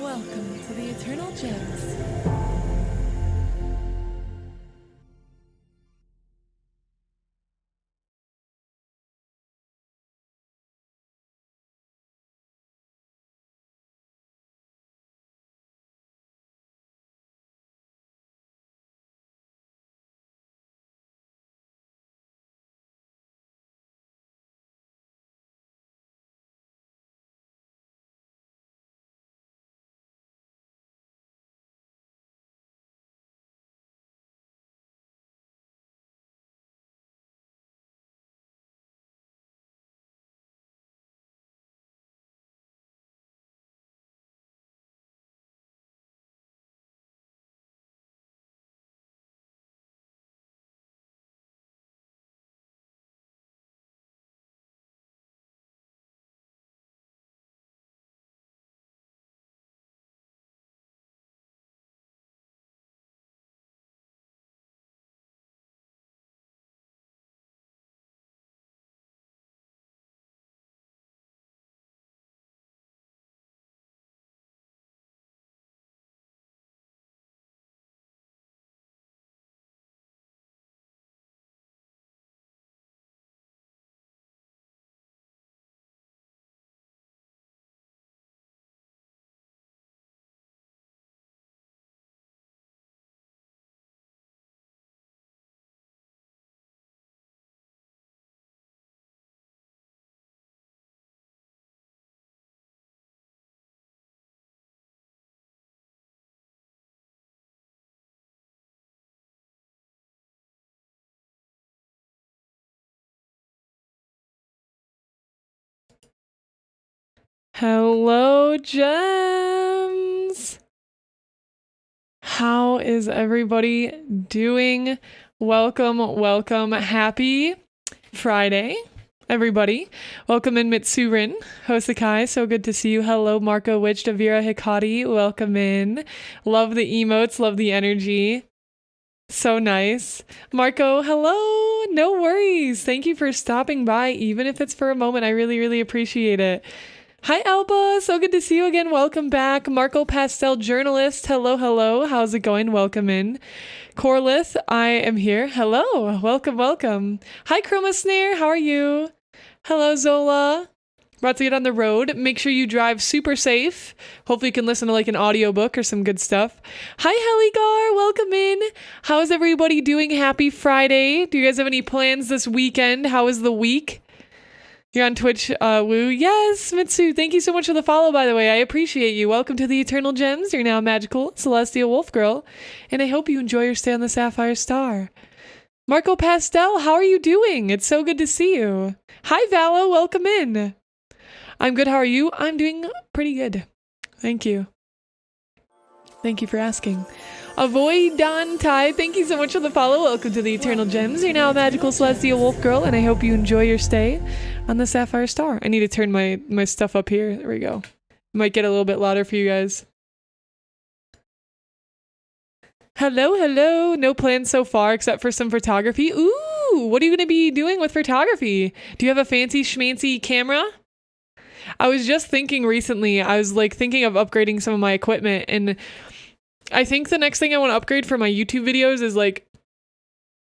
Welcome to the Eternal Gems. Hello, gems! How is everybody doing? Welcome. Happy Friday, everybody. Welcome in 𝐒𝐮𝐻𝐻, 𝐒𝐲𝐻𝐻, so good to see you. Hello, Marco Witch, 𝐒𝐻𝐻𝐿 𝐒𝐲𝐻𝐻, welcome in. Love the emotes, love the energy. So nice. Marco, hello. No worries. Thank you for stopping by, even if it's for a moment. I really appreciate it. Hi, Alba. So good to see you again. Welcome back. Marco Pastel Journalist. Hello. How's it going? Welcome in. Corlith, I am here. Hello. Welcome. Hi, Chroma Snare. How are you? Hello, Zola. About to get on the road. Make sure you drive super safe. Hopefully you can listen to like an audiobook or some good stuff. Hi, Heligar. Welcome in. How is everybody doing? Happy Friday. Do you guys have any plans this weekend? How is the week? You're on Twitch, Woo. Yes, Mitsu, thank you so much for the follow, by the way. I appreciate you. Welcome to the Eternal Gems. You're now magical, celestial wolf girl, and I hope you enjoy your stay on the Sapphire Star. Marco Pastel, how are you doing? It's so good to see you. Hi, Vala. Welcome in. I'm good. How are you? I'm doing pretty good. Thank you. Thank you for asking. Avoid Don Tai, thank you so much for the follow. Welcome to the Eternal Gems. You're now a magical celestial wolf girl, and I hope you enjoy your stay on the Sapphire Star. I need to turn my stuff up here. There we go. Might get a little bit louder for you guys. Hello. No plans so far except for some photography. Ooh, what are you going to be doing with photography? Do you have a fancy schmancy camera? I was just thinking recently, I was like thinking of upgrading some of my equipment, and I think the next thing I want to upgrade for my YouTube videos is like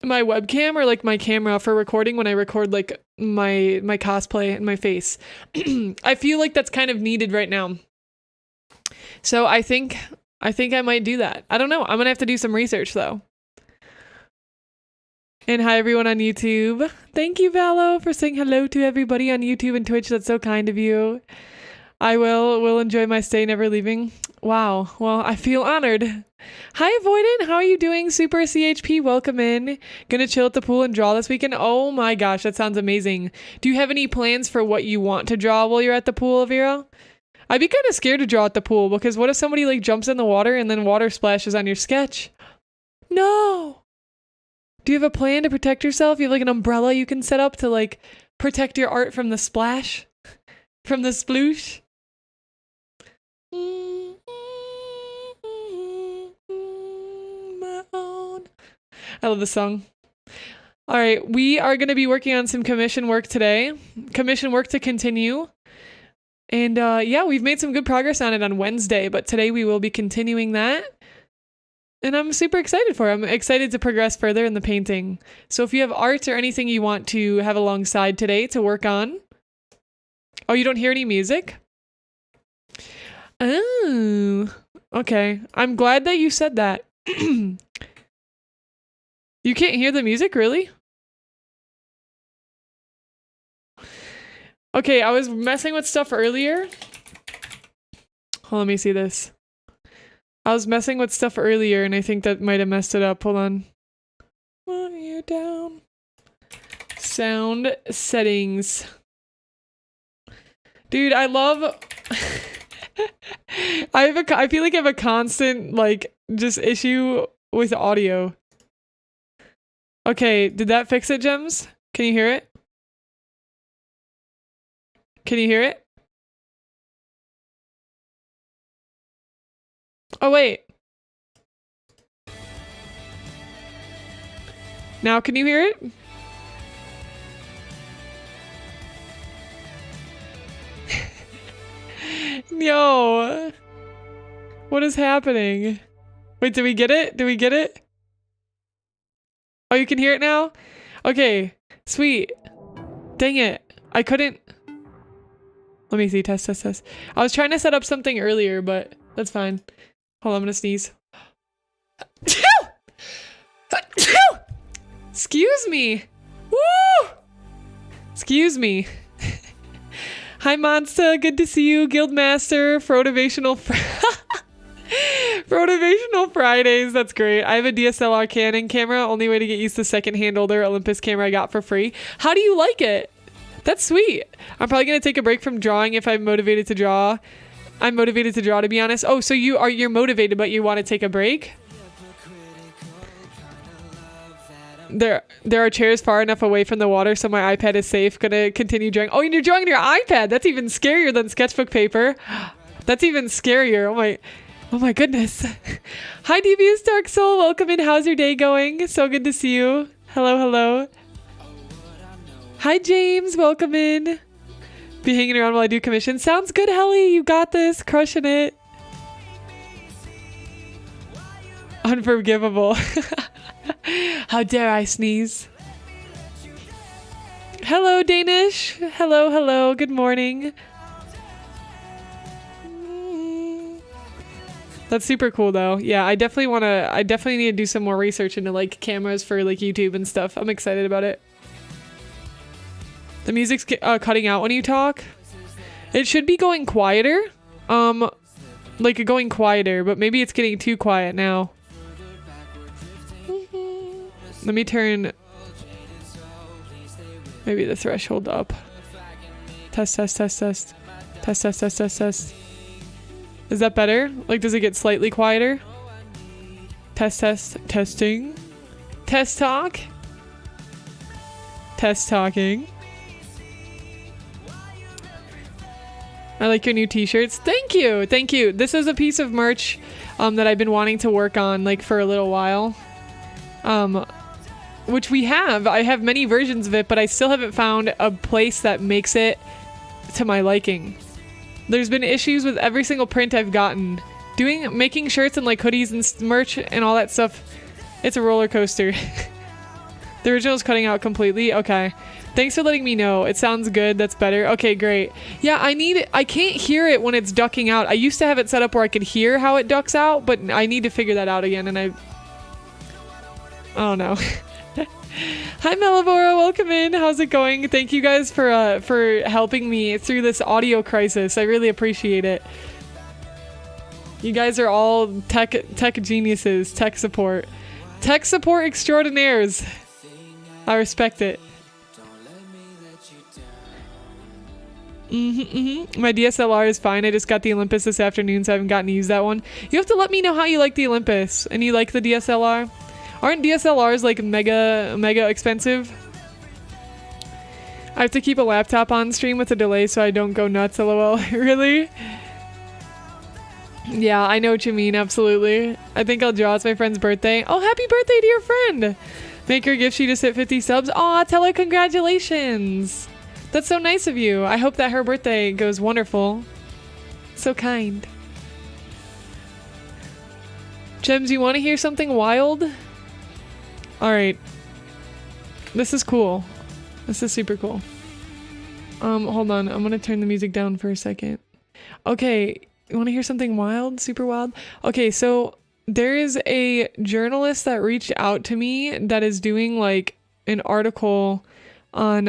my webcam or like my camera for recording when I record like my cosplay and my face. I feel like that's kind of needed right now. So I think I might do that. I don't know. I'm going to have to do some research though. And hi everyone on YouTube. Thank you, Valo, for saying hello to everybody on YouTube and Twitch. That's so kind of you. I will enjoy my stay, never leaving. Wow. Well, I feel honored. Hi, Avoidant. How are you doing? Super CHP, welcome in. Gonna chill at the pool and draw this weekend. Oh my gosh, that sounds amazing. Do you have any plans for what you want to draw while you're at the pool, Avira? I'd be kind of scared to draw at the pool because what if somebody like jumps in the water and then water splashes on your sketch? No. Do you have a plan to protect yourself? You have like an umbrella you can set up to like protect your art from the splash? From the sploosh? I love the song. All right, we are going to be working on some commission work today. Commission work to continue. And yeah, we've made some good progress on it on Wednesday, but today we will be continuing that. And I'm super excited for it. I'm excited to progress further in the painting. So if you have art or anything you want to have alongside today to work on. Oh, you don't hear any music? Oh, okay. I'm glad that you said that. You can't hear the music, really? Okay, I was messing with stuff earlier. Oh, let me see this. I was messing with stuff earlier and I think that might have messed it up. Hold on. Want you down. Sound settings. Dude, I love... I feel like I have a constant, like, just issue with audio. Okay, did that fix it, Gems? Can you hear it? Can you hear it? Oh, wait. Now can you hear it? Yo. What is happening? Wait, did we get it? Did we get it? Oh, you can hear it now? Okay, sweet. Dang it. I couldn't... Let me see, test. I was trying to set up something earlier, but that's fine. Hold on, I'm gonna sneeze. Excuse me. Woo! Excuse me. Hi, Monsta. Good to see you. Guildmaster. Motivational Fridays. That's great. I have a DSLR Canon camera. Only way to get used to second-hand older Olympus camera I got for free. How do you like it? That's sweet. I'm probably going to take a break from drawing if I'm motivated to draw. I'm motivated to draw, to be honest. Oh, so you're motivated, but you want to take a break? There are chairs far enough away from the water so my iPad is safe. Gonna continue drawing. Oh, and you're drawing on your iPad. That's even scarier than sketchbook paper. That's even scarier. Oh my goodness. Hi, Devious Dark Soul. Welcome in. How's your day going? So good to see you. Hello. Hi, James. Welcome in. Be hanging around while I do commission. Sounds good, Helly. You got this. Crushing it. Unforgivable. How dare I sneeze? Hello, Danish. Hello. Good morning. That's super cool, though. Yeah, I definitely need to do some more research into like cameras for like YouTube and stuff. I'm excited about it. The music's cutting out when you talk. It should be going quieter. Like going quieter, but maybe it's getting too quiet now. Let me turn maybe the threshold up. Test. Is that better? Like, does it get slightly quieter? Testing. Test talk. Test talking. I like your new t-shirts. Thank you. This is a piece of merch that I've been wanting to work on like for a little while. Which we have. I have many versions of it, but I still haven't found a place that makes it to my liking. There's been issues with every single print I've gotten. Making shirts and like hoodies and merch and all that stuff. It's a roller coaster. The original's cutting out completely. Okay. Thanks for letting me know. It sounds good. That's better. Okay, great. Yeah, I can't hear it when it's ducking out. I used to have it set up where I could hear how it ducks out, but I need to figure that out again, and I don't know. Hi, Melivora. Welcome in. How's it going? Thank you guys for helping me through this audio crisis. I really appreciate it. You guys are all tech geniuses, tech support extraordinaires. I respect it. My DSLR is fine. I just got the Olympus this afternoon, so I haven't gotten to use that one. You have to let me know how you like the Olympus and you like the DSLR. Aren't DSLRs like mega expensive? I have to keep a laptop on stream with a delay so I don't go nuts, lol. Really? Yeah, I know what you mean, absolutely. I think I'll draw. It's my friend's birthday. Oh, happy birthday to your friend! Make her gift, she just hit 50 subs. Aw, tell her congratulations! That's so nice of you. I hope that her birthday goes wonderful. So kind. Gems, you want to hear something wild? Alright. This is cool. This is super cool. Hold on. I'm gonna turn the music down for a second. Okay, you want to hear something wild? Super wild? Okay, so there is a journalist that reached out to me that is doing like an article on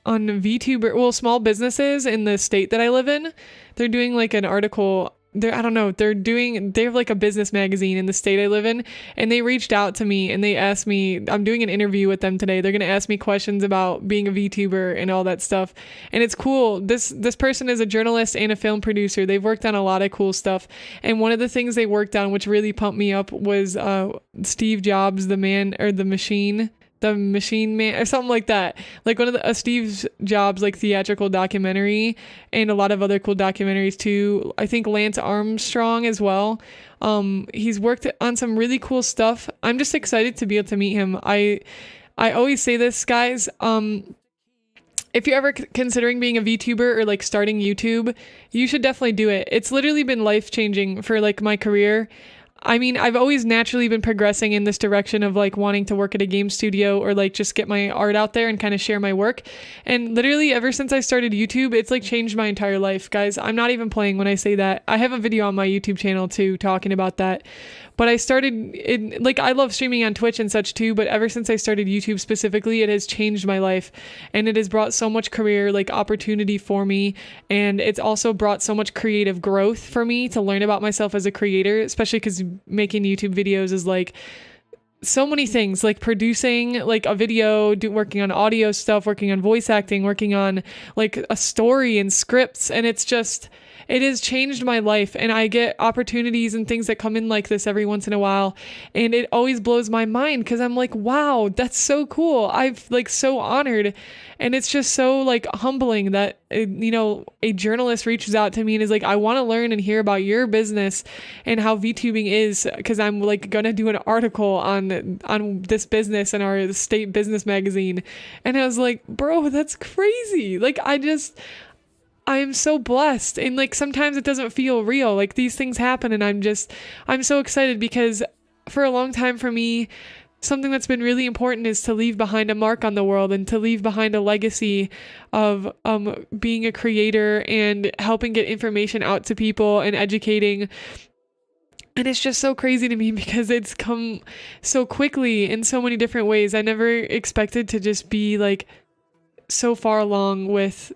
VTuber, well, small businesses in the state that I live in. They're doing like an article. I don't know, they have like a business magazine in the state I live in, and they reached out to me and they asked me, I'm doing an interview with them today. They're going to ask me questions about being a VTuber and all that stuff. And it's cool. This person is a journalist and a film producer. They've worked on a lot of cool stuff. And one of the things they worked on, which really pumped me up, was Steve Jobs, the man or the machine man or something like that, like one of the Steve Jobs like theatrical documentary, and a lot of other cool documentaries too. I think Lance Armstrong as well. He's worked on some really cool stuff. I'm just excited to be able to meet him. I always say this, guys, if you're ever considering being a VTuber or like starting YouTube, you should definitely do it. It's literally been life-changing for like my career. I mean, I've always naturally been progressing in this direction of like wanting to work at a game studio or like just get my art out there and kind of share my work. And literally ever since I started YouTube, it's like changed my entire life, guys. I'm not even playing when I say that. I have a video on my YouTube channel too talking about that. But I started like, I love streaming on Twitch and such too, but ever since I started YouTube specifically, it has changed my life, and it has brought so much career like opportunity for me. And it's also brought so much creative growth for me to learn about myself as a creator, especially because making YouTube videos is like so many things, like producing like a video, working on audio stuff, working on voice acting, working on like a story and scripts. And it has changed my life, and I get opportunities and things that come in like this every once in a while, and it always blows my mind because I'm like, wow, that's so cool. I've like so honored, and it's just so like humbling that a journalist reaches out to me and is like, I want to learn and hear about your business and how VTubing is, because I'm like gonna do an article on this business in our state business magazine. And I was like, bro, that's crazy. Like I am so blessed, and like sometimes it doesn't feel real. Like these things happen, and I'm so excited because for a long time for me, something that's been really important is to leave behind a mark on the world and to leave behind a legacy of being a creator and helping get information out to people and educating. And it's just so crazy to me because it's come so quickly in so many different ways. I never expected to just be like so far along with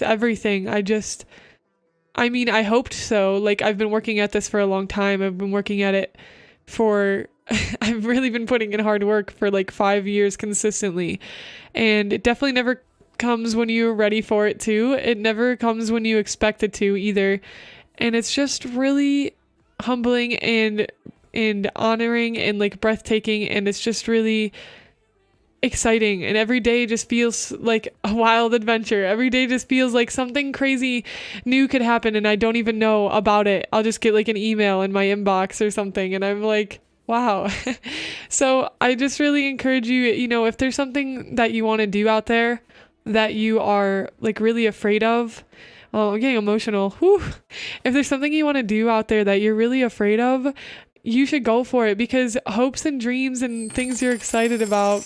everything. I mean, I hoped so. Like, I've been working at this for a long time. I've been working at it I've really been putting in hard work for like 5 years consistently. And it definitely never comes when you're ready for it to. It never comes when you expect it to either. And it's just really humbling and honoring and like breathtaking. And it's just really exciting, and every day just feels like a wild adventure. Every day just feels like something crazy new could happen, and I don't even know about it. I'll just get like an email in my inbox or something, and I'm like, wow. So I just really encourage you, if there's something that you want to do out there that you are like really afraid of, I'm getting emotional. Whew. If there's something you want to do out there that you're really afraid of, you should go for it, because hopes and dreams and things you're excited about.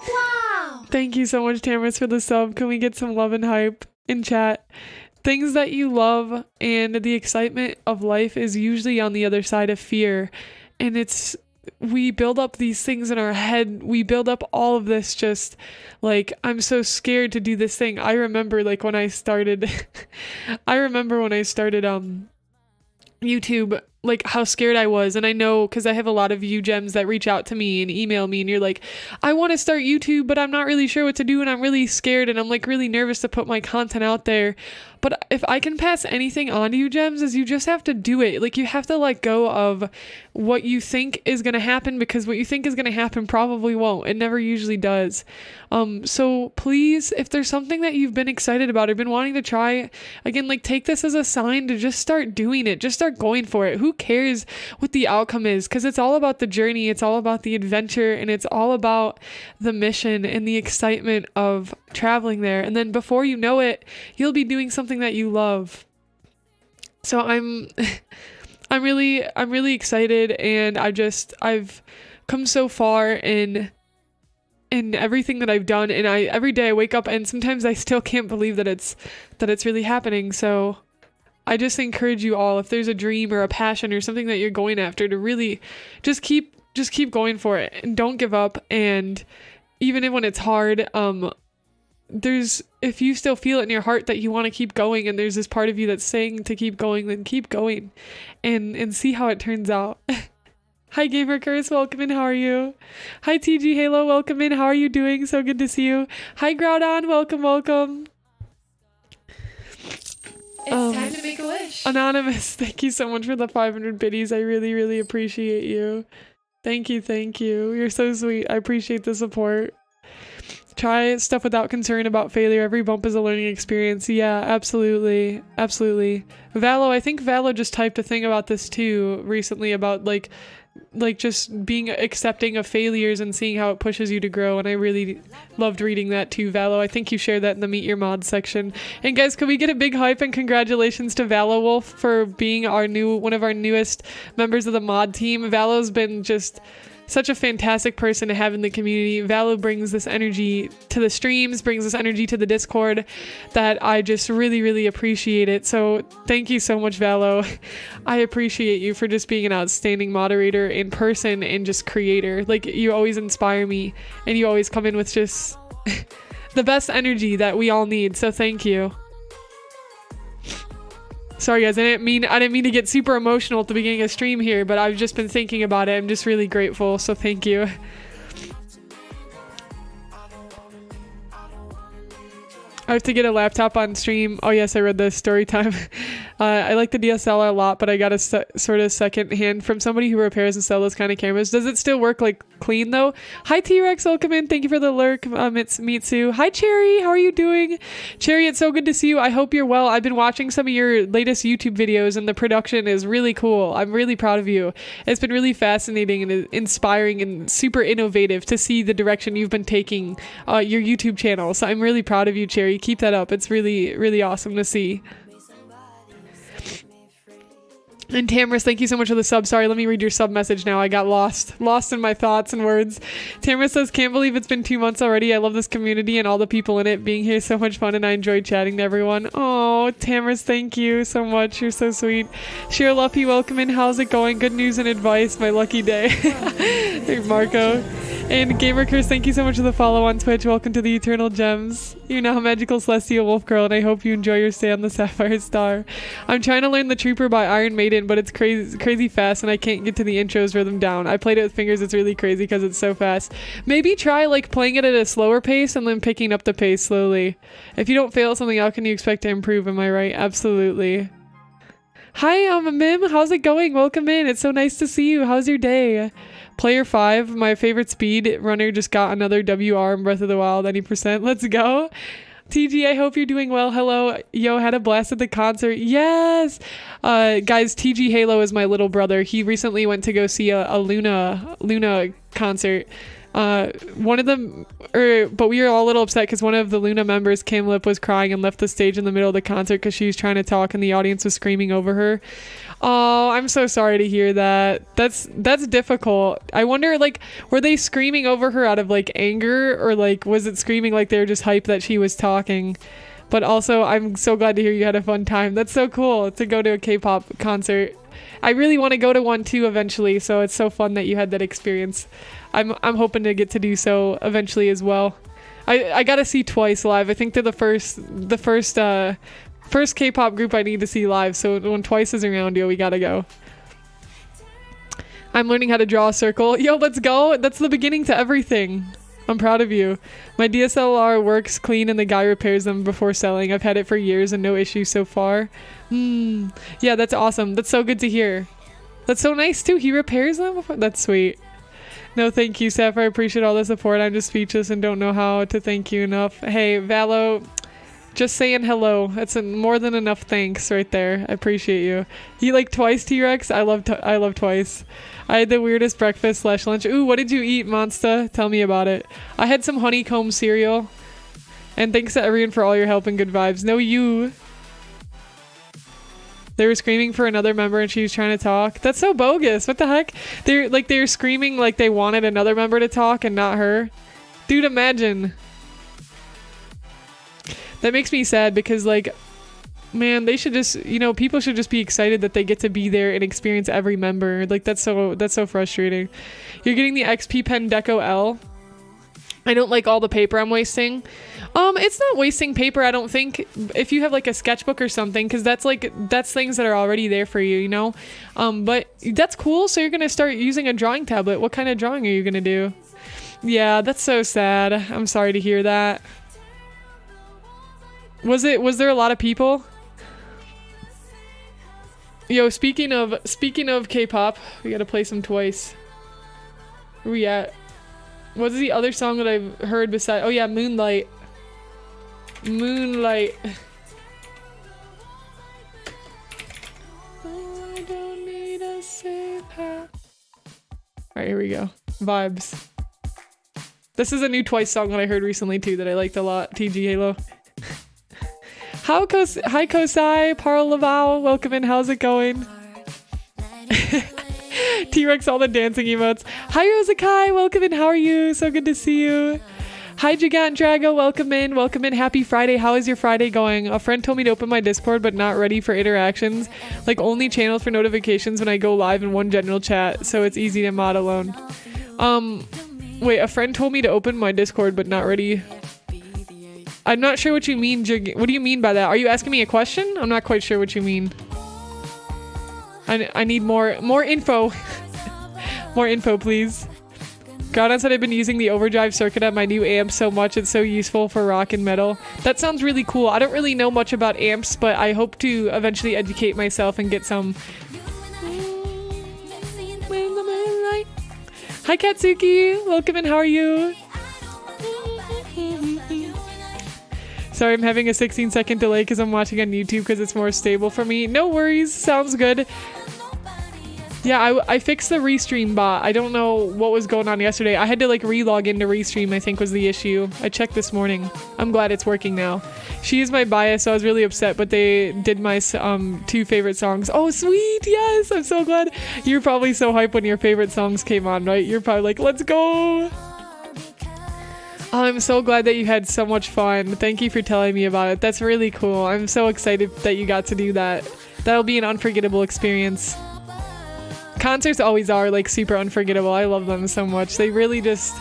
Wow. Thank you so much, Tamras, for the sub. Can we get some love and hype in chat? Things that you love and the excitement of life is usually on the other side of fear. And we build up these things in our head. We build up all of this just like, I'm so scared to do this thing. I remember like when I started YouTube, like how scared I was. And I know, because I have a lot of you gems that reach out to me and email me, and you're like, I want to start YouTube, but I'm not really sure what to do, and I'm really scared, and I'm like really nervous to put my content out there. But if I can pass anything on to you gems, is you just have to do it. Like, you have to let go of what you think is going to happen, because what you think is going to happen probably won't. It never usually does. So please, if there's something that you've been excited about or been wanting to try, again, like take this as a sign to just start doing it. Just start going for it. Who who cares what the outcome is? Because it's all about the journey, it's all about the adventure, and it's all about the mission and the excitement of traveling there. And then before you know it, you'll be doing something that you love. So I'm really excited, and I've come so far in everything that I've done, and every day I wake up and sometimes I still can't believe that it's really happening. So I just encourage you all, if there's a dream or a passion or something that you're going after, to really just keep going for it and don't give up. And even when it's hard, if you still feel it in your heart that you want to keep going, and there's this part of you that's saying to keep going, then keep going and see how it turns out. Hi Gamer Curse, welcome in, how are you? Hi TG Halo, welcome in, how are you doing? So good to see you. Hi Groudon, welcome. It's time to make a wish. Anonymous, thank you so much for the 500 biddies. I really appreciate you. Thank you. You're so sweet. I appreciate the support. Try stuff without concern about failure. Every bump is a learning experience. Yeah, absolutely. Valo, I think Valo just typed a thing about this too recently, about like just being accepting of failures and seeing how it pushes you to grow. And I really loved reading that too, Valo. I think you shared that in the Meet Your Mod section. And guys, could we get a big hype and congratulations to Valo Wolf for being one of our newest members of the mod team. Valo's been just such a fantastic person to have in the community. Valo brings this energy to the streams, brings this energy to the Discord that I just really appreciate it. So thank you so much, Valo. I appreciate you for just being an outstanding moderator in person and just creator. Like, you always inspire me, and you always come in with just the best energy that we all need. So thank you. Sorry guys, I didn't mean to get super emotional at the beginning of stream here, but I've just been thinking about it. I'm just really grateful, so thank you. I have to get a laptop on stream. Oh yes, I read the story time. I like the DSLR a lot, but I got a sort of second hand from somebody who repairs and sells those kind of cameras. Does it still work like clean though? Hi T-Rex, welcome in. Thank you for the lurk. It's Mitsu. Hi Cherry, how are you doing? Cherry, it's so good to see you. I hope you're well. I've been watching some of your latest YouTube videos, and the production is really cool. I'm really proud of you. It's been really fascinating and inspiring and super innovative to see the direction you've been taking your YouTube channel. So I'm really proud of you, Cherry. Keep that up. It's really awesome to see. And Tamris, thank you so much for the sub. Sorry, let me read your sub message now. I got lost in my thoughts and words. Tamris says, can't believe it's been 2 months already. I love this community and all the people in it. Being here is so much fun, and I enjoyed chatting to everyone. Oh, Tamris, thank you so much. You're so sweet. Sheer Luffy, welcome in. How's it going? Good news and advice. My lucky day. Hey, Marco. And Gamer Curse, thank you so much for the follow on Twitch. Welcome to the Eternal Gems. You're now Magical Celestial Wolf Girl, and I hope you enjoy your stay on the Sapphire Star. I'm trying to learn the Trooper by Iron Maiden, but it's crazy fast, and I can't get to the intro's rhythm down. I played it with fingers. It's really crazy because it's so fast. Maybe try like playing it at a slower pace and then picking up the pace slowly. If you don't fail something, how can you expect to improve? Am I right? Absolutely. Hi, I'm Mim. How's it going? Welcome in. It's so nice to see you. How's your day? Player 5, my favorite speed runner, just got another WR in Breath of the Wild, any percent. Let's go. TG, I hope you're doing well. Hello. Yo, had a blast at the concert. Yes. Guys, TG Halo is my little brother. He recently went to go see a Luna concert. One of them, but we were all a little upset because one of the Luna members, Kim Lip, was crying and left the stage in the middle of the concert because she was trying to talk and the audience was screaming over her. Oh, I'm so sorry to hear that. That's difficult. I wonder, like, were they screaming over her out of like anger, or like was it screaming like they were just hyped that she was talking? But also, I'm so glad to hear you had a fun time. That's so cool to go to a K-pop concert. I really want to go to one too eventually, so it's so fun that you had that experience. I'm hoping to get to do so eventually as well. I gotta see Twice live. I think they're the first K-pop group I need to see live, so when Twice is around, yo, we gotta go. I'm learning how to draw a circle. Yo, let's go. That's the beginning to everything. I'm proud of you. My DSLR works clean and the guy repairs them before selling. I've had it for years and no issues so far. Yeah, that's awesome. That's so good to hear. That's so nice too. He repairs them before? That's sweet. No, thank you, Sapphire. I appreciate all the support. I'm just speechless and don't know how to thank you enough. Hey, Valo, Just saying hello. That's more than enough thanks right there. I appreciate you. You like Twice, T-Rex? I love Twice. I had the weirdest breakfast / lunch. Ooh, what did you eat, Monsta? Tell me about it. I had some honeycomb cereal. And thanks to everyone for all your help and good vibes. No, you. They were screaming for another member and she was trying to talk. That's so bogus. What the heck? They're screaming like they wanted another member to talk and not her. Dude, imagine. That makes me sad because, like, man, they should just, you know, people should just be excited that they get to be there and experience every member. Like, that's so frustrating. You're getting the XP Pen Deco L. I don't like all the paper I'm wasting. It's not wasting paper, I don't think, if you have like a sketchbook or something, because that's things that are already there for you, you know? But that's cool, so you're gonna start using a drawing tablet. What kind of drawing are you gonna do? Yeah, that's so sad. I'm sorry to hear that. Was there a lot of people? Yo, speaking of K-pop, we gotta play some Twice. Where we at? What's the other song that I've heard besides? Oh yeah, Moonlight. Moonlight. Oh, I don't need a safe house. Alright, here we go. Vibes. This is a new Twice song that I heard recently too that I liked a lot. TG Halo. Hi Kosai, Parl Lavau, welcome in, how's it going? T-Rex, all the dancing emotes. Hi 𝐒𝐲𝐻𝐫𝐭, welcome in, how are you? So good to see you. Hi Gigant Drago, welcome in, happy Friday. How is your Friday going? A friend told me to open my Discord but not ready for interactions. Like only channels for notifications when I go live in one general chat, so it's easy to mod alone. Wait, a friend told me to open my Discord but not ready. I'm not sure what you mean, what do you mean by that? Are you asking me a question? I'm not quite sure what you mean. I need more info. More info, please. Groudon said I've been using the overdrive circuit on my new amp so much, it's so useful for rock and metal. That sounds really cool. I don't really know much about amps, but I hope to eventually educate myself and get some. Hi Katsuki, welcome in, how are you? Sorry, I'm having a 16-second delay because I'm watching on YouTube because it's more stable for me. No worries, sounds good. Yeah, I fixed the Restream bot. I don't know what was going on yesterday. I had to like relog into Restream, I think was the issue. I checked this morning. I'm glad it's working now. She is my bias, so I was really upset, but they did my 2 favorite songs. Oh, sweet, yes, I'm so glad. You're probably so hyped when your favorite songs came on, right? You're probably like, let's go. I'm so glad that you had so much fun. Thank you for telling me about it. That's really cool. I'm so excited that you got to do that. That'll be an unforgettable experience. Concerts always are like super unforgettable. I love them so much. They really just...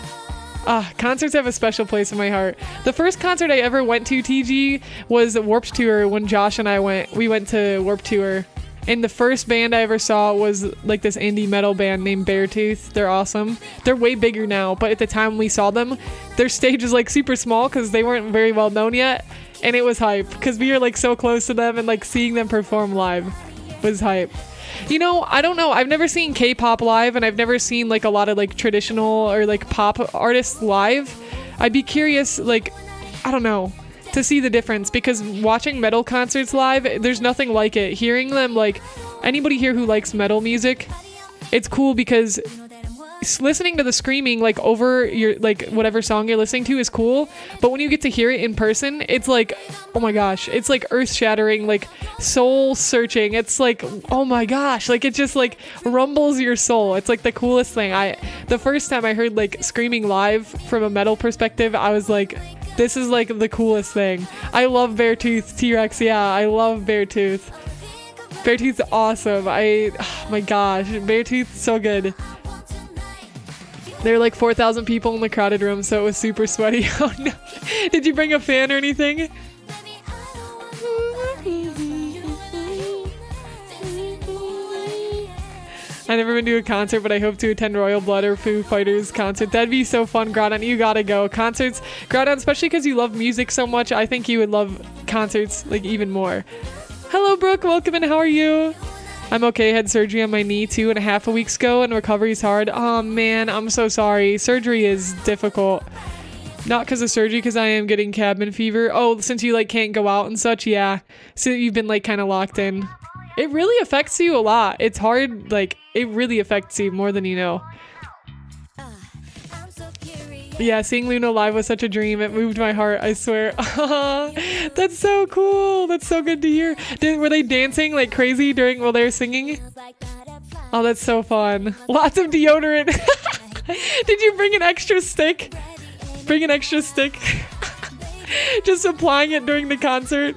concerts have a special place in my heart. The first concert I ever went to, TG, was Warped Tour when Josh and I went. We went to Warped Tour. And the first band I ever saw was like this indie metal band named Beartooth. They're awesome. They're way bigger now, but at the time we saw them, their stage was like super small because they weren't very well known yet. And it was hype because we were like so close to them and like seeing them perform live was hype. You know, I don't know. I've never seen K-pop live and I've never seen like a lot of like traditional or like pop artists live. I'd be curious, like, I don't know, to see the difference because watching metal concerts live, there's nothing like it. Hearing them, like, anybody here who likes metal music, it's cool because listening to the screaming like over your like whatever song you're listening to is cool, but when you get to hear it in person, it's like, oh my gosh, it's like earth-shattering, like soul-searching. It's like, oh my gosh, like it just like rumbles your soul. It's like the coolest thing. The first time I heard like screaming live from a metal perspective, I was like, this is like the coolest thing. I love Beartooth, T-Rex. Yeah, I love Beartooth. Beartooth's awesome. Oh my gosh, Beartooth's so good. There were like 4,000 people in the crowded room, so it was super sweaty. Oh no. Did you bring a fan or anything? I've never been to a concert, but I hope to attend Royal Blood or Foo Fighters concert. That'd be so fun, Groudon. You gotta go. Concerts, Groudon, especially because you love music so much, I think you would love concerts like even more. Hello, Brooke. Welcome in. How are you? I'm okay. Had surgery on my knee 2.5 weeks ago and recovery's hard. Oh man, I'm so sorry. Surgery is difficult. Not because of surgery, because I am getting cabin fever. Oh, since you like can't go out and such, yeah. So you've been like kind of locked in. It really affects you a lot. It's hard, like, it really affects you more than you know. Yeah, seeing Luna live was such a dream. It moved my heart, I swear. That's so cool. That's so good to hear. Were they dancing like crazy while they were singing? Oh, that's so fun. Lots of deodorant. Did you bring an extra stick? Bring an extra stick. Just applying it during the concert.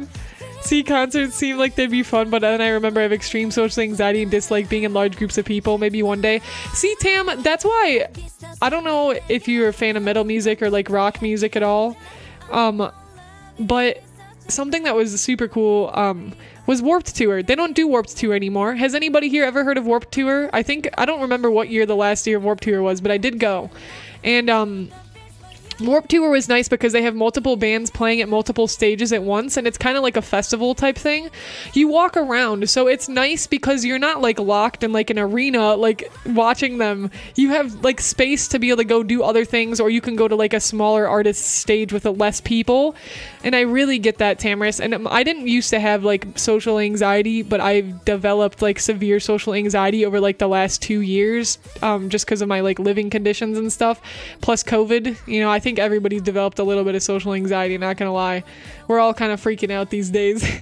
See, concerts seem like they'd be fun, but then I remember I have extreme social anxiety and dislike being in large groups of people. Maybe one day. See, Tam, that's why I don't know if you're a fan of metal music or like rock music at all. But something that was super cool was Warped Tour. They don't do Warped Tour anymore. Has anybody here ever heard of Warped Tour? I don't remember what year the last year of Warped Tour was, but I did go. And Warped Tour was nice because they have multiple bands playing at multiple stages at once, and it's kind of like a festival type thing. You walk around, so it's nice because you're not like locked in like an arena like watching them. You have like space to be able to go do other things, or you can go to like a smaller artist stage with less people. And I really get that, Tamaris. And I didn't used to have like social anxiety, but I've developed like severe social anxiety over like the last 2 years, just because of my like living conditions and stuff, plus COVID. You know, I think everybody's developed a little bit of social anxiety, not gonna lie. We're all kind of freaking out these days.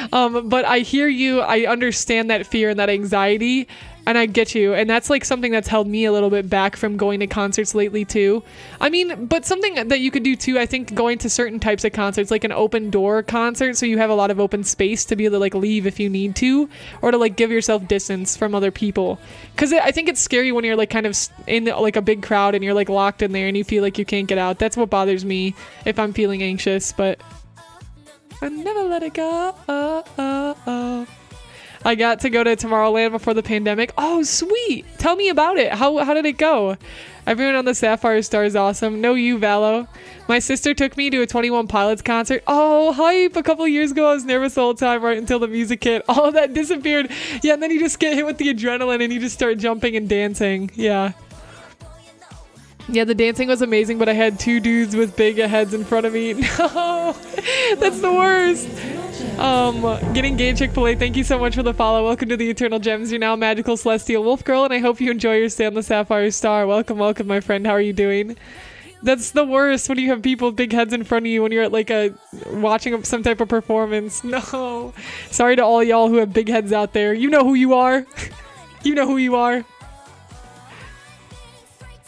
But I hear you. I understand that fear and that anxiety, and I get you. And that's like something that's held me a little bit back from going to concerts lately too. I mean, but something that you could do too, I think, going to certain types of concerts, like an open door concert, so you have a lot of open space to be able to like leave if you need to, or to like give yourself distance from other people. Because I think it's scary when you're like kind of in like a big crowd and you're like locked in there and you feel like you can't get out. That's what bothers me if I'm feeling anxious, but I never let it go. I got to go to Tomorrowland before the pandemic. Oh, sweet. Tell me about it. How did it go? Everyone on the Sapphire Star is awesome. No, you, Valo. My sister took me to a 21 Pilots concert. Oh, hype. A couple years ago, I was nervous the whole time right until the music hit. All of that disappeared. Yeah, and then you just get hit with the adrenaline and you just start jumping and dancing. Yeah. Yeah, the dancing was amazing, but I had 2 dudes with big heads in front of me. No, that's the worst. Getting gay Chick-fil-A, thank you so much for the follow. Welcome to the Eternal Gems. You're now Magical Celestial Wolf Girl, and I hope you enjoy your stay on the Sapphire Star. Welcome, welcome, my friend. How are you doing? That's the worst when you have people with big heads in front of you when you're at like watching some type of performance. No. Sorry to all y'all who have big heads out there. You know who you are. You know who you are.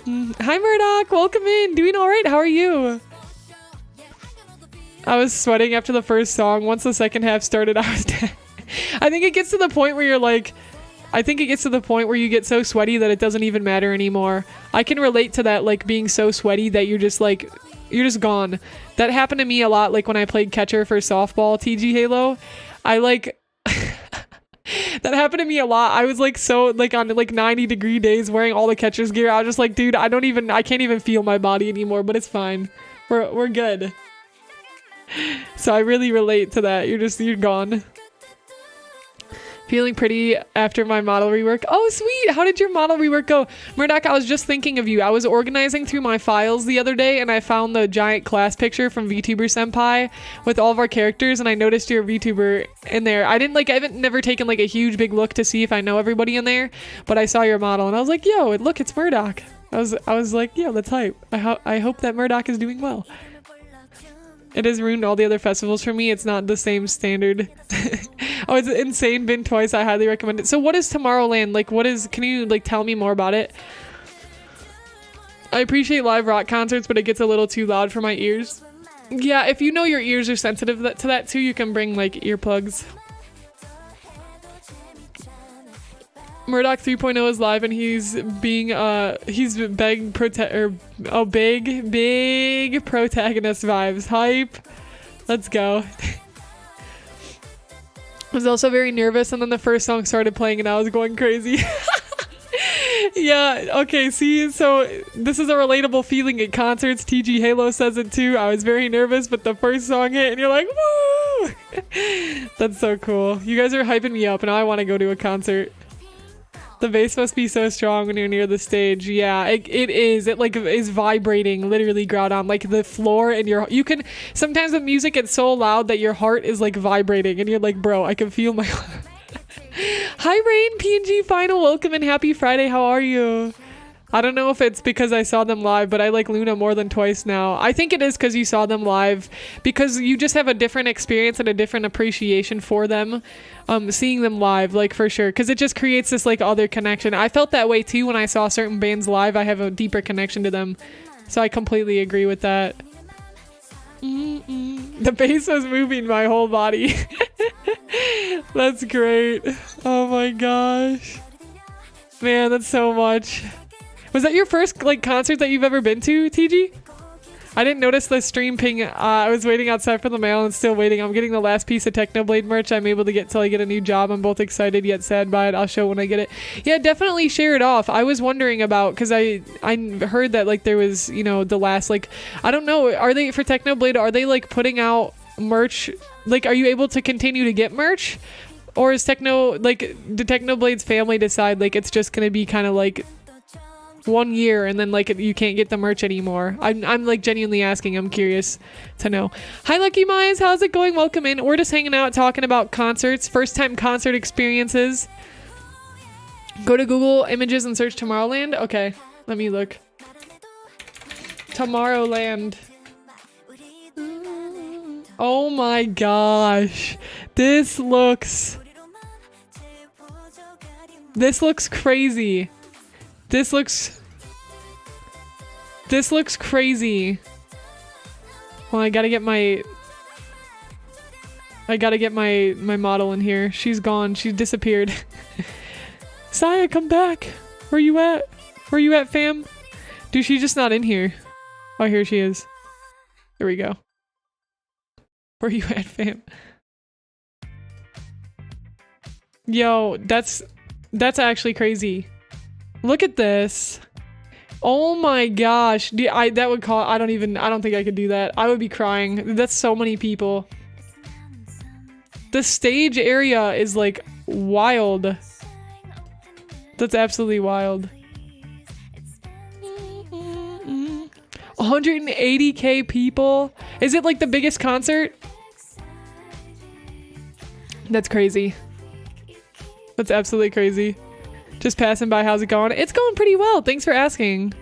Hi Murdoch, welcome in. Doing all right? How are you? I was sweating after the first song. Once the second half started, I was dead. I think it gets to the point where you're like, I think it gets to the point where you get so sweaty that it doesn't even matter anymore. I can relate to that, like being so sweaty that you're just like, you're just gone. That happened to me a lot, like when I played catcher for softball, TG Halo. I like, that happened to me a lot. I was like so like on like 90-degree days wearing all the catcher's gear. I was just like, dude, I can't even feel my body anymore, but it's fine. We're good. So I really relate to that. You're gone. Feeling pretty after my model rework. Oh, sweet. How did your model rework go? Murdoch, I was just thinking of you. I was organizing through my files the other day and I found the giant class picture from VTuber Senpai with all of our characters, and I noticed your VTuber in there. I haven't never taken like a huge big look to see if I know everybody in there, but I saw your model and I was like, yo, look, it's Murdoch. I was like, yo, that's hype. I hope that Murdoch is doing well. It has ruined all the other festivals for me. It's not the same standard. Oh, it's insane. Been twice. I highly recommend it. So what is Tomorrowland? Like, can you like tell me more about it? I appreciate live rock concerts, but it gets a little too loud for my ears. Yeah, if you know your ears are sensitive to that too, you can bring like earplugs. Murdoch 3.0 is live and he's big protagonist vibes. Hype. Let's go. I was also very nervous and then the first song started playing and I was going crazy. Yeah, okay, see, so this is a relatable feeling at concerts. TG Halo says it too. I was very nervous, but the first song hit and you're like, woo! That's so cool. You guys are hyping me up and now I want to go to a concert. The bass must be so strong when you're near the stage. Yeah, it is. It like is vibrating literally ground like the floor and you can sometimes the music gets so loud that your heart is like vibrating and you're like, bro, I can feel my Hi Rain, PNG Final, welcome and happy Friday. How are you? I don't know if it's because I saw them live, but I like Luna more than twice now. I think it is because you saw them live, because you just have a different experience and a different appreciation for them, seeing them live, like for sure, because it just creates this like other connection. I felt that way too when I saw certain bands live. I have a deeper connection to them, so I completely agree with that. The bass was moving my whole body. That's great. Oh my gosh, man, that's so much. Was that your first like concert that you've ever been to, TG? I didn't notice the stream ping. I was waiting outside for the mail and still waiting. I'm getting the last piece of Technoblade merch I'm able to get till I get a new job. I'm both excited yet sad by it. I'll show when I get it. Yeah, definitely share it off. I was wondering about, because I heard that like there was, you know, the last like, I don't know, are they for Technoblade, are they like putting out merch? Like, are you able to continue to get merch? Or is did Technoblade's family decide like it's just gonna be kind of like 1 year and then like you can't get the merch anymore? I'm like genuinely asking. I'm curious to know. Hi Lucky Mize, how's it going? Welcome in. We're just hanging out talking about concerts, first time concert experiences. Go to Google Images and search Tomorrowland. Okay, let me look. Tomorrowland. Oh my gosh, this looks crazy. This looks crazy. Well, I gotta get my model in here. She's gone. She disappeared. Saya, come back. Where you at? Where you at, fam? Dude, she's just not in here. Oh, here she is. Here we go. Where you at, fam? Yo, that's actually crazy. Look at this. Oh my gosh. I don't think I could do that. I would be crying. That's so many people. The stage area is like wild. That's absolutely wild. 180K people. Is it like the biggest concert? That's crazy. That's absolutely crazy. Just passing by. How's it going? It's going pretty well. Thanks for asking.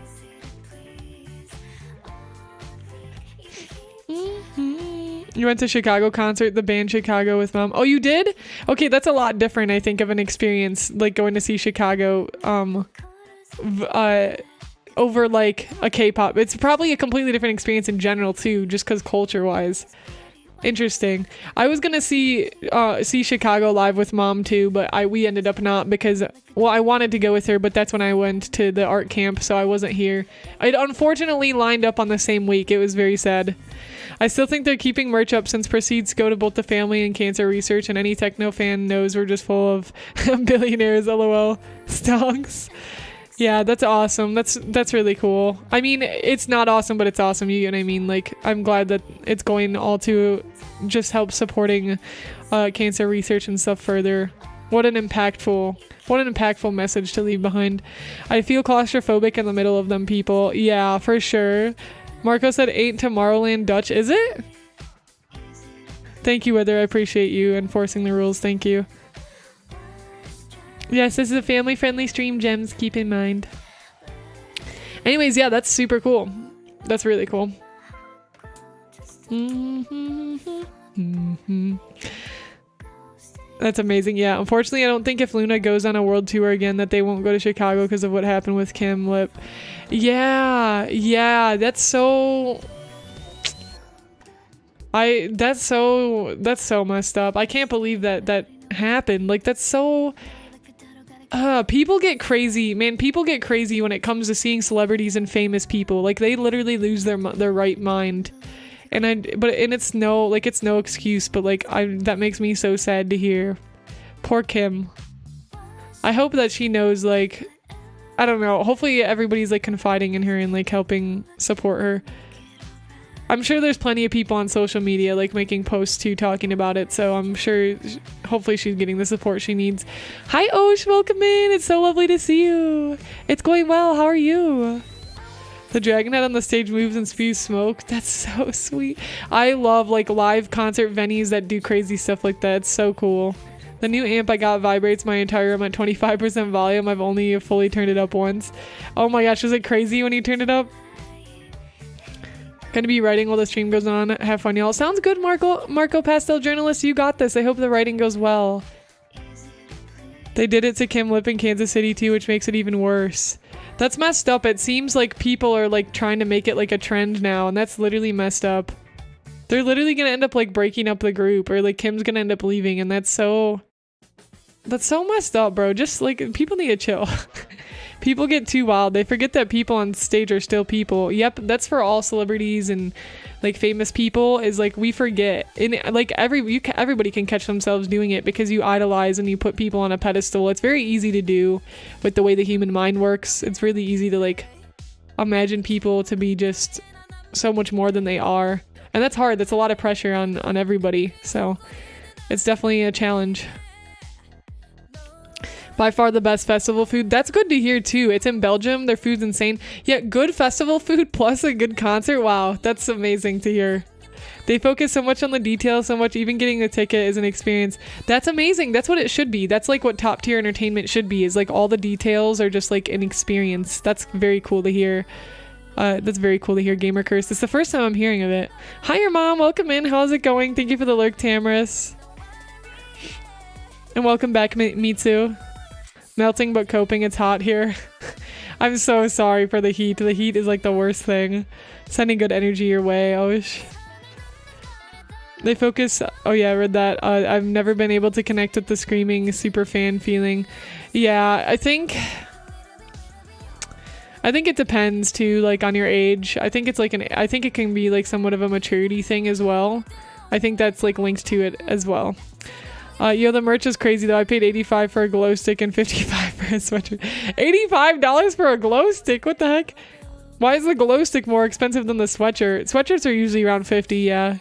You went to Chicago concert, the band Chicago with mom. Oh, you did? Okay, that's a lot different, I think, of an experience, like going to see Chicago over like a K-pop. It's probably a completely different experience in general too, just because culture-wise. Interesting. I was gonna see Chicago live with mom too, but we ended up not, because, well, I wanted to go with her, but that's when I went to the art camp, so I wasn't here. It unfortunately lined up on the same week. It was very sad. I still think they're keeping merch up since proceeds go to both the family and cancer research, and any techno fan knows we're just full of billionaires, lol. Stonks. Yeah, that's awesome. That's really cool. I mean, it's not awesome, but it's awesome. You get what I mean? Like, I'm glad that it's going all to just help supporting cancer research and stuff further. What an impactful message to leave behind. I feel claustrophobic in the middle of them people. Yeah, for sure. Marco said 8 Tomorrowland Dutch. Is it? Thank you, Weather. I appreciate you enforcing the rules. Thank you. Yes, this is a family-friendly stream, gems, keep in mind. Anyways, yeah, that's super cool. That's really cool. That's amazing. Yeah, unfortunately, I don't think if Luna goes on a world tour again that they won't go to Chicago because of what happened with Kim Lip. Yeah, that's so... That's so messed up. I can't believe that happened. Like, that's so... people get crazy, man. People get crazy when it comes to seeing celebrities and famous people. Like, they literally lose their right mind. And it's no excuse, but like, that makes me so sad to hear. Poor Kim. I hope that she knows, like, I don't know. Hopefully everybody's like confiding in her and like helping support her. I'm sure there's plenty of people on social media like making posts too talking about it, so I'm sure hopefully she's getting the support she needs. Hi Osh, welcome in. It's so lovely to see you. It's going well. How are you? The dragon head on the stage moves and spews smoke. That's so sweet. I love like live concert venues that do crazy stuff like that. It's so cool. The new amp I got vibrates my entire room at 25% volume. I've only fully turned it up once. Oh my gosh, was it crazy when you turned it up? Gonna be writing while the stream goes on. Have fun, y'all. Sounds good, Marco Pastel Journalist. You got this. I hope the writing goes well. They did it to Kim Lip in Kansas City too, which makes it even worse. That's messed up. It seems like people are like trying to make it like a trend now, and that's literally messed up. They're literally gonna end up like breaking up the group, or like Kim's gonna end up leaving, and that's so messed up, bro. Just like people need to chill. People get too wild. They forget that people on stage are still people. Yep, that's for all celebrities and like famous people, is like we forget. And like everybody can catch themselves doing it because you idolize and you put people on a pedestal. It's very easy to do with the way the human mind works. It's really easy to like imagine people to be just so much more than they are. And that's hard. That's a lot of pressure on everybody. So it's definitely a challenge. By far the best festival food. That's good to hear too. It's in Belgium. Their food's insane. Yeah, good festival food plus a good concert. Wow, that's amazing to hear. They focus so much on the details, so much even getting a ticket is an experience. That's amazing. That's what it should be. That's like what top tier entertainment should be, is like all the details are just like an experience. That's very cool to hear. That's very cool to hear, Gamer Curse. It's the first time I'm hearing of it. Hi, your mom. Welcome in. How's it going? Thank you for the lurk, Tamaris. And welcome back, Mitsu. Melting but coping. It's hot here. I'm so sorry for the heat. The heat is like the worst thing. Sending good energy your way. Osh. They focus. Oh yeah, I read that. I've never been able to connect with the screaming super fan feeling. Yeah, I think it depends too, like on your age. I think it's like I think it can be like somewhat of a maturity thing as well. I think that's like linked to it as well. Yo, the merch is crazy though. I paid $85 for a glow stick and $55 for a sweatshirt. $85 for a glow stick? What the heck? Why is the glow stick more expensive than the sweatshirt? Sweatshirts are usually around 50, yeah.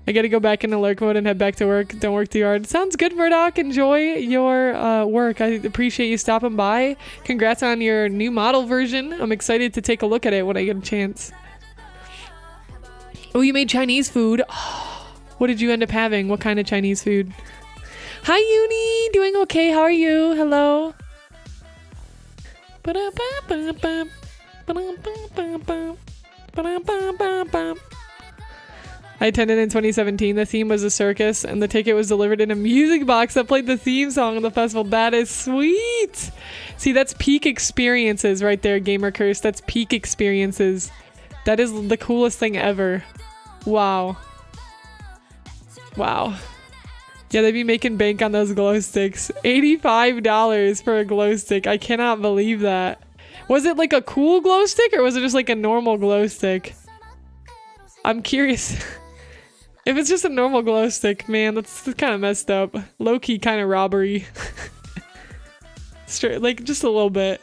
I gotta go back into lurk mode and head back to work. Don't work too hard. Sounds good, Murdoch. Enjoy your work. I appreciate you stopping by. Congrats on your new model version. I'm excited to take a look at it when I get a chance. Oh, you made Chinese food. Oh. What did you end up having? What kind of Chinese food? Hi, Uni! Doing okay? How are you? Hello? I attended in 2017. The theme was a circus, and the ticket was delivered in a music box that played the theme song of the festival. That is sweet! See, that's peak experiences right there, Gamer Curse. That's peak experiences. That is the coolest thing ever. Wow. Wow. Yeah, they be making bank on those glow sticks. $85 for a glow stick. I cannot believe that. Was it like a cool glow stick or was it just like a normal glow stick? I'm curious. If it's just a normal glow stick, man, that's kind of messed up. Low-key kind of robbery. Straight, like just a little bit.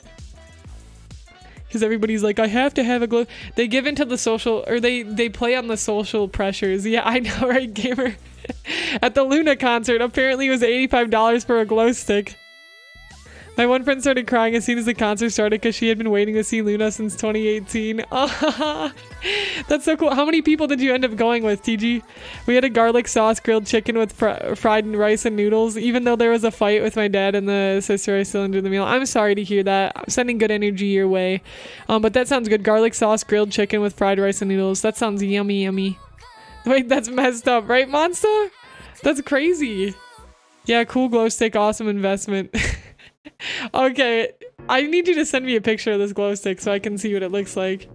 Because everybody's like, I have to have a glow. They give into the social, or they play on the social pressures. Yeah, I know, right, Gamer? At the Luna concert, apparently it was $85 for a glow stick. My one friend started crying as soon as the concert started because she had been waiting to see Luna since 2018. Oh, that's so cool. How many people did you end up going with, TG? We had a garlic sauce grilled chicken with fried rice and noodles. Even though there was a fight with my dad and the sister, I still enjoyed the meal. I'm sorry to hear that. I'm sending good energy your way. But that sounds good. Garlic sauce grilled chicken with fried rice and noodles. That sounds yummy, yummy. Wait, that's messed up, right, Monster? That's crazy. Yeah, cool glow stick. Awesome investment. Okay, I need you to send me a picture of this glow stick so I can see what it looks like.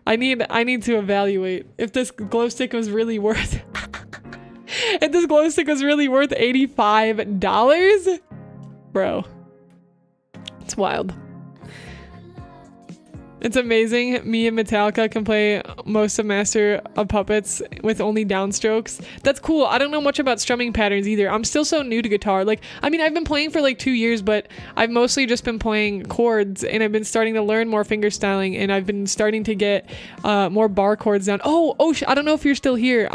I need to evaluate if this glow stick was really worth if this glow stick was really worth $85. Bro, it's wild. It's amazing. Me and Metallica can play most of Master of Puppets with only downstrokes. That's cool. I don't know much about strumming patterns either. I'm still so new to guitar. Like, I mean, I've been playing for like 2 years, but I've mostly just been playing chords, and I've been starting to learn more finger styling, and I've been starting to get more bar chords down. Oh, Osh, I don't know if you're still here.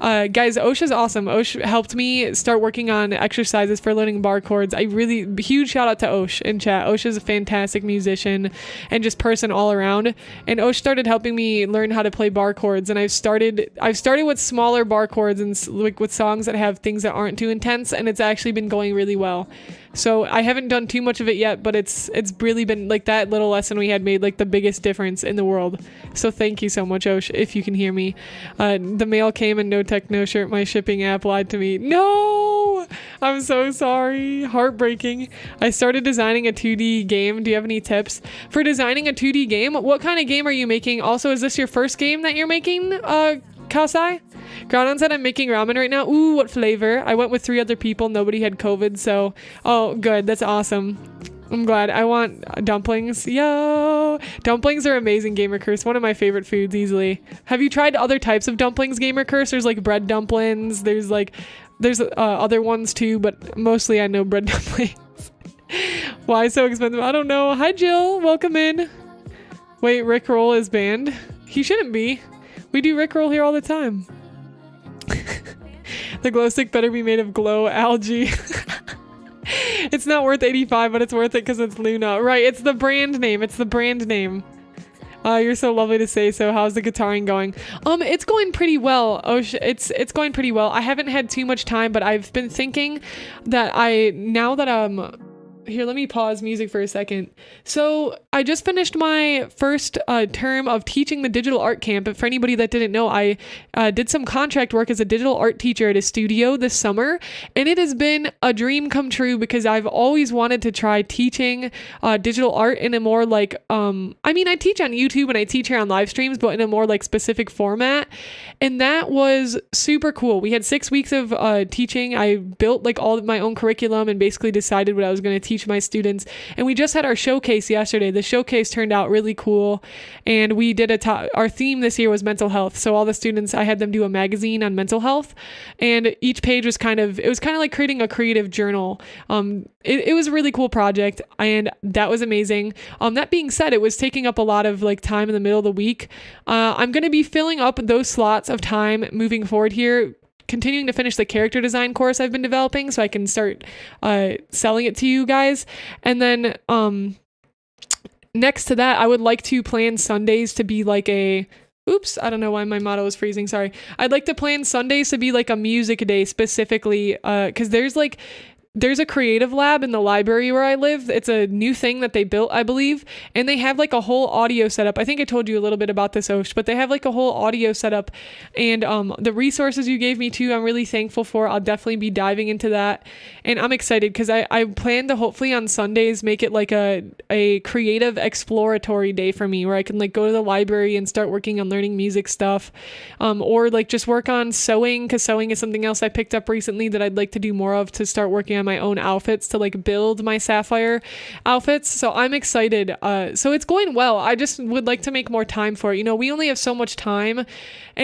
Guys, Osh is awesome. Osh helped me start working on exercises for learning bar chords. Huge shout out to Osh in chat. Osh is a fantastic musician and just person all around. And Osh started helping me learn how to play bar chords. And I've started with smaller bar chords and like with songs that have things that aren't too intense. And it's actually been going really well. So I haven't done too much of it yet, but it's really been like that little lesson we had made like the biggest difference in the world. So thank you so much, Osh, if you can hear me. The mail came and no techno shirt. My shipping app lied to me. No, I'm so sorry. Heartbreaking. I started designing a 2D game. Do you have any tips for designing a 2D game? What kind of game are you making? Also, is this your first game that you're making, Kasai? Groudon said I'm making ramen right now. Ooh, what flavor? I went with 3 other people. Nobody had COVID, so... Oh, good. That's awesome. I'm glad. I want dumplings. Yo! Dumplings are amazing, Gamer Curse. One of my favorite foods, easily. Have you tried other types of dumplings, Gamer Curse? There's like bread dumplings. There's other ones too, but mostly I know bread dumplings. Why so expensive? I don't know. Hi, Jill. Welcome in. Wait, Rickroll is banned? He shouldn't be. We do Rickroll here all the time. The glow stick better be made of glow algae. It's not worth 85, but it's worth it because it's Luna. Right, it's the brand name. It's the brand name. You're so lovely to say so. How's the guitaring going? It's going pretty well. It's going pretty well. I haven't had too much time, but I've been thinking that here, let me pause music for a second. So I just finished my first term of teaching the digital art camp. And for anybody that didn't know, I did some contract work as a digital art teacher at a studio this summer. And it has been a dream come true because I've always wanted to try teaching digital art in a more like, I teach on YouTube and I teach here on live streams, but in a more like specific format. And that was super cool. We had 6 weeks of teaching. I built like all of my own curriculum and basically decided what I was going to teach my students. And we just had our showcase yesterday. The showcase turned out really cool. And we did our theme this year was mental health. So all the students, I had them do a magazine on mental health. And each page was kind of like creating a creative journal. It was a really cool project and that was amazing. That being said, it was taking up a lot of like time in the middle of the week. I'm going to be filling up those slots of time moving forward here, continuing to finish the character design course I've been developing so I can start selling it to you guys. And then next to that, I would like to plan Sundays to be like I don't know why my motto is freezing. Sorry. I'd like to plan Sundays to be like a music day specifically because there's a creative lab in the library where I live. It's a new thing that they built, I believe. And they have like a whole audio setup. I think I told you a little bit about this, Osh, but they have like a whole audio setup. And the resources you gave me too, I'm really thankful for. I'll definitely be diving into that. And I'm excited because I plan to hopefully on Sundays make it like a creative exploratory day for me where I can like go to the library and start working on learning music stuff. Or like just work on sewing because sewing is something else I picked up recently that I'd like to do more of to start working on my own outfits to like build my Syafire outfits. So I'm excited. So it's going well. I just would like to make more time for it. You know, we only have so much time and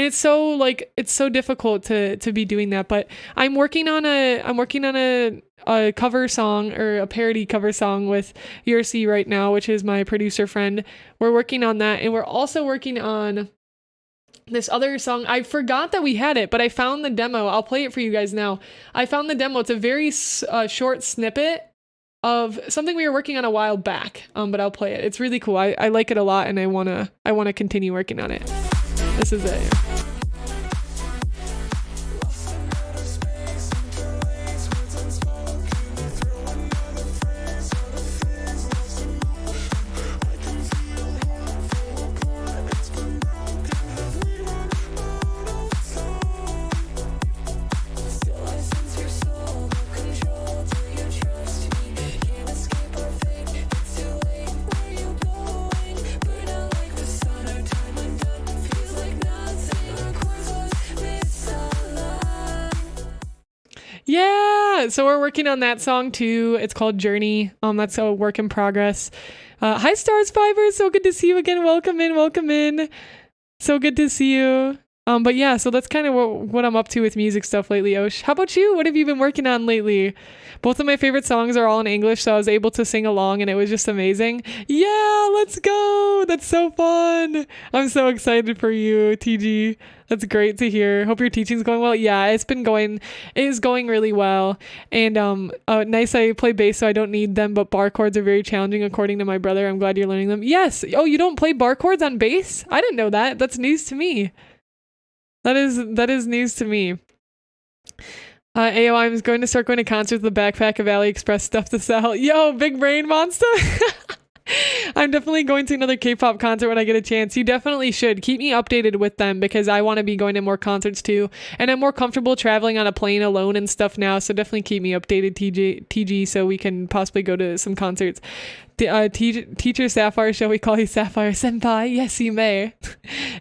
it's so difficult to be doing that, but I'm working on a cover song or a parody cover song with 𝐿𝐿𝐿 right now, which is my producer friend. We're working on that and we're also working on this other song. I forgot that we had it, but I found the demo. I'll play it for you guys now. I found the demo. It's a very short snippet of something we were working on a while back, but I'll play it. It's really cool. I like it a lot and I wanna continue working on it. This is it. yeah, so we're working on that song too. It's called Journey. That's a work in progress. Hi Stars Fiber, so good to see you again. Welcome in, welcome in. So good to see you. But yeah, so that's kind of what I'm up to with music stuff lately, Osh. How about you? What have you been working on lately? Both of my favorite songs are all in English, so I was able to sing along and it was just amazing. Yeah, let's go. That's so fun. I'm so excited for you, TG. That's great to hear. Hope your teaching's going well. Yeah, it is going really well. And nice, I play bass, so I don't need them, but bar chords are very challenging according to my brother. I'm glad you're learning them. Yes. Oh, you don't play bar chords on bass? I didn't know that. That's news to me. That is news to me. AO, I'm going to start going to concerts with the backpack of AliExpress stuff to sell. Yo, big brain monster. I'm definitely going to another K-pop concert when I get a chance. You definitely should. Keep me updated with them because I want to be going to more concerts too. And I'm more comfortable traveling on a plane alone and stuff now. So definitely keep me updated, TG, so we can possibly go to some concerts. Teacher Syafire, shall we call you Syafire Senpai? Yes, you may.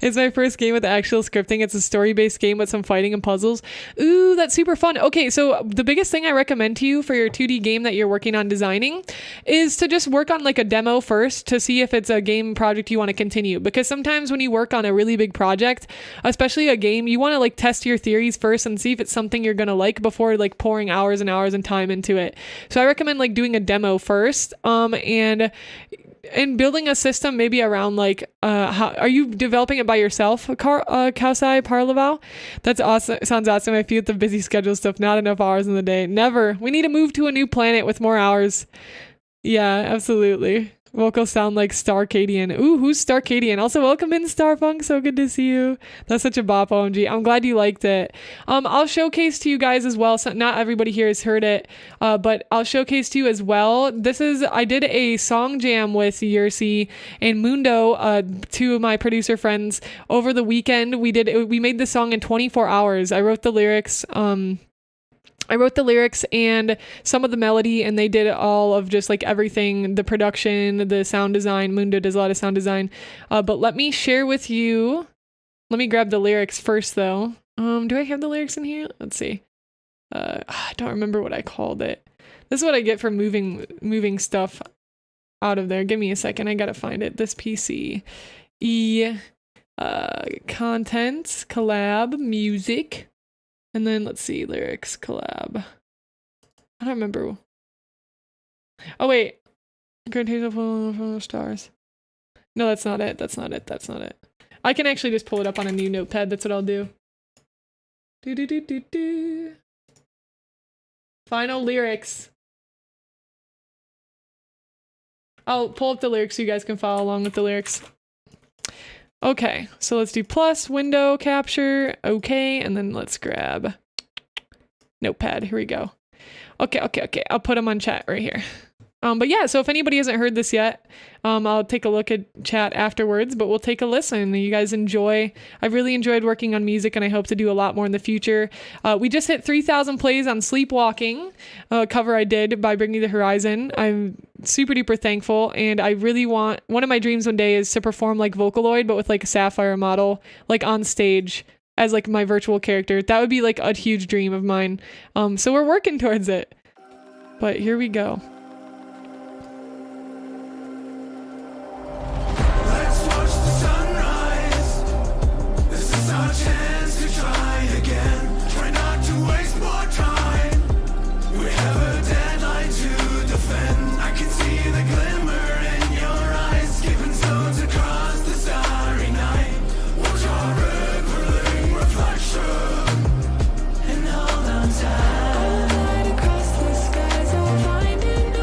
It's my first game with actual scripting. It's a story-based game with some fighting and puzzles. Ooh, that's super fun. Okay, so the biggest thing I recommend to you for your 2D game that you're working on designing is to just work on like a demo first to see if it's a game project you want to continue. Because sometimes when you work on a really big project, especially a game, you want to like test your theories first and see if it's something you're going to like before like pouring hours and hours and time into it. So I recommend like doing a demo first, and building a system maybe around like how are you developing it by yourself, 𝐂𝐪𝐲𝐝 𝐒𝐿𝐲? That's awesome. Sounds awesome. I feel the busy schedule stuff, not enough hours in the day. Never. We need to move to a new planet with more hours. Yeah, absolutely. Vocals sound like 𝐒𝐿𝐲. Ooh, who's 𝐒𝐿𝐲? Also, welcome in, Starfunk. So good to see you. That's such a bop, OMG. I'm glad you liked it. I'll showcase to you guys as well. So not everybody here has heard it, but I'll showcase to you as well. I did a song jam with 𝐿𝐲 and Mundo, two of my producer friends, over the weekend. We made the song in 24 hours. I wrote the lyrics. I wrote the lyrics and some of the melody, and they did all of just like everything, the production, the sound design. Mundo does a lot of sound design. But let me share with you. Let me grab the lyrics first though. Do I have the lyrics in here? Let's see. I don't remember what I called it. This is what I get for moving stuff out of there. Give me a second. I gotta find it. This PC. Content, collab, music. And then let's see, lyrics, collab. I don't remember. Oh wait. From stars. No, that's not it. That's not it. I can actually just pull it up on a new notepad. That's what I'll do. Final lyrics. I'll pull up the lyrics so you guys can follow along with the lyrics. Okay, so let's do plus, window, capture, okay, and then let's grab notepad. Here we go. Okay. I'll put them on chat right here. But yeah, so if anybody hasn't heard this yet, I'll take a look at chat afterwards, but we'll take a listen. You guys enjoy. I've really enjoyed working on music, and I hope to do a lot more in the future. We just hit 3,000 plays on Sleepwalking, cover I did by Bring Me the Horizon. I'm super duper thankful, and I really want, one of my dreams one day is to perform like Vocaloid, but with like a Syafire model, like on stage as like my virtual character. That would be like a huge dream of mine. So we're working towards it. But here we go. Across the skies, I'll find an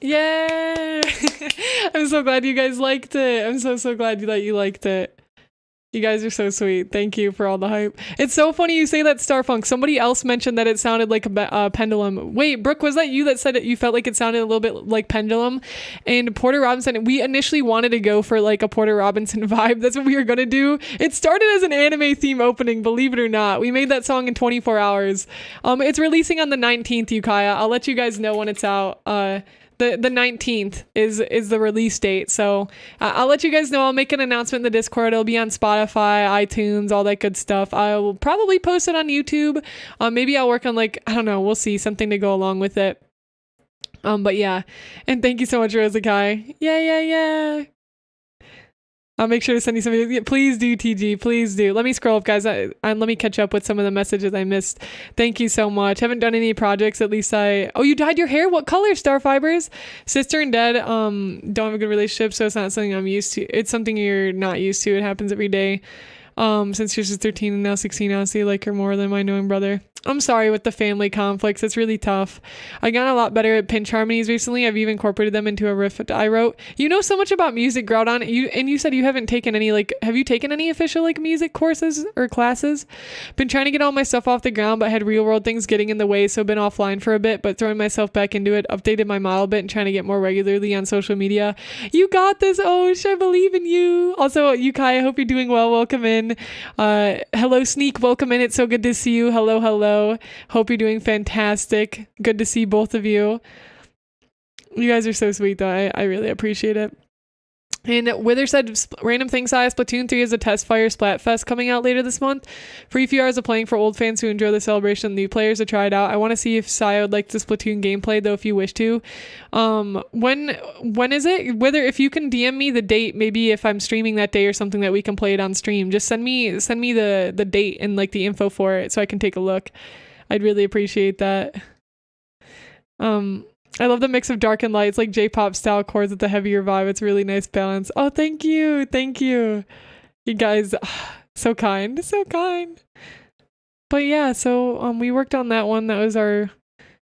Yay! I'm so glad you guys liked it. I'm so glad that you liked it. You guys are so sweet. Thank you for all the hype. It's so funny you say that, Starfunk. Somebody else mentioned that it sounded like a pendulum. Wait, Brooke, was that you that said it? You felt like it sounded a little bit like pendulum? And Porter Robinson, we initially wanted to go for like a Porter Robinson vibe. That's what we were going to do. It started as an anime theme opening, believe it or not. We made that song in 24 hours. It's releasing on the 19th, Ukiah. I'll let you guys know when it's out. The 19th is the release date, so I'll let you guys know. I'll make an announcement in the Discord. It'll be on Spotify, iTunes, all that good stuff. I will probably post it on YouTube. Maybe I'll work on like, I don't know, we'll see, something to go along with it. But yeah, and thank you so much, Rosakai. Yeah. I'll make sure to send you some videos. Please do, TG. Please do. Let me scroll up, guys. Let me catch up with some of the messages I missed. Thank you so much. Haven't done any projects. At least Oh, you dyed your hair? What color, Star Fibers? Sister and Dead don't have a good relationship, so it's not something I'm used to. It's something you're not used to. It happens every day. Since she's 13 and now 16, honestly, I like her more than my knowing brother. I'm sorry with the family conflicts. It's really tough. I got a lot better at pinch harmonies recently. I've even incorporated them into a riff I wrote. You know so much about music, Groudon. You said you haven't taken any, like, have you taken any official, like, music courses or classes? Been trying to get all my stuff off the ground, but had real world things getting in the way, so been offline for a bit, but throwing myself back into it, updated my model a bit and trying to get more regularly on social media. You got this, Osh. I believe in you. Also, Yukai, I hope you're doing well. Welcome in. Hello, Sneak. Welcome in. It's so good to see you. Hello. Hope you're doing fantastic. Good to see both of you. You guys are so sweet, though. I really appreciate it. And Wither said, random thing size, Splatoon 3 is a test fire Splatfest coming out later this month. Free few hours of playing for old fans who enjoy the celebration and new players to try it out. I want to see if Sai would like the Splatoon gameplay, though, if you wish to. When is it? Wither, if you can DM me the date, maybe if I'm streaming that day or something that we can play it on stream, just send me the date and like the info for it so I can take a look. I'd really appreciate that. I love the mix of dark and light. It's like J-pop style chords with the heavier vibe. It's a really nice balance. Oh, thank you. You guys, so kind. But yeah, so we worked on that one. That was our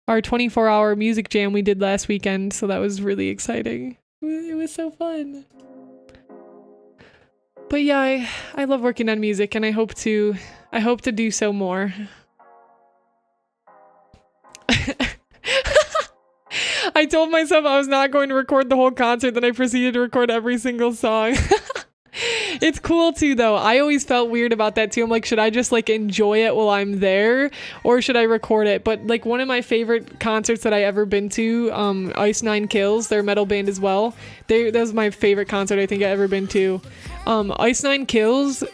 24-hour music jam we did last weekend, so that was really exciting. It was so fun. But yeah, I love working on music, and I hope to do so more. I told myself I was not going to record the whole concert, then I proceeded to record every single song. It's cool too, though. I always felt weird about that too. I'm like, should I just like enjoy it while I'm there, or should I record it? But like one of my favorite concerts that I ever been to, 𝐒𝐮𝐩𝐽𝐾𝐬, their metal band as well. That was my favorite concert I think I ever been to. 𝐒𝐮𝐽𝐾𝐬,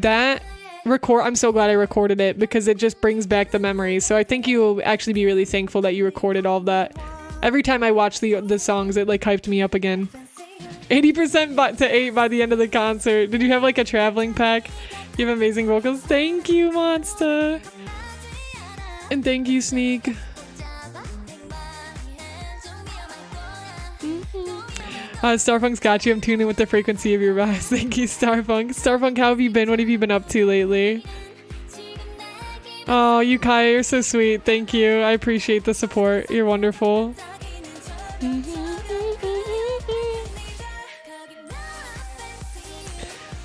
that I'm so glad I recorded it because it just brings back the memories. So I think you will actually be really thankful that you recorded all of that. Every time I watch the songs, it like hyped me up again. 80% to 8 by the end of the concert. Did you have like a traveling pack? You have amazing vocals. Thank you, Monster. And thank you, Sneak. Starfunk's got you. I'm tuning with the frequency of your vibes. Thank you, Starfunk. Starfunk, how have you been? What have you been up to lately? Oh, Yukai, you're so sweet. Thank you. I appreciate the support. You're wonderful.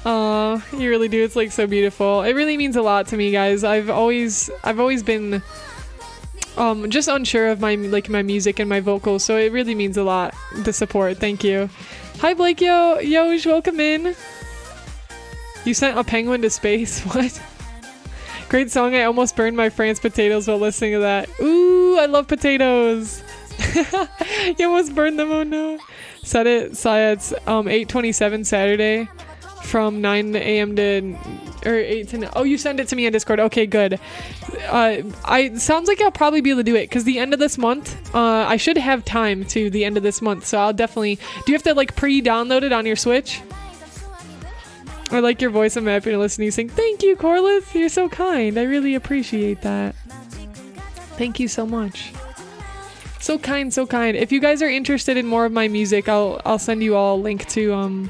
Oh, you really do. It's like so beautiful. It really means a lot to me, guys. I've always been just unsure of my music and my vocals, so it really means a lot, the support. Thank you. Hi, Blake. Yo, welcome in. You sent a penguin to space. What? Great song. I almost burned my France potatoes while listening to that. Ooh, I love potatoes. You almost burned them. Oh no. Said it. Saya, it's 8:27 Saturday from 9 a.m. to 8 to. Oh, you sent it to me on Discord. Okay, good. Sounds like I'll probably be able to do it because the end of this month. I should have time to the end of this month, so I'll definitely. Do you have to like pre-download it on your Switch? I like your voice. I'm happy to listen to you sing. Thank you, Corliss. You're so kind. I really appreciate that. Thank you so much. So kind, so kind. If you guys are interested in more of my music, I'll send you all a link to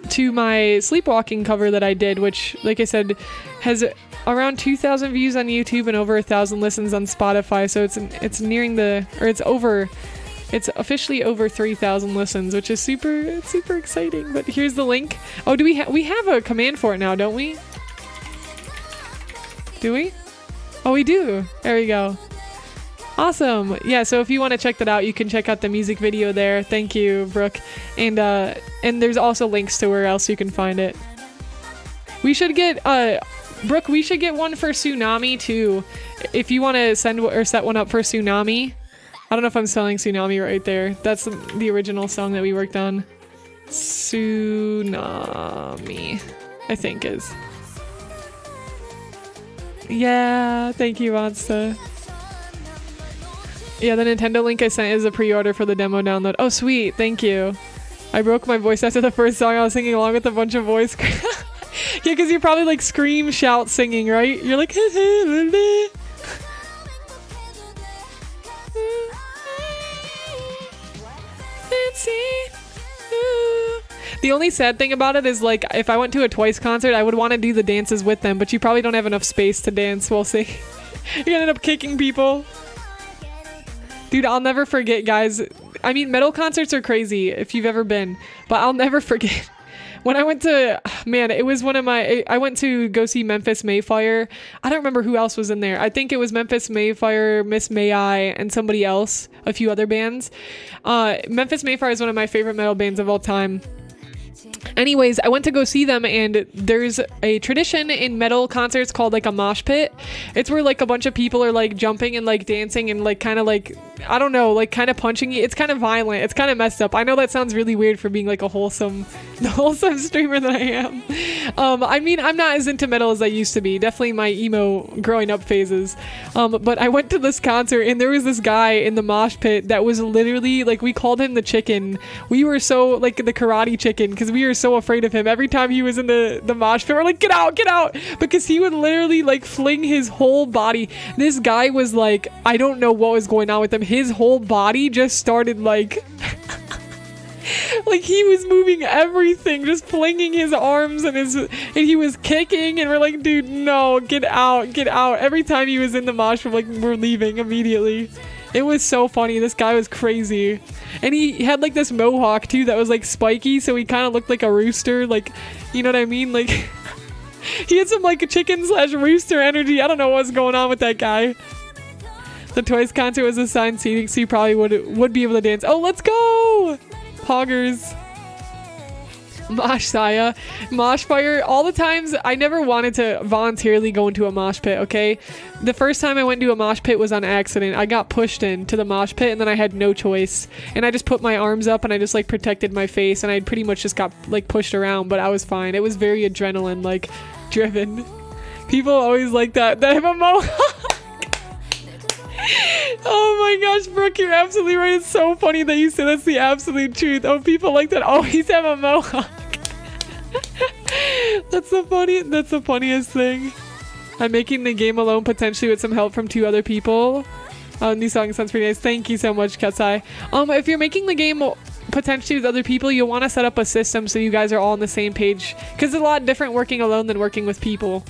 to my sleepwalking cover that I did, which, like I said, has around 2,000 views on YouTube and over 1,000 listens on Spotify. So it's nearing it's over It's officially over 3,000 listens, which is super exciting. But here's the link. Oh, do we have a command for it now, don't we? Do we? Oh, we do. There we go. Awesome. Yeah, so if you want to check that out, you can check out the music video there. Thank you, Brooke. And there's also links to where else you can find it. We should get Brooke, we should get one for Tsunami too. If you want to send or set one up for Tsunami. I don't know if I'm spelling Tsunami right there. That's the original song that we worked on. Tsunami, I think is. Yeah, thank you, Monsta. Yeah, the Nintendo link I sent is a pre-order for the demo download. Oh, sweet. Thank you. I broke my voice after the first song. I was singing along with a bunch of voice. Yeah, because you're probably like scream, shout singing, right? You're like... The only sad thing about it is, like, if I went to a Twice concert, I would want to do the dances with them, but you probably don't have enough space to dance while singing. You're gonna end up kicking people. Dude, I'll never forget, guys. I mean, metal concerts are crazy if you've ever been, but I'll never forget. When I went to, man, it was one of my, I went to go see Memphis Mayfire. I don't remember who else was in there. I think it was Memphis Mayfire, Miss May I, and somebody else, a few other bands. Memphis Mayfire is one of my favorite metal bands of all time. Anyways, I went to go see them, and there's a tradition in metal concerts called like a mosh pit. It's where like a bunch of people are like jumping and like dancing and like kind of like, I don't know, like kind of punching you. It's kind of violent. It's kind of messed up. I know that sounds really weird for being like a wholesome streamer that I am. I mean, I'm not as into metal as I used to be. Definitely my emo growing up phases. But I went to this concert, and there was this guy in the mosh pit that was literally like, we called him the chicken. We were so like the karate chicken, because we were so afraid of him. Every time he was in the mosh pit, we're like, get out, because he would literally like fling his whole body. This guy was like, I don't know what was going on with him. His whole body just started like like he was moving everything, just flinging his arms and he was kicking, and we're like, dude, no, get out. Every time he was in the mosh pit, like, we're leaving immediately. It was so funny. This guy was crazy. And he had like this mohawk too that was like spiky, so he kind of looked like a rooster, like, you know what I mean? Like he had some like chicken/rooster energy. I don't know what's going on with that guy. The Toys concert was assigned seating, so you probably would be able to dance. Oh, let's go! Poggers. Mosh Saya. Mosh Fire. All the times, I never wanted to voluntarily go into a mosh pit, okay? The first time I went into a mosh pit was on accident. I got pushed into the mosh pit, and then I had no choice. And I just put my arms up, and I just like protected my face, and I pretty much just got like pushed around, but I was fine. It was very adrenaline like driven. People always like that have a mohawk. Oh my gosh, Brooke, you're absolutely right. It's so funny that you say that's the absolute truth. Oh, people like that always have a mohawk. That's the funniest thing. I'm making the game alone, potentially with some help from 2 other people. New song sounds pretty nice. Thank you so much, Katsai. If you're making the game potentially with other people, you'll want to set up a system so you guys are all on the same page, because it's a lot different working alone than working with people.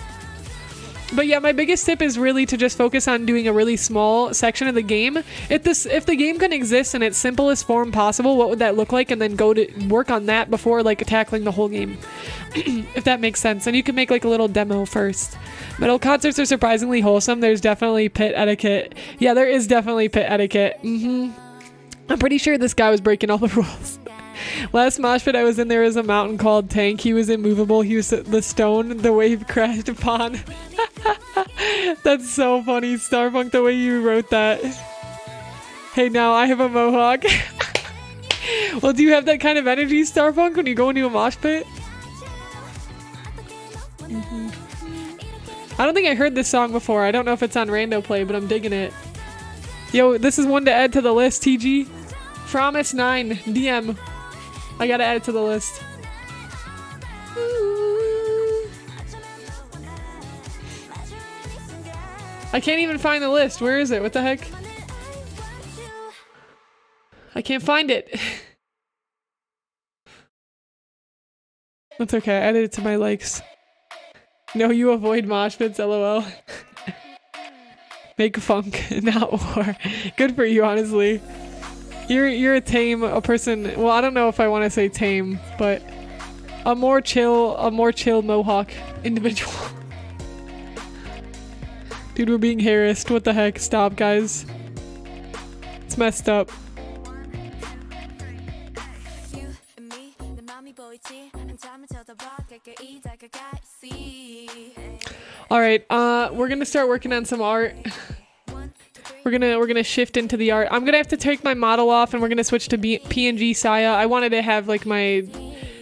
But yeah, my biggest tip is really to just focus on doing a really small section of the game. If the game can exist in its simplest form possible, what would that look like? And then go to work on that before like tackling the whole game. If that makes sense. And you can make like a little demo first. Metal concerts are surprisingly wholesome. There's definitely pit etiquette. Yeah, there is definitely pit etiquette. I'm pretty sure this guy was breaking all the rules. Last mosh pit I was in, there was a mountain called Tank. He was immovable. He was the stone the wave crashed upon. That's so funny, Starfunk, the way you wrote that. Hey, now I have a mohawk. Well, do you have that kind of energy, Starfunk, when you go into a mosh pit? I don't think I heard this song before. I don't know if it's on Rando Play, but I'm digging it. Yo, this is one to add to the list, TG. Promise 9, DM. I gotta add it to the list. I can't even find the list. Where is it? What the heck? I can't find it. That's okay. I added it to my likes. No, you avoid mosh pits, lol. Make funk, not war. Good for you, honestly. You're a person. Well, I don't know if I want to say tame, but a more chill mohawk individual. Dude, we're being harassed. What the heck? Stop, guys. It's messed up. All right, we're gonna start working on some art. We're gonna shift into the art. I'm gonna have to take my model off, and we're gonna switch to PNG Saya. I wanted to have like my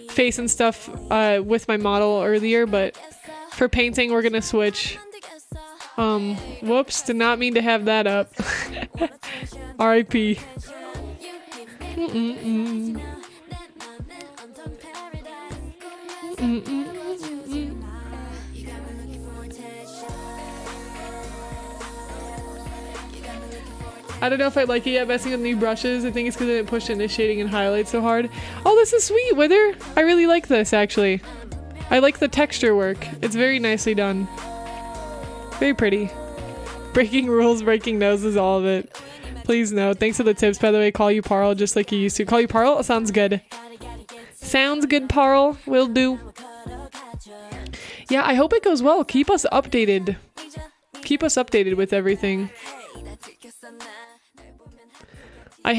face and stuff with my model earlier, but for painting, we're gonna switch. Whoops, did not mean to have that up. R.I.P. I don't know if I like it yet, messing with new brushes. I think it's because I didn't push it into shading and highlight so hard. Oh, this is sweet, Wither! I really like this, actually. I like the texture work. It's very nicely done. Very pretty. Breaking rules, breaking noses, all of it. Please no. Thanks for the tips, by the way. Call you Parl just like you used to. Call you Parl? Sounds good. Sounds good, Parl. Will do. Yeah, I hope it goes well. Keep us updated. Keep us updated with everything. I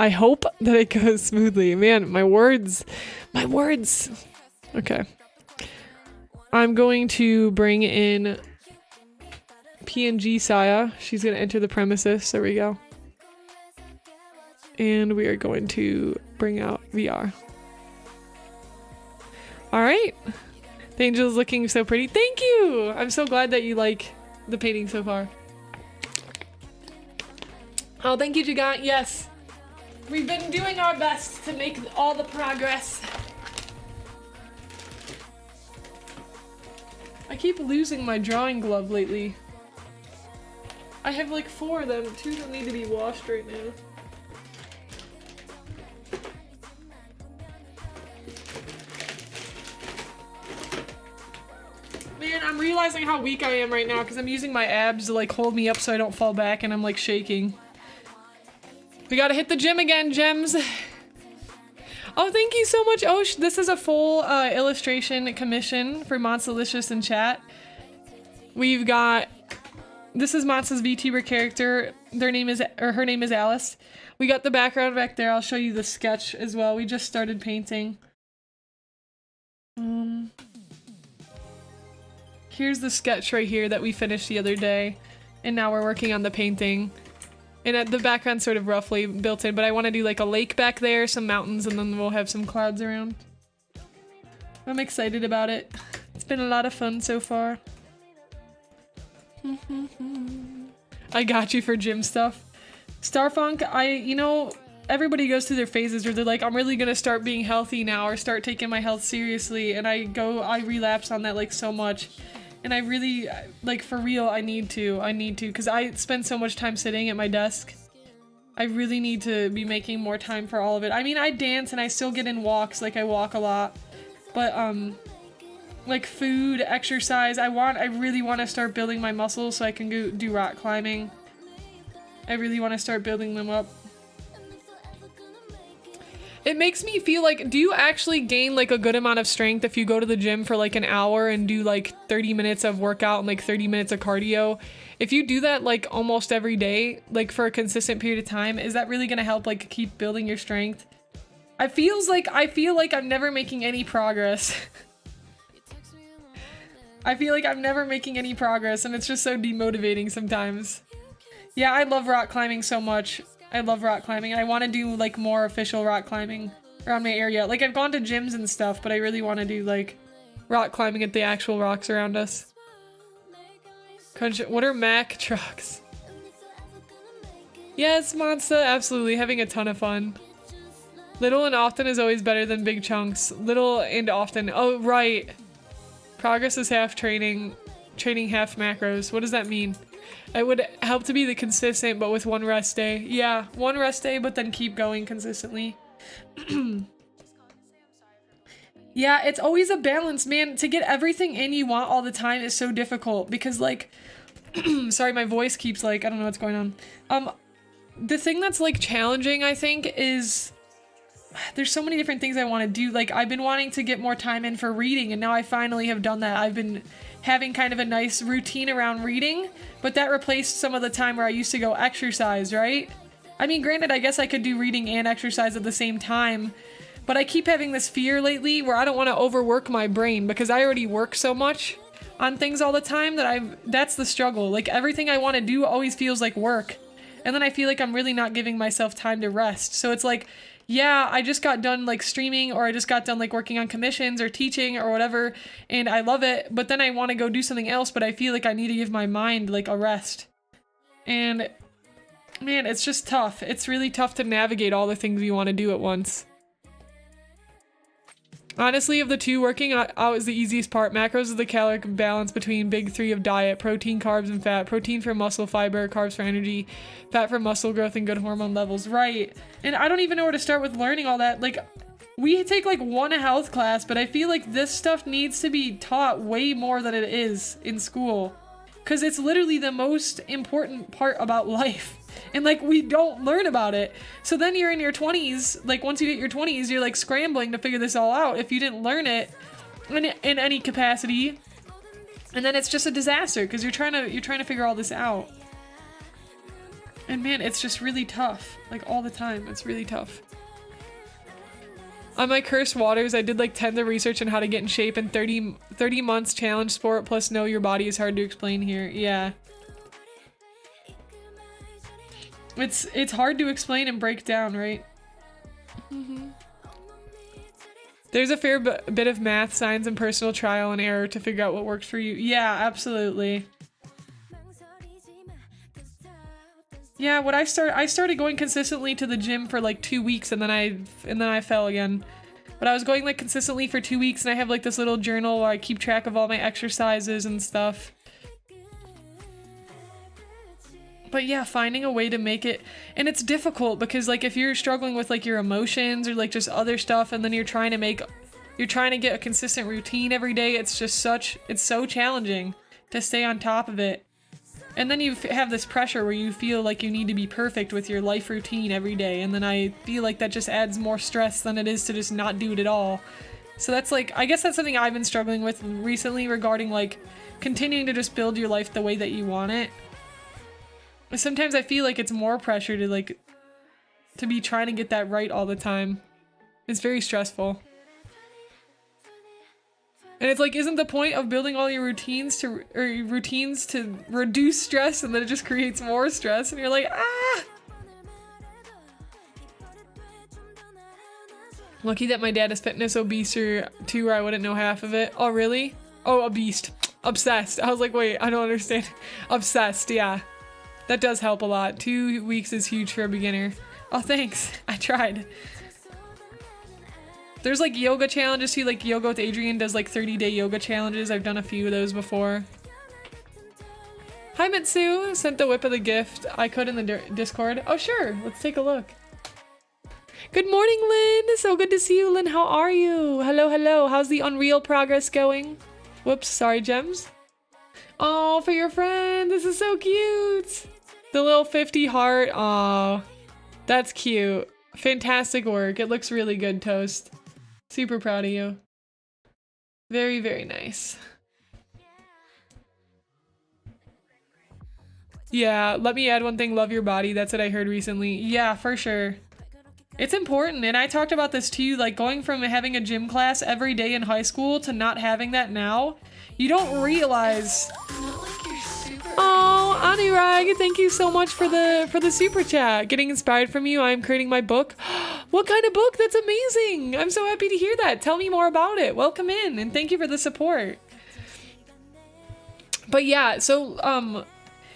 hope that it goes smoothly. Man, my words. Okay. I'm going to bring in PNG Saya. She's going to enter the premises. There we go. And we are going to bring out VR. All right. The angel is looking so pretty. Thank you! I'm so glad that you like the painting so far. Oh, thank you, 𝐤𝐠. Yes. We've been doing our best to make all the progress. I keep losing my drawing glove lately. I have like 4 of them. 2 that need to be washed right now. Man, I'm realizing how weak I am right now because I'm using my abs to like hold me up so I don't fall back, and I'm like shaking. We gotta hit the gym again, Gems. Oh, thank you so much, Osh. This is a full illustration commission for Monsterlicious in chat. We've got... This is Monster's VTuber character. Her name is Alice. We got the background back there. I'll show you the sketch as well. We just started painting. Here's the sketch right here that we finished the other day. And now we're working on the painting. And the background's sort of roughly built in, but I want to do like a lake back there, some mountains, and then we'll have some clouds around. I'm excited about it. It's been a lot of fun so far. I got you for gym stuff. Starfunk, you know, everybody goes through their phases where they're like, I'm really gonna start being healthy now or start taking my health seriously, and I relapse on that like so much. And I really, like, for real, I need to, because I spend so much time sitting at my desk. I really need to be making more time for all of it. I mean, I dance and I still get in walks, like I walk a lot. But, like food, exercise, I really want to start building my muscles so I can go do rock climbing. I really want to start building them up. It makes me feel like, do you actually gain like a good amount of strength if you go to the gym for like an hour and do like 30 minutes of workout and like 30 minutes of cardio? If you do that like almost every day, like for a consistent period of time, is that really gonna help like keep building your strength? I feel like I'm never making any progress. I feel like I'm never making any progress, and it's just so demotivating sometimes. Yeah, I love rock climbing so much. I love rock climbing, and I want to do like more official rock climbing around my area. Like I've gone to gyms and stuff, but I really want to do like rock climbing at the actual rocks around us. What are Mack trucks? Yes, Monster, absolutely, having a ton of fun. Little and often is always better than big chunks. Little and often. Oh, right. Progress is half training, training half macros. What does that mean? It would help to be the consistent, but with one rest day. Yeah, one rest day, but then keep going consistently. Yeah, it's always a balance, man. To get everything in you want all the time is so difficult because, like, sorry, my voice keeps, like, I don't know what's going on. the thing that's like challenging, I think, is there's so many different things I want to do. Like, I've been wanting to get more time in for reading, and now I finally have done that. I've been having kind of a nice routine around reading, but that replaced some of the time where I used to go exercise, right? I mean, granted, I guess I could do reading and exercise at the same time, but I keep having this fear lately where I don't want to overwork my brain because I already work so much on things all the time that that's the struggle. Like, everything I want to do always feels like work. And then I feel like I'm really not giving myself time to rest. So it's like, yeah, I just got done like streaming, or I just got done like working on commissions or teaching or whatever, and I love it, but then I want to go do something else, but I feel like I need to give my mind like a rest. And man, it's just tough. It's really tough to navigate all the things you want to do at once. Honestly, of the two, working out is the easiest part. Macros is the caloric balance between big three of diet: protein, carbs, and fat. Protein for muscle fiber, carbs for energy, fat for muscle growth and good hormone levels. Right. And I don't even know where to start with learning all that. Like, we take like one health class, but I feel like this stuff needs to be taught way more than it is in school. Because it's literally the most important part about life. And like, we don't learn about it. So then you're in your 20s, like once you hit your 20s, you're like scrambling to figure this all out if you didn't learn it in any capacity. And then it's just a disaster because you're trying to figure all this out. And man, it's just really tough. Like, all the time, it's really tough. On my Cursed Waters, I did like tons of research on how to get in shape, and 30 months challenge sport plus know your body is hard to explain here. Yeah. It's hard to explain and break down, right? Mm-hmm. There's a fair bit of math, science, and personal trial and error to figure out what works for you. Yeah, absolutely. Yeah, I started going consistently to the gym for like 2 weeks, and then I fell again. But I was going like consistently for 2 weeks, and I have like this little journal where I keep track of all my exercises and stuff. But yeah, finding a way to make it, and it's difficult because like if you're struggling with like your emotions or like just other stuff, and then you're trying to get a consistent routine every day, it's so challenging to stay on top of it. And then you have this pressure where you feel like you need to be perfect with your life routine every day, and then I feel like that just adds more stress than it is to just not do it at all. So that's like, I guess that's something I've been struggling with recently regarding like continuing to just build your life the way that you want it. Sometimes I feel like it's more pressure to be trying to get that right all the time. It's very stressful. And it's like, isn't the point of building all your routines to reduce stress, and then it just creates more stress, and you're like, ah! Lucky that my dad is fitness obese or too, or I wouldn't know half of it. Oh, really? Oh, a beast. Obsessed. I was like, wait, I don't understand. Obsessed, yeah. That does help a lot. 2 weeks is huge for a beginner. Oh, thanks. I tried. There's like yoga challenges too, like Yoga with Adrian does like 30-day yoga challenges. I've done a few of those before. Hi Mitsu, sent the whip of the gift. I could in the Discord. Oh sure, let's take a look. Good morning, Lynn. So good to see you, Lynn. How are you? Hello, hello. How's the Unreal progress going? Whoops, sorry, Gems. Oh, for your friend. This is so cute. The little 50 heart. Aw, that's cute. Fantastic work. It looks really good, Toast. Super proud of you. Very, very nice. Yeah, let me add one thing. Love your body. That's what I heard recently. Yeah, for sure. It's important. And I talked about this too, like going from having a gym class every day in high school to not having that now. You don't realize. Oh, Anirag, thank you so much for the super chat. Getting inspired from you. I'm creating my book. What kind of book? That's amazing. I'm so happy to hear that. Tell me more about it. Welcome in, and thank you for the support. But yeah, so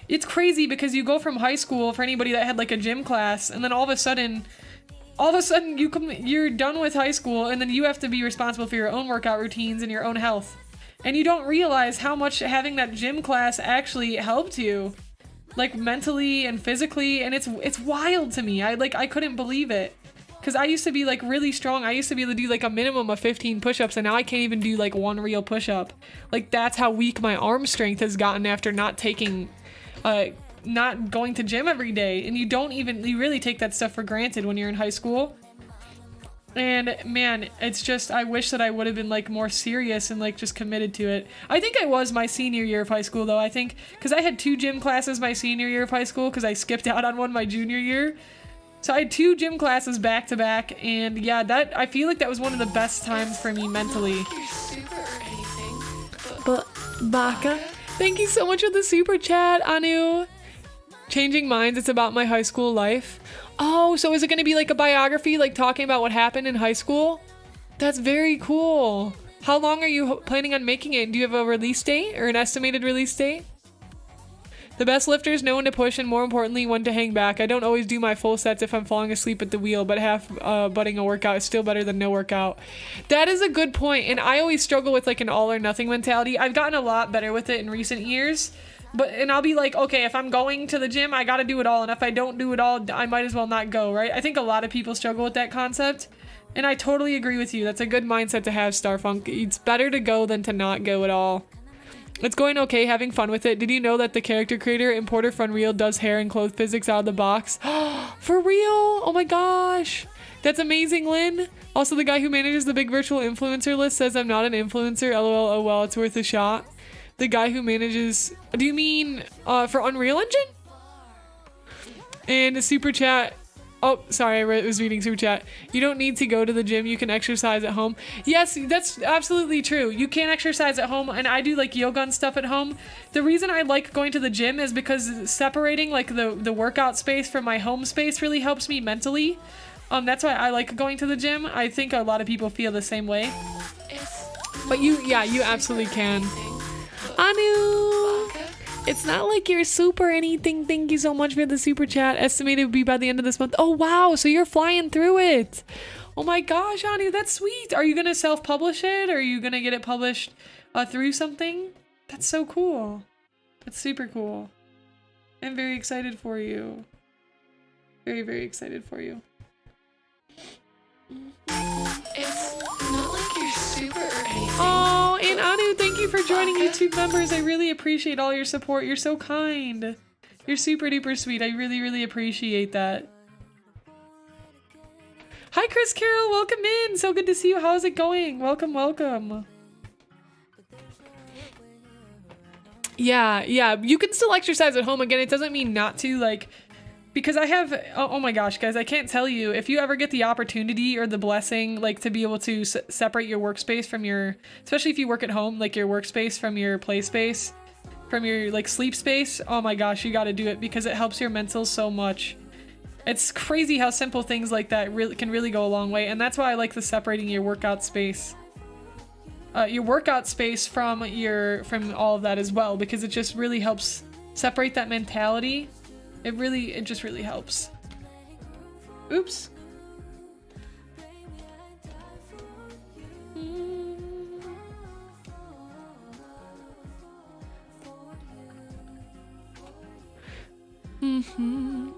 it's crazy because you go from high school, for anybody that had like a gym class, and then all of a sudden you're done with high school, and then you have to be responsible for your own workout routines and your own health. And you don't realize how much having that gym class actually helped you, like mentally and physically, and it's wild to me. I couldn't believe it, because I used to be like really strong. I used to be able to do like a minimum of 15 push-ups, and now I can't even do like one real push-up. Like, that's how weak my arm strength has gotten after not taking not going to gym every day, and you really take that stuff for granted when you're in high school. And man, it's just, I wish that I would have been like more serious and like just committed to it. I think I was my senior year of high school though. I think because I had 2 gym classes my senior year of high school because I skipped out on one my junior year. So I had 2 gym classes back to back, and yeah, I feel like that was one of the best times for me mentally. But Baka, thank you so much for the super chat, Anu. Changing minds, it's about my high school life. Oh, so is it going to be like a biography, like talking about what happened in high school? That's very cool. How long are you planning on making it? Do you have a release date or an estimated release date? The best lifters know when to push and more importantly when to hang back. I don't always do my full sets if I'm falling asleep at the wheel, but half butting a workout is still better than no workout. That is a good point, and I always struggle with like an all or nothing mentality. I've gotten a lot better with it in recent years. And I'll be like, okay, if I'm going to the gym, I gotta do it all. And if I don't do it all, I might as well not go, right? I think a lot of people struggle with that concept. And I totally agree with you. That's a good mindset to have, Starfunk. It's better to go than to not go at all. It's going okay, having fun with it. Did you know that the character creator, importer for Unreal, does hair and clothes physics out of the box? For real? Oh my gosh. That's amazing, Lynn. Also, the guy who manages the big virtual influencer list says I'm not an influencer. LOL, oh well, it's worth a shot. The guy who manages, do you mean for Unreal Engine? And a super chat, oh sorry, I was reading super chat. You don't need to go to the gym, you can exercise at home. Yes, that's absolutely true. You can exercise at home, and I do like yoga and stuff at home. The reason I like going to the gym is because separating like the workout space from my home space really helps me mentally. That's why I like going to the gym. I think a lot of people feel the same way. But you absolutely can. Anu! It's not like you're super anything. Thank you so much for the super chat. Estimated would be by the end of this month. Oh wow, so you're flying through it. Oh my gosh, Anu, that's sweet. Are you gonna self-publish it, or are you gonna get it published through something? That's so cool. That's super cool. I'm very excited for you. Very, very excited for you. It's not like you're super or anything. Oh, and Anu, thank you for joining YouTube members. I really appreciate all your support. You're so kind. You're super duper sweet. I really, really appreciate that. Hi, Chris Carroll. Welcome in. So good to see you. How's it going? Welcome, welcome. Yeah. You can still exercise at home. Again, it doesn't mean not to, like, because I have, oh my gosh, guys, I can't tell you, if you ever get the opportunity or the blessing, like, to be able to separate your workspace from your, especially if you work at home, like your workspace from your play space, from your, like, sleep space, oh my gosh, you gotta do it because it helps your mental so much. It's crazy how simple things like that can really go a long way, and that's why I like the separating your workout space. Your workout space from all of that as well, because it just really helps separate that mentality. It just really helps. Oops.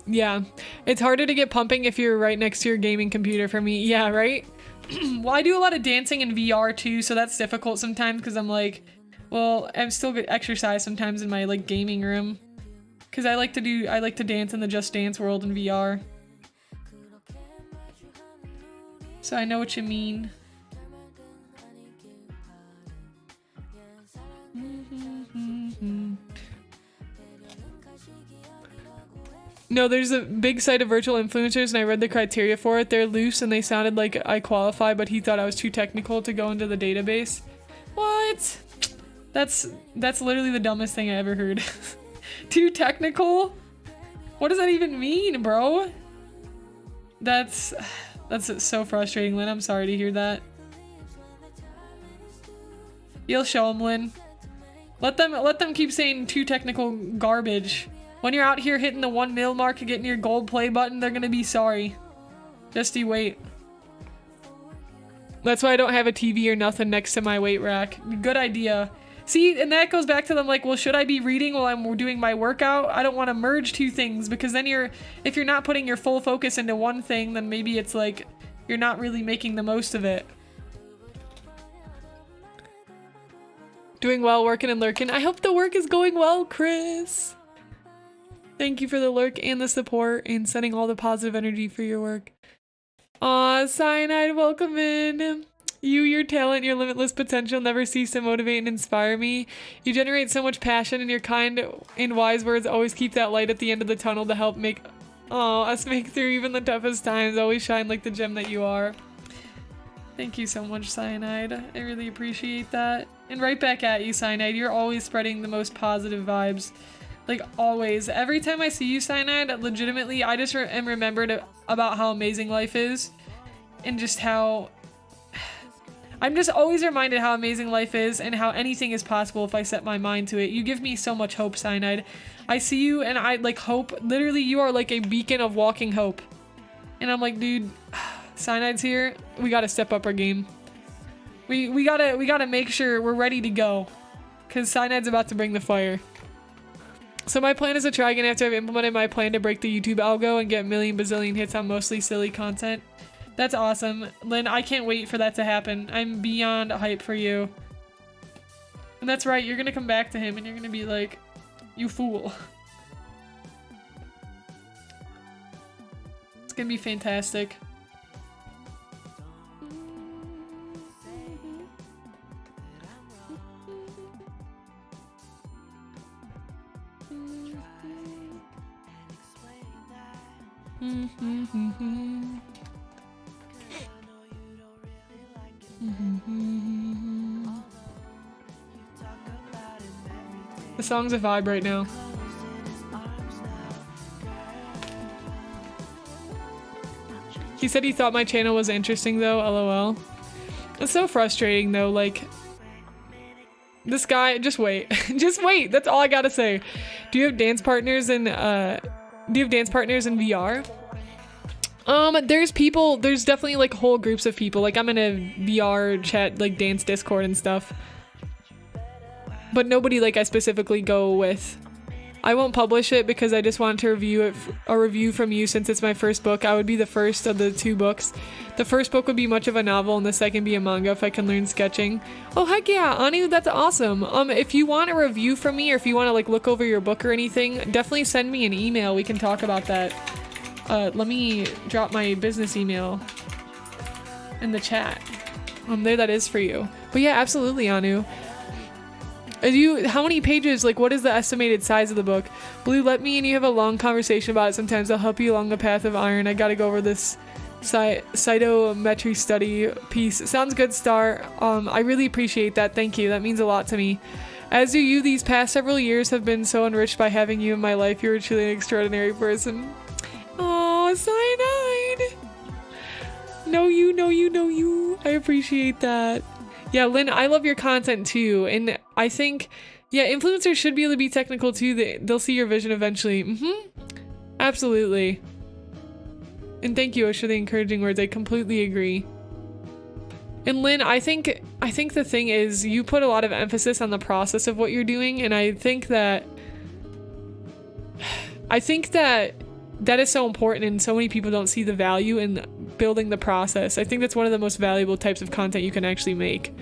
Yeah, it's harder to get pumping if you're right next to your gaming computer for me. Yeah, right? Well, I do a lot of dancing in VR too, so that's difficult sometimes because I'm like, well, I'm still good exercise sometimes in my like gaming room. Because I like to dance in the Just Dance world in VR. So I know what you mean. No, there's a big site of virtual influencers and I read the criteria for it. They're loose and they sounded like I qualify, but he thought I was too technical to go into the database. What? That's literally the dumbest thing I ever heard. Too technical? What does that even mean, bro? That's so frustrating, Lynn. I'm sorry to hear that. You'll show them, Lynn. Let them keep saying too technical garbage. When you're out here hitting the 1 mil mark and getting your gold play button, they're gonna be sorry. Just you wait. That's why I don't have a TV or nothing next to my weight rack. Good idea. See, and that goes back to them like, well, should I be reading while I'm doing my workout? I don't want to merge two things because then if you're not putting your full focus into one thing, then maybe it's like you're not really making the most of it. Doing well, working and lurking. I hope the work is going well, Chris. Thank you for the lurk and the support and sending all the positive energy for your work. Aw, Cyanide, welcome in. You, your talent, your limitless potential never cease to motivate and inspire me. You generate so much passion, and your kind and wise words always keep that light at the end of the tunnel to help make us make through even the toughest times. Always shine like the gem that you are. Thank you so much, Cyanide. I really appreciate that. And right back at you, Cyanide. You're always spreading the most positive vibes. Like, always. Every time I see you, Cyanide, legitimately, I just am remembered about how amazing life is. And just how... I'm just always reminded how amazing life is and how anything is possible if I set my mind to it. You give me so much hope, Cyanide. I see you and I, like, hope. Literally, you are like a beacon of walking hope. And I'm like, dude, Cyanide's here. We gotta step up our game. We gotta make sure we're ready to go. Because Cyanide's about to bring the fire. So my plan is to try again after I've implemented my plan to break the YouTube algo and get a million bazillion hits on mostly silly content. That's awesome. Lynn, I can't wait for that to happen. I'm beyond hype for you. And that's right, you're gonna come back to him and you're gonna be like, you fool. It's gonna be fantastic. The song's a vibe right now. He said he thought my channel was interesting though, lol. It's so frustrating though, like... This guy, just wait. Just wait, that's all I gotta say. Do you have dance partners in, VR? There's definitely like whole groups of people. Like I'm in a VR chat, like dance Discord and stuff. But nobody like I specifically go with. I won't publish it because I just want to review it, a review from you since it's my first book. I would be the first of the two books. The first book would be much of a novel and the second be a manga if I can learn sketching. Oh heck yeah, Anu, that's awesome. If you want a review from me or if you want to like look over your book or anything, definitely send me an email. We can talk about that. Let me drop my business email in the chat. There that is for you. But yeah, absolutely, Anu. How many pages, like what is the estimated size of the book? Blue, let me and you have a long conversation about it sometimes. I'll help you along the path of iron. I gotta go over this cytometry study piece. Sounds good, Star. I really appreciate that. Thank you. That means a lot to me. As do you. These past several years have been so enriched by having you in my life. You're truly an extraordinary person. Oh, Cyanide. Know you, know you, know you. I appreciate that. Yeah, Lynn, I love your content too. And I think, yeah, influencers should be able to be technical too. They'll see your vision eventually. Absolutely. And thank you, Osh, for the encouraging words. I completely agree. And Lynn, I think the thing is you put a lot of emphasis on the process of what you're doing. And I think that that is so important and so many people don't see the value in building the process. I think that's one of the most valuable types of content you can actually make.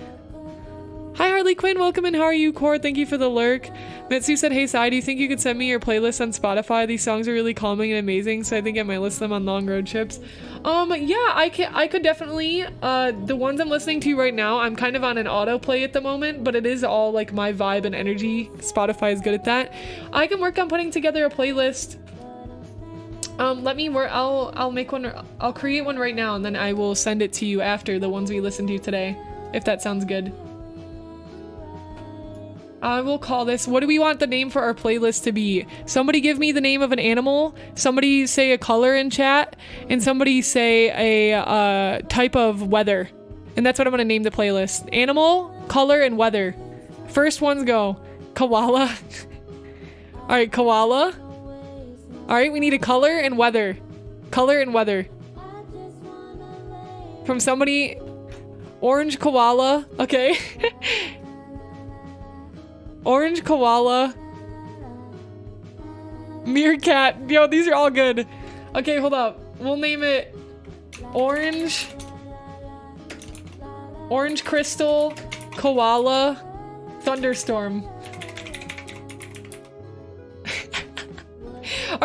Hi Harley Quinn, welcome in. How are you, Core? Thank you for the lurk. Mitsu said, hey Sai, do you think you could send me your playlist on Spotify? These songs are really calming and amazing, so I think I might list them on long road trips. Yeah, I could definitely. The ones I'm listening to right now, I'm kind of on an autoplay at the moment, but it is all like my vibe and energy. Spotify is good at that. I can work on putting together a playlist. Let me work. I'll make one. I'll create one right now, and then I will send it to you after the ones we listened to today, if that sounds good. I will call this. What do we want the name for our playlist to be? Somebody give me the name of an animal. Somebody say a color in chat, and somebody say a type of weather, and that's what I'm gonna name the playlist. Animal, color, and weather. First ones go. Koala. All right, koala. All right, we need a color and weather. Color and weather. From somebody. Orange koala. Okay. Orange koala. Meerkat. Yo, these are all good. Okay, hold up. We'll name it Orange. Orange crystal. Koala. Thunderstorm.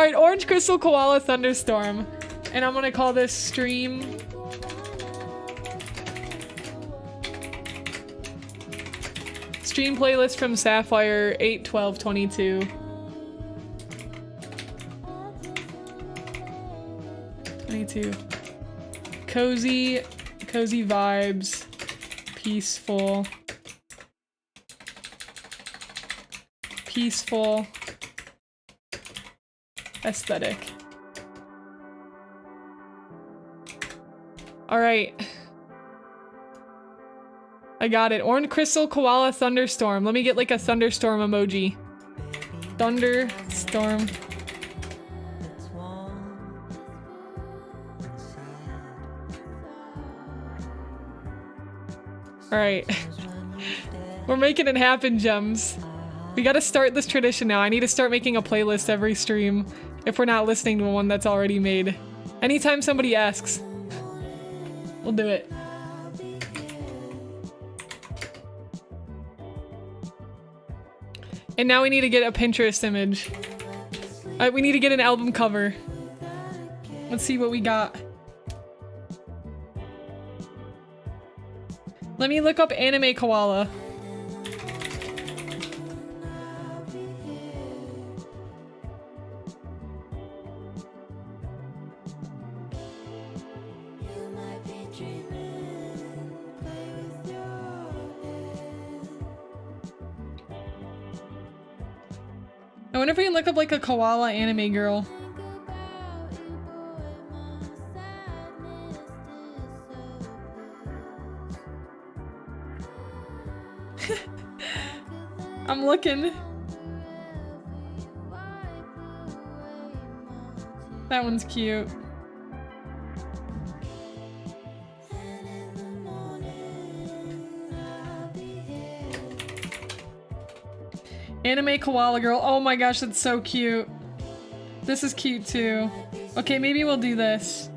Alright, Orange Crystal Koala Thunderstorm. And I'm gonna call this stream... Stream playlist from Syafire 8/12/22. 22. Cozy vibes. Peaceful. Peaceful. Aesthetic. Alright. I got it. Orange Crystal Koala Thunderstorm. Let me get like a thunderstorm emoji. Thunderstorm. Alright. We're making it happen, Gems. We gotta start this tradition now. I need to start making a playlist every stream if we're not listening to one that's already made. Anytime somebody asks, we'll do it. And now we need to get a Pinterest image. We need to get an album cover. Let's see what we got. Let me look up anime koala. I wonder if we can look up like a koala anime girl. I'm looking. That one's cute. Anime koala girl. Oh my gosh, that's so cute. This is cute too. Okay, maybe we'll do this.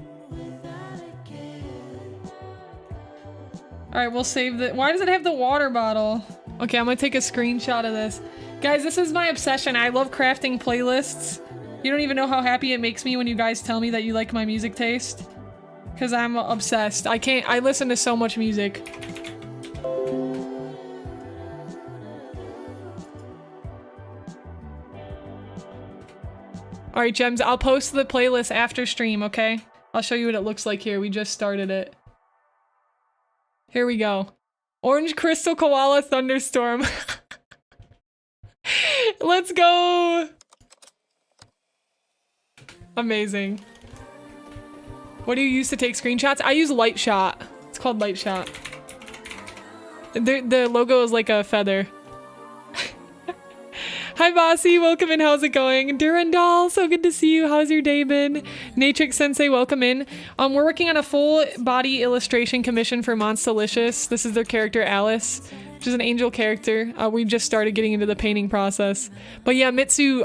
Alright, we'll save the- why does it have the water bottle? Okay, I'm gonna take a screenshot of this. Guys, this is my obsession. I love crafting playlists. You don't even know how happy it makes me when you guys tell me that you like my music taste. Cause I'm obsessed. I listen to so much music. Alright, Gems, I'll post the playlist after stream, okay? I'll show you what it looks like here. We just started it. Here we go. Orange Crystal Koala Thunderstorm. Let's go! Amazing. What do you use to take screenshots? I use Light Shot. It's called Light Shot. The logo is like a feather. Hi Bossy, welcome in, how's it going? Durandal, so good to see you, how's your day been? Natrix Sensei, welcome in. We're working on a full body illustration commission for Monstalicious. This is their character Alice, which is an angel character. We just started getting into the painting process. But yeah, Mitsu,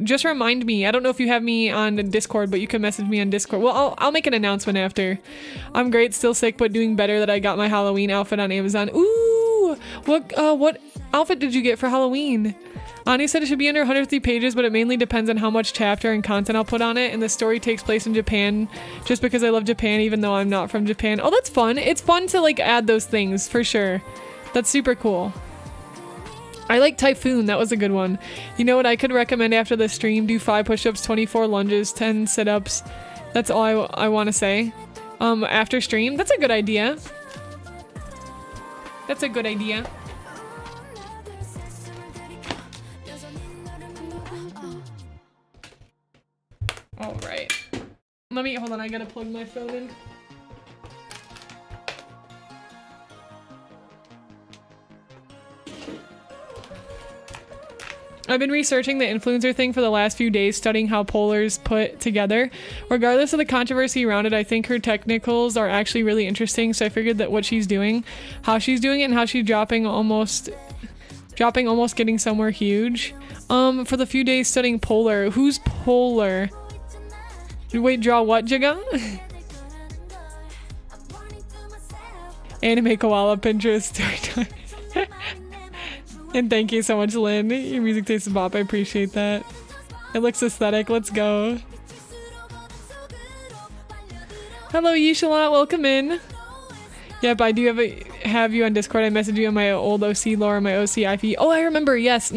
just remind me, I don't know if you have me on Discord, but you can message me on Discord. Well, I'll make an announcement after. I'm great, still sick, but doing better that I got my Halloween outfit on Amazon. Ooh! What outfit did you get for Halloween? Ani said it should be under 150 pages, but it mainly depends on how much chapter and content I'll put on it, and the story takes place in Japan, just because I love Japan even though I'm not from Japan. Oh, that's fun. It's fun to like add those things, for sure. That's super cool. I like Typhoon, that was a good one. You know what I could recommend after the stream? Do 5 push-ups, 24 lunges, 10 sit-ups. That's all I want to say. After stream, that's a good idea. That's a good idea. All right. Hold on, I gotta plug my phone in. I've been researching the influencer thing for the last few days, studying how Polar's put together. Regardless of the controversy around it, I think her technicals are actually really interesting, so I figured that what she's doing, how she's doing it, and how she's dropping almost getting somewhere huge. For the few days studying Polar. Who's Polar? Wait, draw what, Jaga? Anime koala Pinterest. And thank you so much, Lynn. Your music taste is bop. I appreciate that. It looks aesthetic. Let's go. Hello, Yeshalot. Welcome in. Yep, I do have you on Discord. I messaged you on my old OC lore, my OC IP. Oh, I remember. Yes.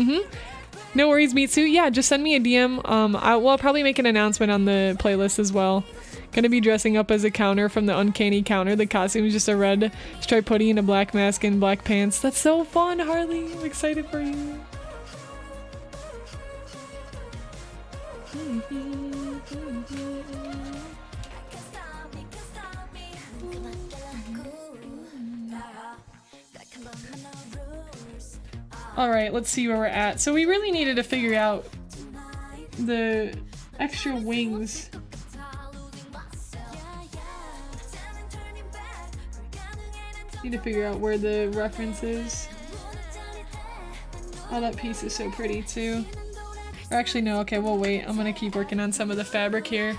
No worries, Mitsu. Yeah, just send me a DM. I'll probably make an announcement on the playlist as well. Gonna be dressing up as a counter from the Uncanny Counter. The costume is just a red striped hoodie and a black mask and black pants. That's so fun, Harley. I'm excited for you. Alright, let's see where we're at. So we really needed to figure out the extra wings. Need to figure out where the reference is. Oh, that piece is so pretty too. Or actually no, okay, we'll wait. I'm gonna keep working on some of the fabric here.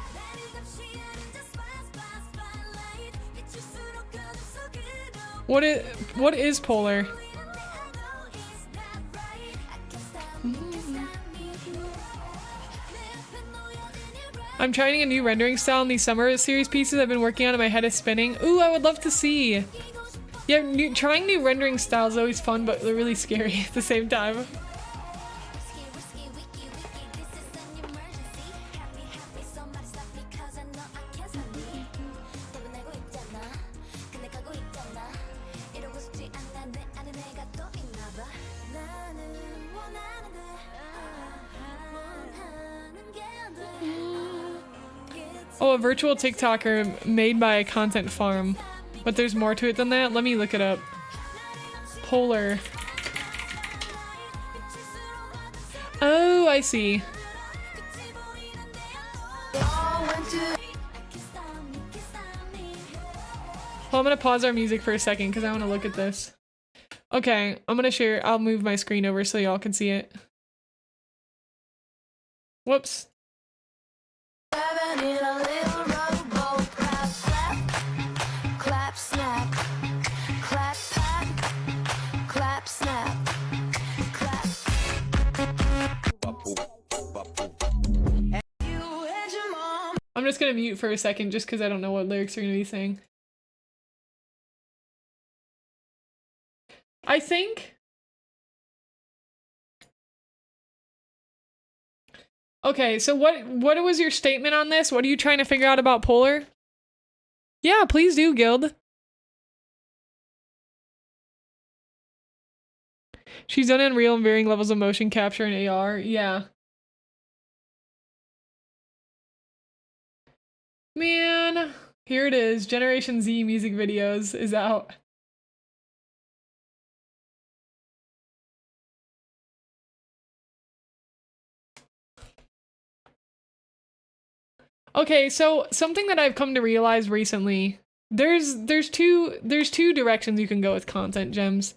What is polar? I'm trying a new rendering style in these summer series pieces I've been working on and my head is spinning. Ooh, I would love to see. Yeah, trying new rendering styles is always fun, but they're really scary at the same time. Oh, a virtual TikToker made by a content farm. But there's more to it than that? Let me look it up. Polar. Oh, I see. Well, I'm gonna pause our music for a second because I want to look at this. Okay, I'm gonna share. I'll move my screen over so y'all can see it. Whoops. I'm just gonna mute for a second just because I don't know what lyrics are gonna be saying. I think... Okay, so what was your statement on this? What are you trying to figure out about Polar? Yeah, please do, Guild. She's done Unreal and varying levels of motion capture and AR. Yeah. Man, here it is. Generation Z music videos is out. Okay, so something that I've come to realize recently, there's two directions you can go with content, Gems.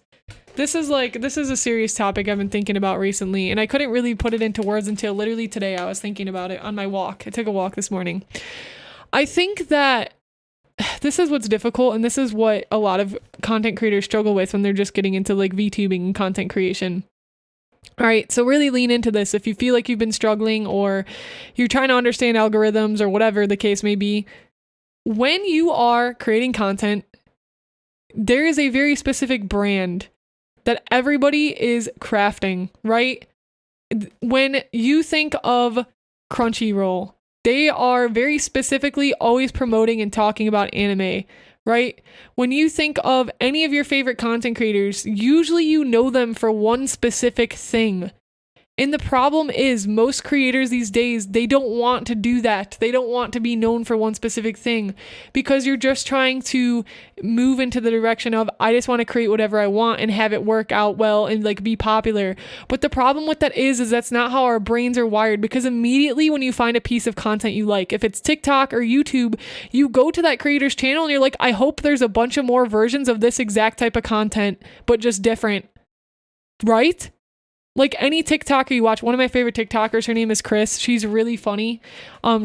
This is a serious topic I've been thinking about recently, and I couldn't really put it into words until literally today. I was thinking about it on my walk. I took a walk this morning. I think that this is what's difficult, and this is what a lot of content creators struggle with when they're just getting into like VTubing and content creation. All right, so really lean into this if you feel like you've been struggling or you're trying to understand algorithms or whatever the case may be. When you are creating content, there is a very specific brand that everybody is crafting, right? When you think of Crunchyroll, they are very specifically always promoting and talking about anime, right? When you think of any of your favorite content creators, usually you know them for one specific thing. And the problem is most creators these days, they don't want to do that. They don't want to be known for one specific thing because you're just trying to move into the direction of, I just want to create whatever I want and have it work out well and like be popular. But the problem with that is that's not how our brains are wired, because immediately when you find a piece of content you like, if it's TikTok or YouTube, you go to that creator's channel and you're like, I hope there's a bunch of more versions of this exact type of content, but just different, right? Like any TikToker you watch, one of my favorite TikTokers, her name is Chris. She's really funny.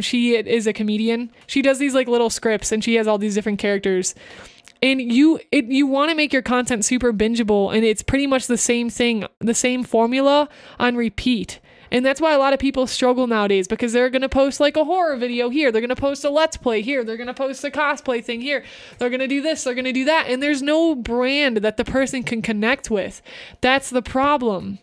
She is a comedian. She does these like little scripts and she has all these different characters. And you want to make your content super bingeable, and it's pretty much the same thing, the same formula on repeat. And that's why a lot of people struggle nowadays, because they're going to post like a horror video here. They're going to post a let's play here. They're going to post a cosplay thing here. They're going to do this. They're going to do that. And there's no brand that the person can connect with. That's the problem.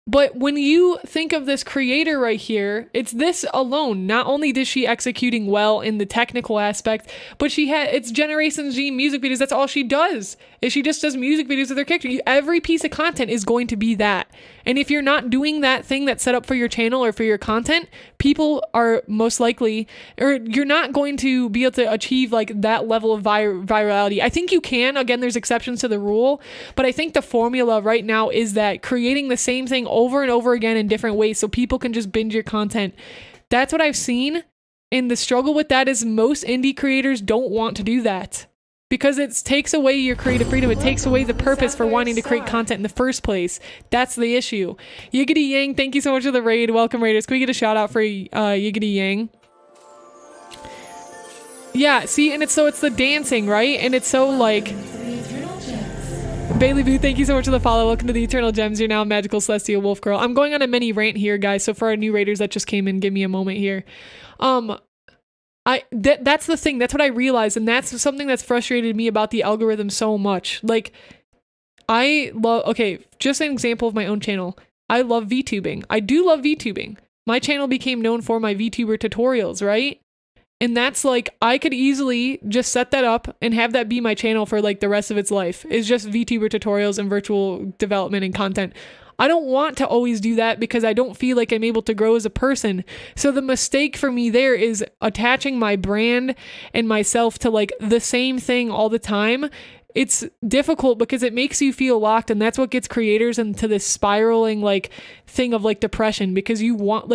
But when you think of this creator right here, it's this alone. Not only is she executing well in the technical aspect, but it's 𝐒𝐮𝐩𝐸 music videos. That's all she does, is she just does music videos with her character. Every piece of content is going to be that. And if you're not doing that thing that's set up for your channel or for your content, people are most likely, or you're not going to be able to achieve like that level of virality. I think you can. Again, there's exceptions to the rule, but I think the formula right now is that creating the same thing over and over again in different ways so people can just binge your content. That's what I've seen. And the struggle with that is most indie creators don't want to do that, because it takes away your creative freedom. It takes away the purpose for wanting to create content in the first place. That's the issue. 𝐒𝐮𝐩𝐸𝐸𝐸𝐸𝐸𝐸, thank you so much for the raid. Welcome, Raiders. Can we get a shout out for 𝐒𝐮𝐸𝐸𝐸𝐸𝐸𝐸𝐸? Yeah, see, and it's the dancing, right? And it's so like... Bailey Boo, thank you so much for the follow. Welcome to the Eternal Gems. You're now a magical celestial wolf girl. I'm going on a mini rant here, guys. So for our new raiders that just came in, give me a moment here. That's the thing. That's what I realized, and that's something that's frustrated me about the algorithm so much. Like, just an example of my own channel. I love VTubing. I do love VTubing. My channel became known for my VTuber tutorials, right? And that's like, I could easily just set that up and have that be my channel for like the rest of its life. It's just VTuber tutorials and virtual development and content. I don't want to always do that because I don't feel like I'm able to grow as a person. So the mistake for me there is attaching my brand and myself to like the same thing all the time. It's difficult because it makes you feel locked, and that's what gets creators into this spiraling like thing of like depression, because you want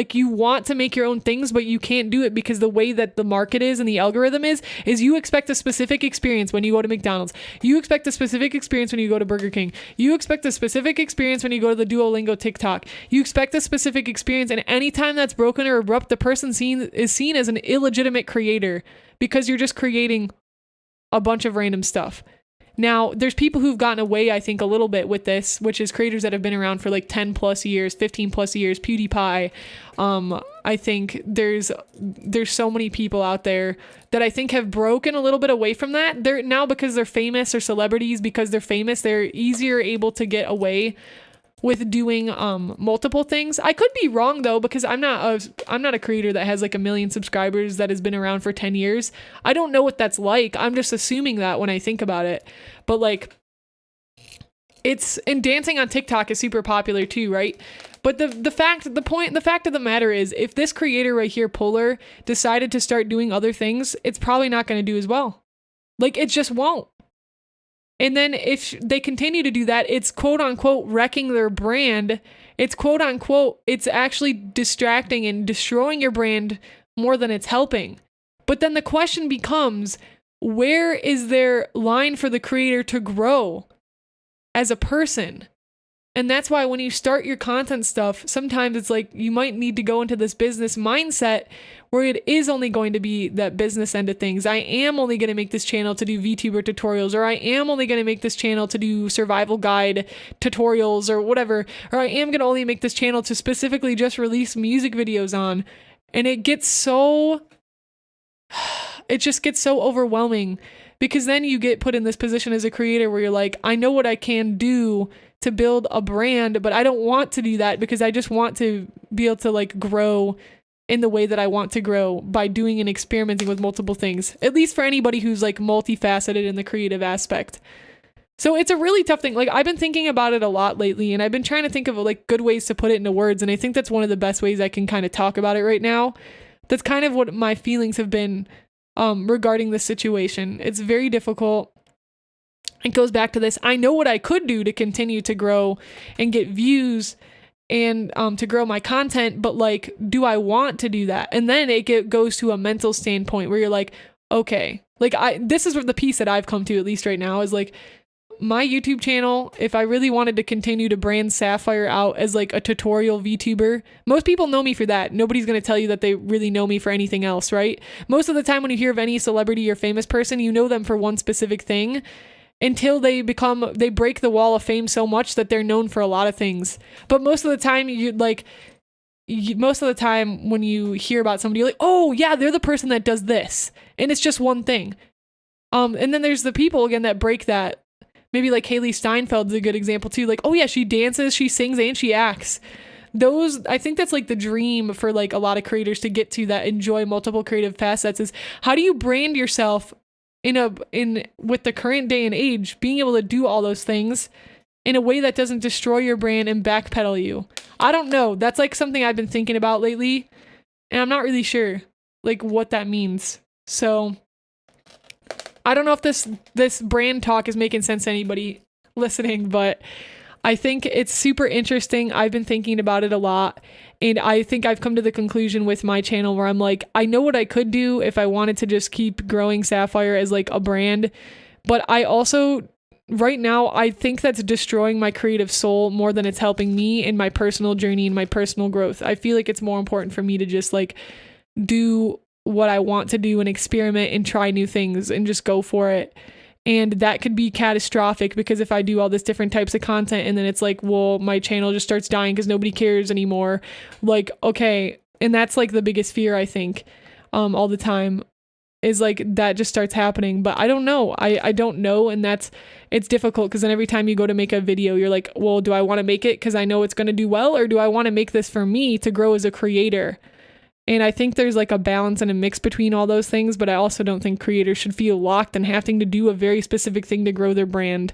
to make your own things, but you can't do it because the way that the market is and the algorithm is you expect a specific experience when you go to McDonald's. You expect a specific experience when you go to Burger King. You expect a specific experience when you go to the Duolingo TikTok. You expect a specific experience, and anytime that's broken or abrupt, the person is seen as an illegitimate creator because you're just creating a bunch of random stuff. Now, there's people who've gotten away, I think, a little bit with this, which is creators that have been around for like 10 plus years, 15 plus years, PewDiePie. I think there's so many people out there that I think have broken a little bit away from that. They're now, because they're famous, or celebrities, because they're famous, they're easier able to get away with doing multiple things. I could be wrong though, because I'm not a creator that has like 1 million subscribers that has been around for 10 years. I don't know what that's like. I'm just assuming that when I think about it. But like, and dancing on TikTok is super popular too, right? But the fact of the matter is, if this creator right here, Polar, decided to start doing other things, it's probably not going to do as well. Like, it just won't. And then if they continue to do that, it's quote unquote wrecking their brand. It's quote unquote, it's actually distracting and destroying your brand more than it's helping. But then the question becomes, where is their line for the creator to grow as a person? And that's why when you start your content stuff, sometimes it's like you might need to go into this business mindset where it is only going to be that business end of things. I am only going to make this channel to do VTuber tutorials, or I am only going to make this channel to do survival guide tutorials or whatever, or I am going to only make this channel to specifically just release music videos on. And it just gets so overwhelming, because then you get put in this position as a creator where you're like, I know what I can do to build a brand, but I don't want to do that because I just want to be able to like grow in the way that I want to grow by doing and experimenting with multiple things, at least for anybody who's like multifaceted in the creative aspect. So it's a really tough thing. Like, I've been thinking about it a lot lately, and I've been trying to think of like good ways to put it into words. And I think that's one of the best ways I can kind of talk about it right now. That's kind of what my feelings have been regarding this situation. It's very difficult. It goes back to this. I know what I could do to continue to grow and get views and to grow my content, but like, do I want to do that? And then it goes to a mental standpoint where you're like, okay, like this is the piece that I've come to, at least right now, is like, my YouTube channel, if I really wanted to continue to brand Syafire out as like a tutorial VTuber, most people know me for that. Nobody's going to tell you that they really know me for anything else, right? Most of the time when you hear of any celebrity or famous person, you know them for one specific thing. until they break the wall of fame so much that they're known for a lot of things. But most of the time when you hear about somebody, you're like, oh yeah, they're the person that does this, and it's just one thing. And then there's the people again that break that. Maybe like Hailee Steinfeld's a good example too. Like, oh yeah, she dances, she sings, and she acts. I think that's like the dream for like a lot of creators to get to, that enjoy multiple creative facets, is how do you brand yourself with the current day and age, being able to do all those things in a way that doesn't destroy your brand and backpedal you. I don't know. That's like something I've been thinking about lately, and I'm not really sure like what that means. So I don't know if this brand talk is making sense to anybody listening, but I think it's super interesting. I've been thinking about it a lot, and I think I've come to the conclusion with my channel where I'm like, I know what I could do if I wanted to just keep growing Syafire as like a brand, but I also, right now, I think that's destroying my creative soul more than it's helping me in my personal journey and my personal growth. I feel like it's more important for me to just like do what I want to do and experiment and try new things and just go for it. And that could be catastrophic, because if I do all this different types of content and then it's like, well, my channel just starts dying because nobody cares anymore. Like, okay. And that's like the biggest fear, I think, all the time, is like that just starts happening. But I don't know. I don't know. And it's difficult, because then every time you go to make a video, you're like, well, do I want to make it because I know it's going to do well, or do I want to make this for me to grow as a creator? And I think there's like a balance and a mix between all those things, but I also don't think creators should feel locked and having to do a very specific thing to grow their brand.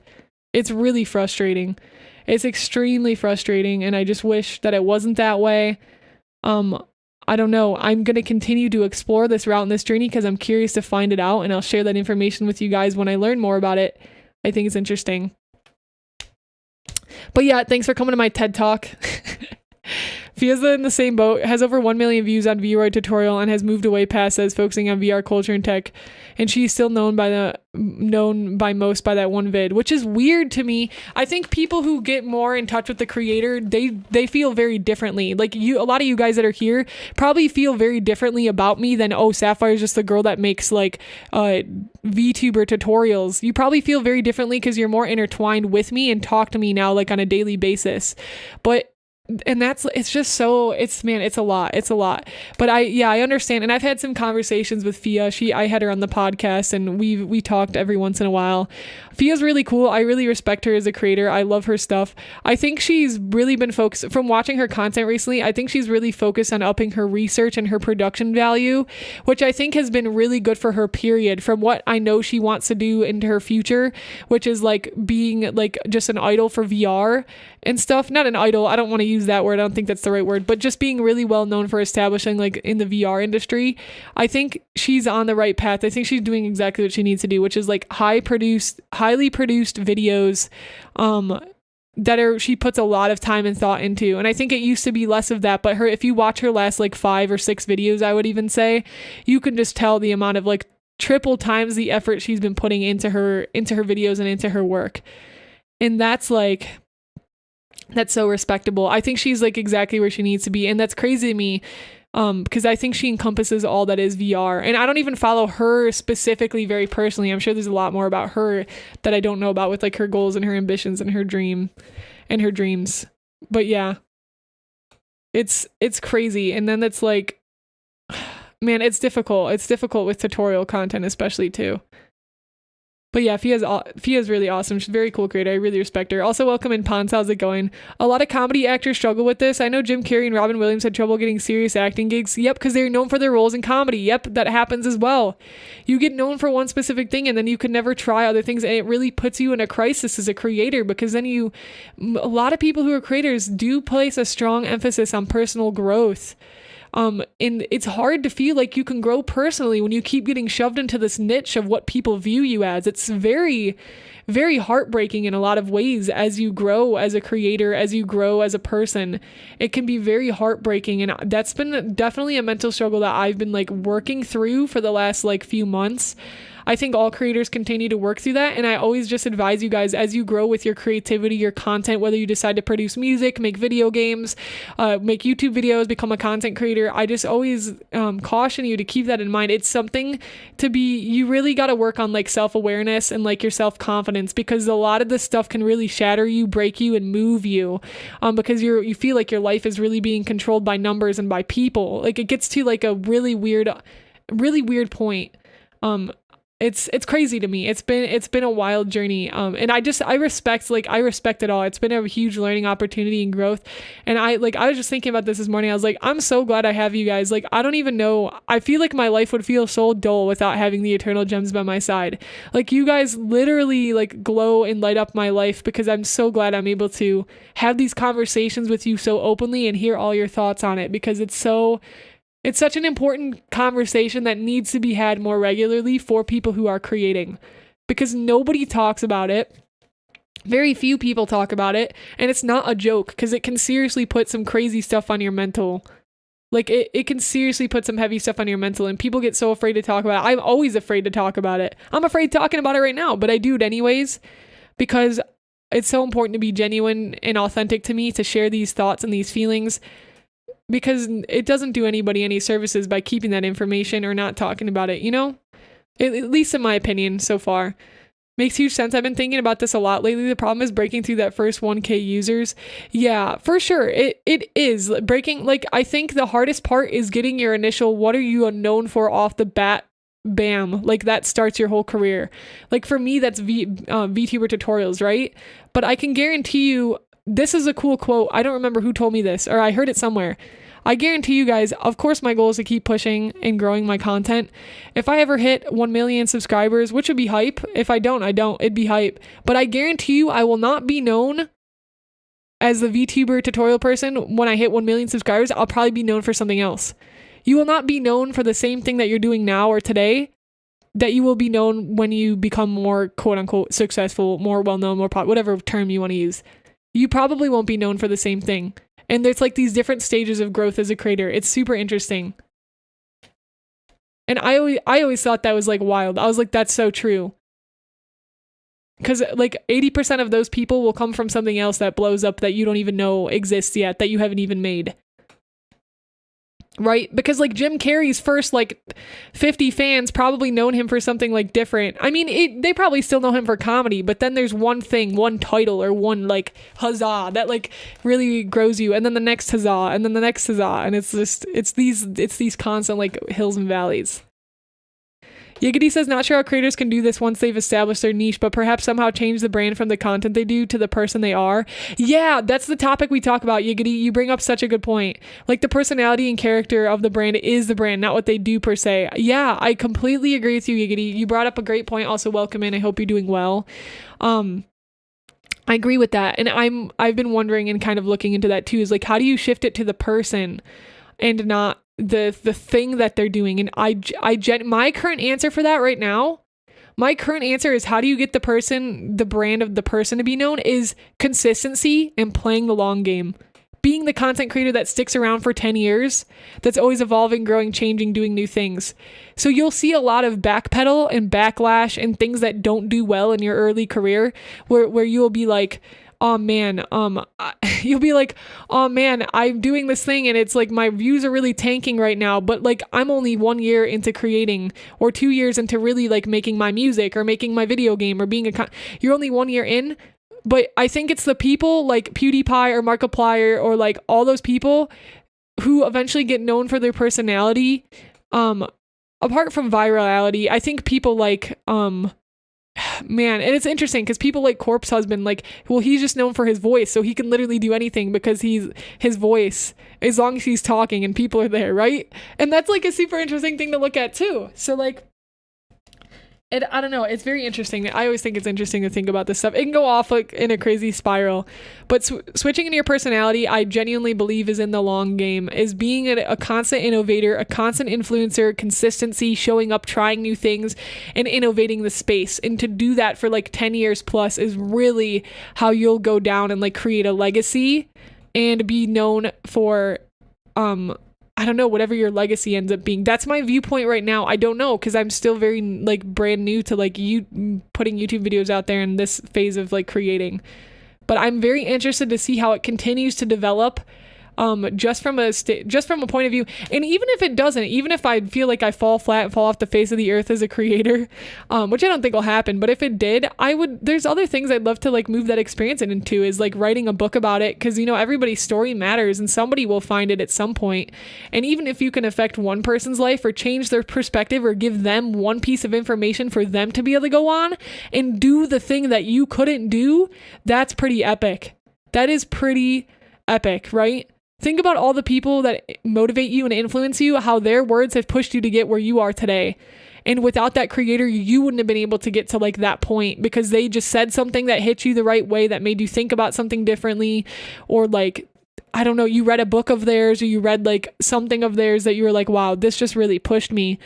It's really frustrating. It's extremely frustrating, and I just wish that it wasn't that way. I don't know. I'm going to continue to explore this route and this journey because I'm curious to find it out, and I'll share that information with you guys when I learn more about it. I think it's interesting. But yeah, thanks for coming to my TED Talk. Fia's in the same boat, has over 1 million views on VRoid tutorial, and has moved away past as focusing on VR culture and tech. And she's still known by most by that one vid, which is weird to me. I think people who get more in touch with the creator, they feel very differently. Like a lot of you guys that are here probably feel very differently about me than, oh, Syafire is just the girl that makes like VTuber tutorials. You probably feel very differently because you're more intertwined with me and talk to me now like on a daily basis. It's a lot. But I understand. And I've had some conversations with Fia. I had her on the podcast, and we talked every once in a while. Fia's really cool. I really respect her as a creator. I love her stuff. I think she's really been focused, from watching her content recently, I think she's really focused on upping her research and her production value, which I think has been really good for her, period, from what I know she wants to do into her future, which is like being like just an idol for VR and stuff. Not an idol, I don't want to use that word, I don't think that's the right word, but just being really well known for establishing like in the VR industry. I think she's on the right path. I think she's doing exactly what she needs to do, which is like highly produced videos she puts a lot of time and thought into. And I think it used to be less of that, but if you watch her last like 5 or 6 videos, I would even say, you can just tell the amount of like triple times the effort she's been putting into her videos and into her work. And that's so respectable. I think she's like exactly where she needs to be. And that's crazy to me, because I think she encompasses all that is VR. And I don't even follow her specifically very personally. I'm sure there's a lot more about her that I don't know about, with like her goals and her ambitions and her dreams. But yeah, it's crazy. And then it's like, man, it's difficult. It's difficult with tutorial content, especially too. But yeah, Fia's really awesome. She's a very cool creator. I really respect her. Also, welcome in Pons. How's it going? A lot of comedy actors struggle with this. I know Jim Carrey and Robin Williams had trouble getting serious acting gigs. Yep, because they're known for their roles in comedy. Yep, that happens as well. You get known for one specific thing, and then you can never try other things, and it really puts you in a crisis as a creator, because then a lot of people who are creators do place a strong emphasis on personal growth. And it's hard to feel like you can grow personally when you keep getting shoved into this niche of what people view you as. It's very, very heartbreaking in a lot of ways as you grow as a creator, as you grow as a person. It can be very heartbreaking, and that's been definitely a mental struggle that I've been like working through for the last like few months. I think all creators continue to work through that, and I always just advise you guys, as you grow with your creativity, your content, whether you decide to produce music, make video games, make YouTube videos, become a content creator, I just always caution you to keep that in mind. It's something you really got to work on, like self-awareness and like your self-confidence confidence, because a lot of this stuff can really shatter you, break you, and move you, because you feel like your life is really being controlled by numbers and by people. Like, it gets to like a really weird point. It's crazy to me. It's been a wild journey. And I respect it all. It's been a huge learning opportunity and growth. And I was just thinking about this morning. I was like, I'm so glad I have you guys. Like, I don't even know. I feel like my life would feel so dull without having the Eternal Gems by my side. Like, you guys literally like glow and light up my life, because I'm so glad I'm able to have these conversations with you so openly and hear all your thoughts on it, because it's such an important conversation that needs to be had more regularly for people who are creating, because nobody talks about it. Very few people talk about it, and it's not a joke, because it can seriously put some crazy stuff on your mental. Like, it can seriously put some heavy stuff on your mental, and people get so afraid to talk about it. I'm always afraid to talk about it. I'm afraid talking about it right now, but I do it anyways, because it's so important to be genuine and authentic to me, to share these thoughts and these feelings, because it doesn't do anybody any services by keeping that information or not talking about it, you know? At least in my opinion so far. Makes huge sense. I've been thinking about this a lot lately. The problem is breaking through that first 1K users. Yeah, for sure. It is breaking. Like, I think the hardest part is getting your initial, what are you known for off the bat? Bam. Like, that starts your whole career. Like, for me, that's VTuber tutorials, right? But I can guarantee you, this is a cool quote. I don't remember who told me this, or I heard it somewhere. I guarantee you guys, of course my goal is to keep pushing and growing my content. If I ever hit 1 million subscribers, which would be hype. If I don't, it'd be hype. But I guarantee you I will not be known as the VTuber tutorial person when I hit 1 million subscribers. I'll probably be known for something else. You will not be known for the same thing that you're doing now or today that you will be known when you become more quote unquote successful, more well-known, more whatever term you want to use. You probably won't be known for the same thing. And there's like these different stages of growth as a creator. It's super interesting. And I always thought that was like wild. I was like, that's so true. Because like 80% of those people will come from something else that blows up that you don't even know exists yet, that you haven't even made. Right? Because like Jim Carrey's first like 50 fans probably known him for something like different. I mean, they probably still know him for comedy, but then there's one thing, one title, or one like huzzah that like really grows you, and then the next huzzah, and then the next huzzah, and it's these constant like hills and valleys. 𝐒𝐞𝐑 says, not sure how creators can do this once they've established their niche, but perhaps somehow change the brand from the content they do to the person they are. Yeah, that's the topic we talk about, 𝐒𝐞𝐑. You bring up such a good point. Like, the personality and character of the brand is the brand, not what they do per se. Yeah, I completely agree with you, 𝐒𝐞𝐑. You brought up a great point. Also, welcome in. I hope you're doing well. I agree with that. And I've been wondering and kind of looking into that too, is like, how do you shift it to the person and not the thing that they're doing? And my current answer for that right now, my current answer is, how do you get the brand of the person to be known, is consistency and playing the long game. Being the content creator that sticks around for 10 years, that's always evolving, growing, changing, doing new things. So you'll see a lot of backpedal and backlash and things that don't do well in your early career, where you'll be like, oh man, you'll be like, oh man, I'm doing this thing and it's like my views are really tanking right now, but like I'm only 1 year into creating, or 2 years into really like making my music or making my video game or being you're only 1 year in. But I think it's the people like PewDiePie or Markiplier or like all those people who eventually get known for their personality. Apart from virality, I think people like, man, and it's interesting because people like Corpse Husband, like, well, he's just known for his voice, so he can literally do anything because his voice, as long as he's talking and people are there, right? And that's like a super interesting thing to look at too. So like, I don't know, it's very interesting. I always think it's interesting to think about this stuff. It can go off like in a crazy spiral, but switching into your personality, I genuinely believe, is in the long game, is being a constant innovator, a constant influencer, consistency, showing up, trying new things, and innovating the space. And to do that for like 10 years plus is really how you'll go down and like create a legacy and be known for, I don't know, whatever your legacy ends up being. That's my viewpoint right now. I don't know, because I'm still very like brand new to like putting YouTube videos out there in this phase of like creating. But I'm very interested to see how it continues to develop. just from a point of view. And even if it doesn't, even if I feel like I fall off the face of the earth as a creator, which I don't think will happen, but if it did, there's other things I'd love to like move that experience into, is like writing a book about it, because everybody's story matters and somebody will find it at some point. And even if you can affect one person's life or change their perspective or give them one piece of information for them to be able to go on and do the thing that you couldn't do, that's pretty epic. That is pretty epic, right? Think about all the people that motivate you and influence you, how their words have pushed you to get where you are today. And without that creator, you wouldn't have been able to get to like that point, because they just said something that hit you the right way, that made you think about something differently, or like, I don't know, you read a book of theirs, or you read like something of theirs that you were like, wow, this just really pushed me.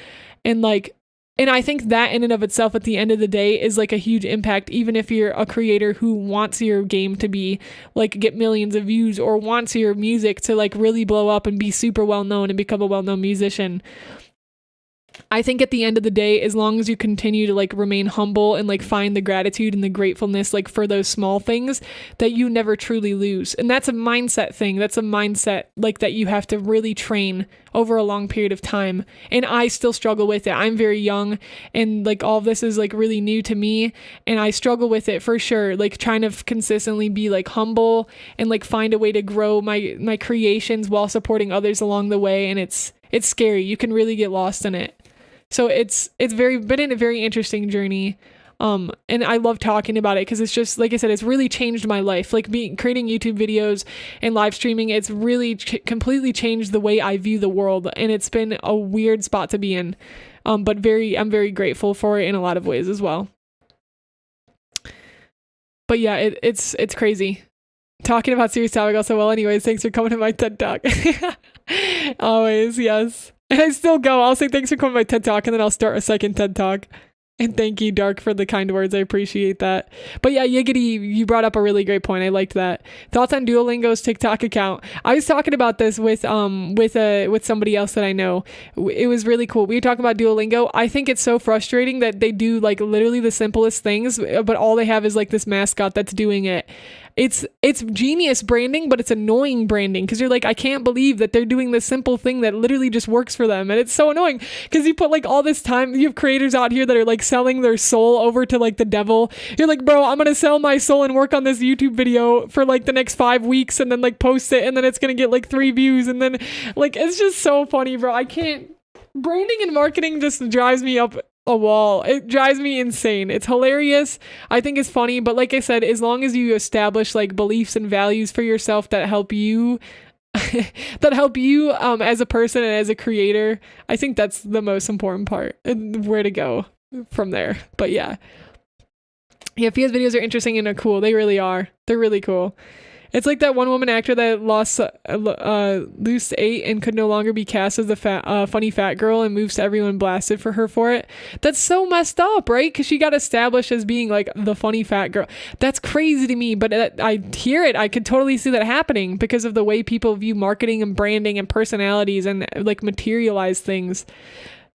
And I think that in and of itself at the end of the day is like a huge impact, even if you're a creator who wants your game to be like get millions of views, or wants your music to like really blow up and be super well known and become a well-known musician. I think at the end of the day, as long as you continue to like remain humble and like find the gratitude and the gratefulness like for those small things, that you never truly lose. And that's a mindset thing. That's a mindset like that you have to really train over a long period of time. And I still struggle with it. I'm very young, and like all of this is like really new to me, and I struggle with it for sure. Like trying to consistently be like humble and like find a way to grow my creations while supporting others along the way. And it's scary. You can really get lost in it. So it's been a very interesting journey. And I love talking about it, because it's just, like I said, it's really changed my life. Like creating YouTube videos and live streaming, it's really completely changed the way I view the world. And it's been a weird spot to be in. But I'm very grateful for it in a lot of ways as well. But yeah, it's crazy. Talking about serious topic also. Well, anyways, thanks for coming to my TED Talk. Always, yes. And I still go. I'll say thanks for coming to my TED Talk, and then I'll start a second TED Talk. And thank you, Dark, for the kind words. I appreciate that. But yeah, Yiggity, you brought up a really great point. I liked that. Thoughts on Duolingo's TikTok account? I was talking about this with somebody else that I know. It was really cool. We were talking about Duolingo. I think it's so frustrating that they do like literally the simplest things, but all they have is like this mascot that's doing it. It's genius branding, but it's annoying branding, because you're like, I can't believe that they're doing this simple thing that literally just works for them. And it's so annoying, because you put like all this time, you have creators out here that are like selling their soul over to like the devil. You're like, bro, I'm gonna sell my soul and work on this YouTube video for like the next 5 weeks, and then like post it, and then it's gonna get like 3 views, and then like, it's just so funny, bro. I can't. Branding and marketing just drives me up a wall. It drives me insane. It's hilarious. I think it's funny, but like I said, as long as you establish like beliefs and values for yourself that help you as a person and as a creator, I think that's the most important part, and where to go from there. But yeah, Fia's videos are interesting and are cool. They really are. They're really cool. It's like that one woman actor that lost weight and could no longer be cast as the funny fat girl, and moves to everyone blasted for her for it. That's so messed up, right? Because she got established as being like the funny fat girl. That's crazy to me, but I hear it. I could totally see that happening because of the way people view marketing and branding and personalities and like materialize things.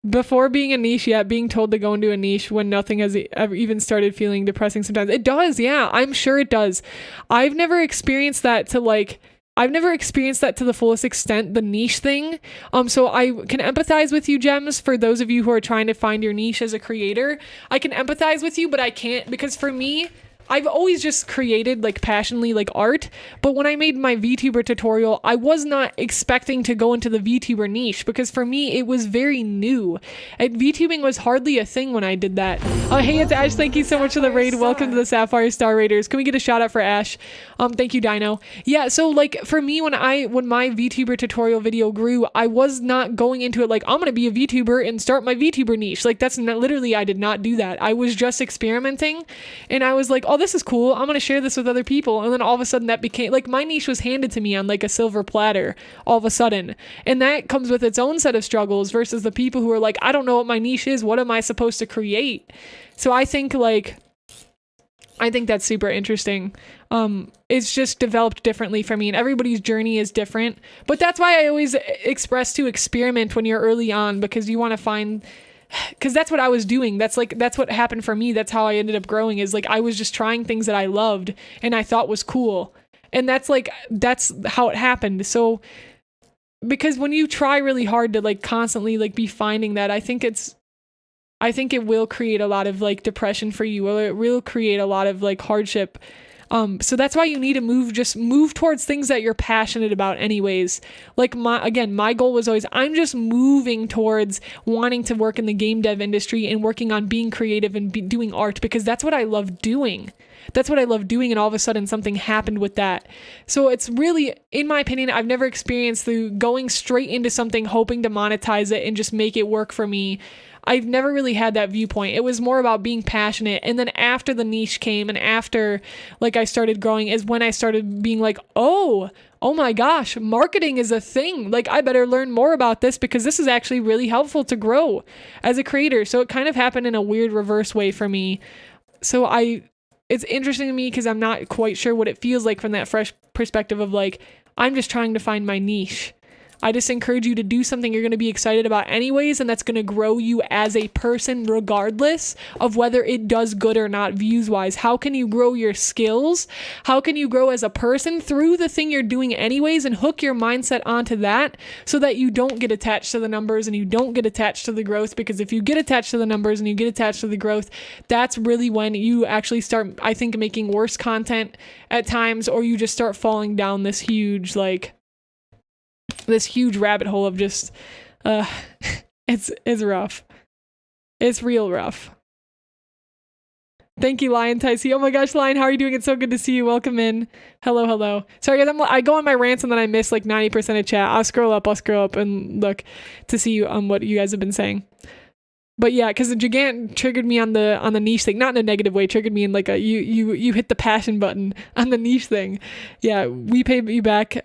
Before being a niche yet, being told to go into a niche when nothing has ever even started feeling depressing sometimes. It does, yeah, I'm sure it does. I've never experienced that to the fullest extent, the niche thing. So I can empathize with you, Gems, for those of you who are trying to find your niche as a creator. I can empathize with you, but I can't, because for me, I've always just created like passionately like art, but when I made my VTuber tutorial, I was not expecting to go into the VTuber niche, because for me it was very new. And VTubing was hardly a thing when I did that. Hey, it's Ash. Thank you so much for the raid. Welcome to the Sapphire Star Raiders. Can we get a shout out for Ash? Thank you, Dino. Yeah, so like for me, when my VTuber tutorial video grew, I was not going into it like I'm gonna be a VTuber and start my VTuber niche. Like that's not, literally, I did not do that. I was just experimenting, and I was like, oh, this is cool. I'm going to share this with other people. And then all of a sudden that became like my niche was handed to me on like a silver platter all of a sudden. And that comes with its own set of struggles versus the people who are like, I don't know what my niche is. What am I supposed to create? So I think that's super interesting. It's just developed differently for me, and everybody's journey is different. But that's why I always express to experiment when you're early on, because you want to find, because that's what I was doing. That's what happened for me. That's how I ended up growing, is like I was just trying things that I loved and I thought was cool. And that's how it happened. So because when you try really hard to like constantly like be finding that, I think it will create a lot of like depression for you, or it will create a lot of like hardship. So that's why you need to move towards things that you're passionate about anyways. Like my goal was always, I'm just moving towards wanting to work in the game dev industry and working on being creative and doing art, because that's what I love doing. And all of a sudden something happened with that. So it's really, in my opinion, I've never experienced through going straight into something, hoping to monetize it and just make it work for me. I've never really had that viewpoint. It was more about being passionate. And then after the niche came and after like I started growing is when I started being like, oh my gosh, marketing is a thing. Like I better learn more about this because this is actually really helpful to grow as a creator. So it kind of happened in a weird reverse way for me. So it's interesting to me because I'm not quite sure what it feels like from that fresh perspective of like, I'm just trying to find my niche. I just encourage you to do something you're going to be excited about anyways, and that's going to grow you as a person regardless of whether it does good or not views-wise. How can you grow your skills? How can you grow as a person through the thing you're doing anyways, and hook your mindset onto that so that you don't get attached to the numbers and you don't get attached to the growth? Because if you get attached to the numbers and you get attached to the growth, that's really when you actually start, I think, making worse content at times, or you just start falling down this huge rabbit hole of just it's rough. It's real rough. Thank you, Lion Ticey. Oh my gosh, Lion, how are you doing? It's so good to see you. Welcome in. Hello. Sorry, guys, I go on my rants and then I miss like 90% of chat. I'll scroll up and look to see what you guys have been saying. But yeah, because the Gigant triggered me on the niche thing, not in a negative way, triggered me in like you hit the passion button on the niche thing. Yeah, we pay back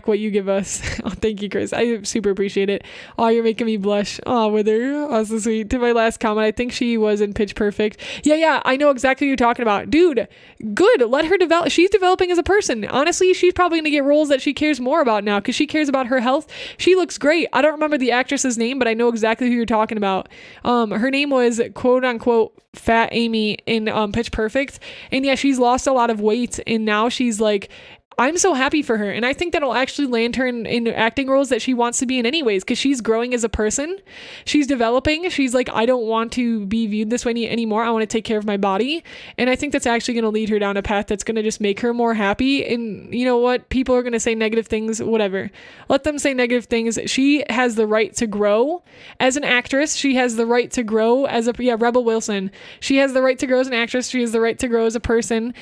what you give us. Oh, thank you, Chris. I super appreciate it. Oh, you're making me blush. Oh, Wither. Oh, so sweet. To my last comment, I think she was in Pitch Perfect. Yeah, I know exactly what you're talking about. Dude, good. Let her develop. She's developing as a person. Honestly, she's probably going to get roles that she cares more about now because she cares about her health. She looks great. I don't remember the actress's name, but I know exactly who you're talking about. Her name was quote unquote Fat Amy in Pitch Perfect, and yeah, she's lost a lot of weight and now she's like, I'm so happy for her, and I think that'll actually land her in acting roles that she wants to be in anyways, because she's growing as a person. She's developing. She's like, I don't want to be viewed this way anymore. I want to take care of my body, and I think that's actually going to lead her down a path that's going to just make her more happy. And you know what? People are going to say negative things, whatever. Let them say negative things. She has the right to grow as an actress. She has the right to grow as Rebel Wilson. She has the right to grow as an actress. She has the right to grow as a person.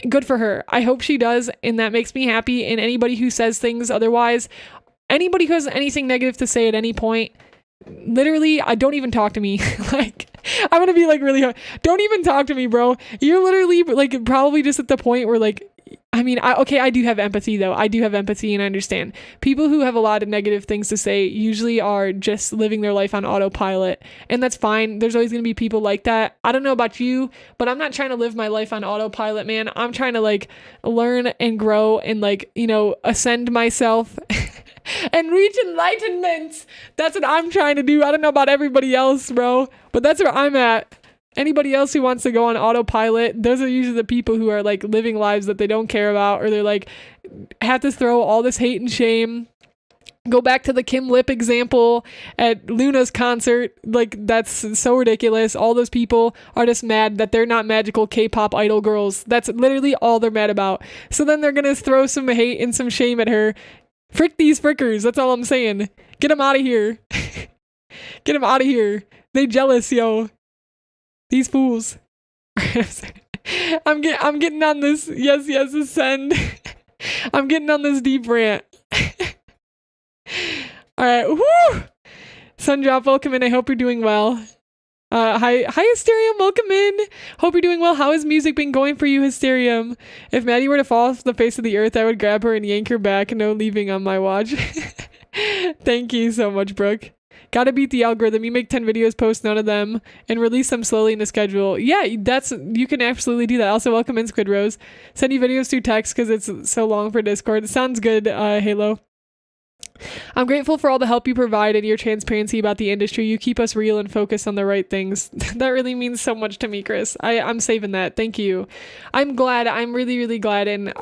Good for her. I hope she does, and that makes me happy. And anybody who says things otherwise, anybody who has anything negative to say at any point, literally, don't even talk to me. Like, I'm gonna be like really hard. Don't even talk to me, bro. You're literally like probably just at the point where like, I mean, I do have empathy though. I do have empathy and I understand. People who have a lot of negative things to say usually are just living their life on autopilot, and that's fine. There's always going to be people like that. I don't know about you, but I'm not trying to live my life on autopilot, man. I'm trying to like learn and grow and like, ascend myself and reach enlightenment. That's what I'm trying to do. I don't know about everybody else, bro, but that's where I'm at. Anybody else who wants to go on autopilot, those are usually the people who are like living lives that they don't care about, or they're like have to throw all this hate and shame. Go back to the Kim Lip example at Luna's concert. Like, that's so ridiculous. All those people are just mad that they're not magical K-pop idol girls. That's literally all they're mad about. So then they're gonna throw some hate and some shame at her. Frick these frickers. That's all I'm saying. Get them out of here. Get them out of here. They jealous, yo. These fools. I'm getting on this. Yes, ascend. I'm getting on this deep rant. All right. Woo! Sundrop, welcome in. I hope you're doing well. Hi, Hysterium. Welcome in. Hope you're doing well. How has music been going for you, Hysterium? If Maddie were to fall off the face of the earth, I would grab her and yank her back. No leaving on my watch. Thank you so much, Brooke. Gotta beat the algorithm. You make 10 videos, post none of them, and release them slowly in a schedule. Yeah, you can absolutely do that. Also, welcome in, Squid Rose. Send you videos through text because it's so long for Discord. It sounds good, Halo. I'm grateful for all the help you provide and your transparency about the industry. You keep us real and focused on the right things. That really means so much to me, Chris. I'm saving that. Thank you. I'm glad. I'm really, really glad. And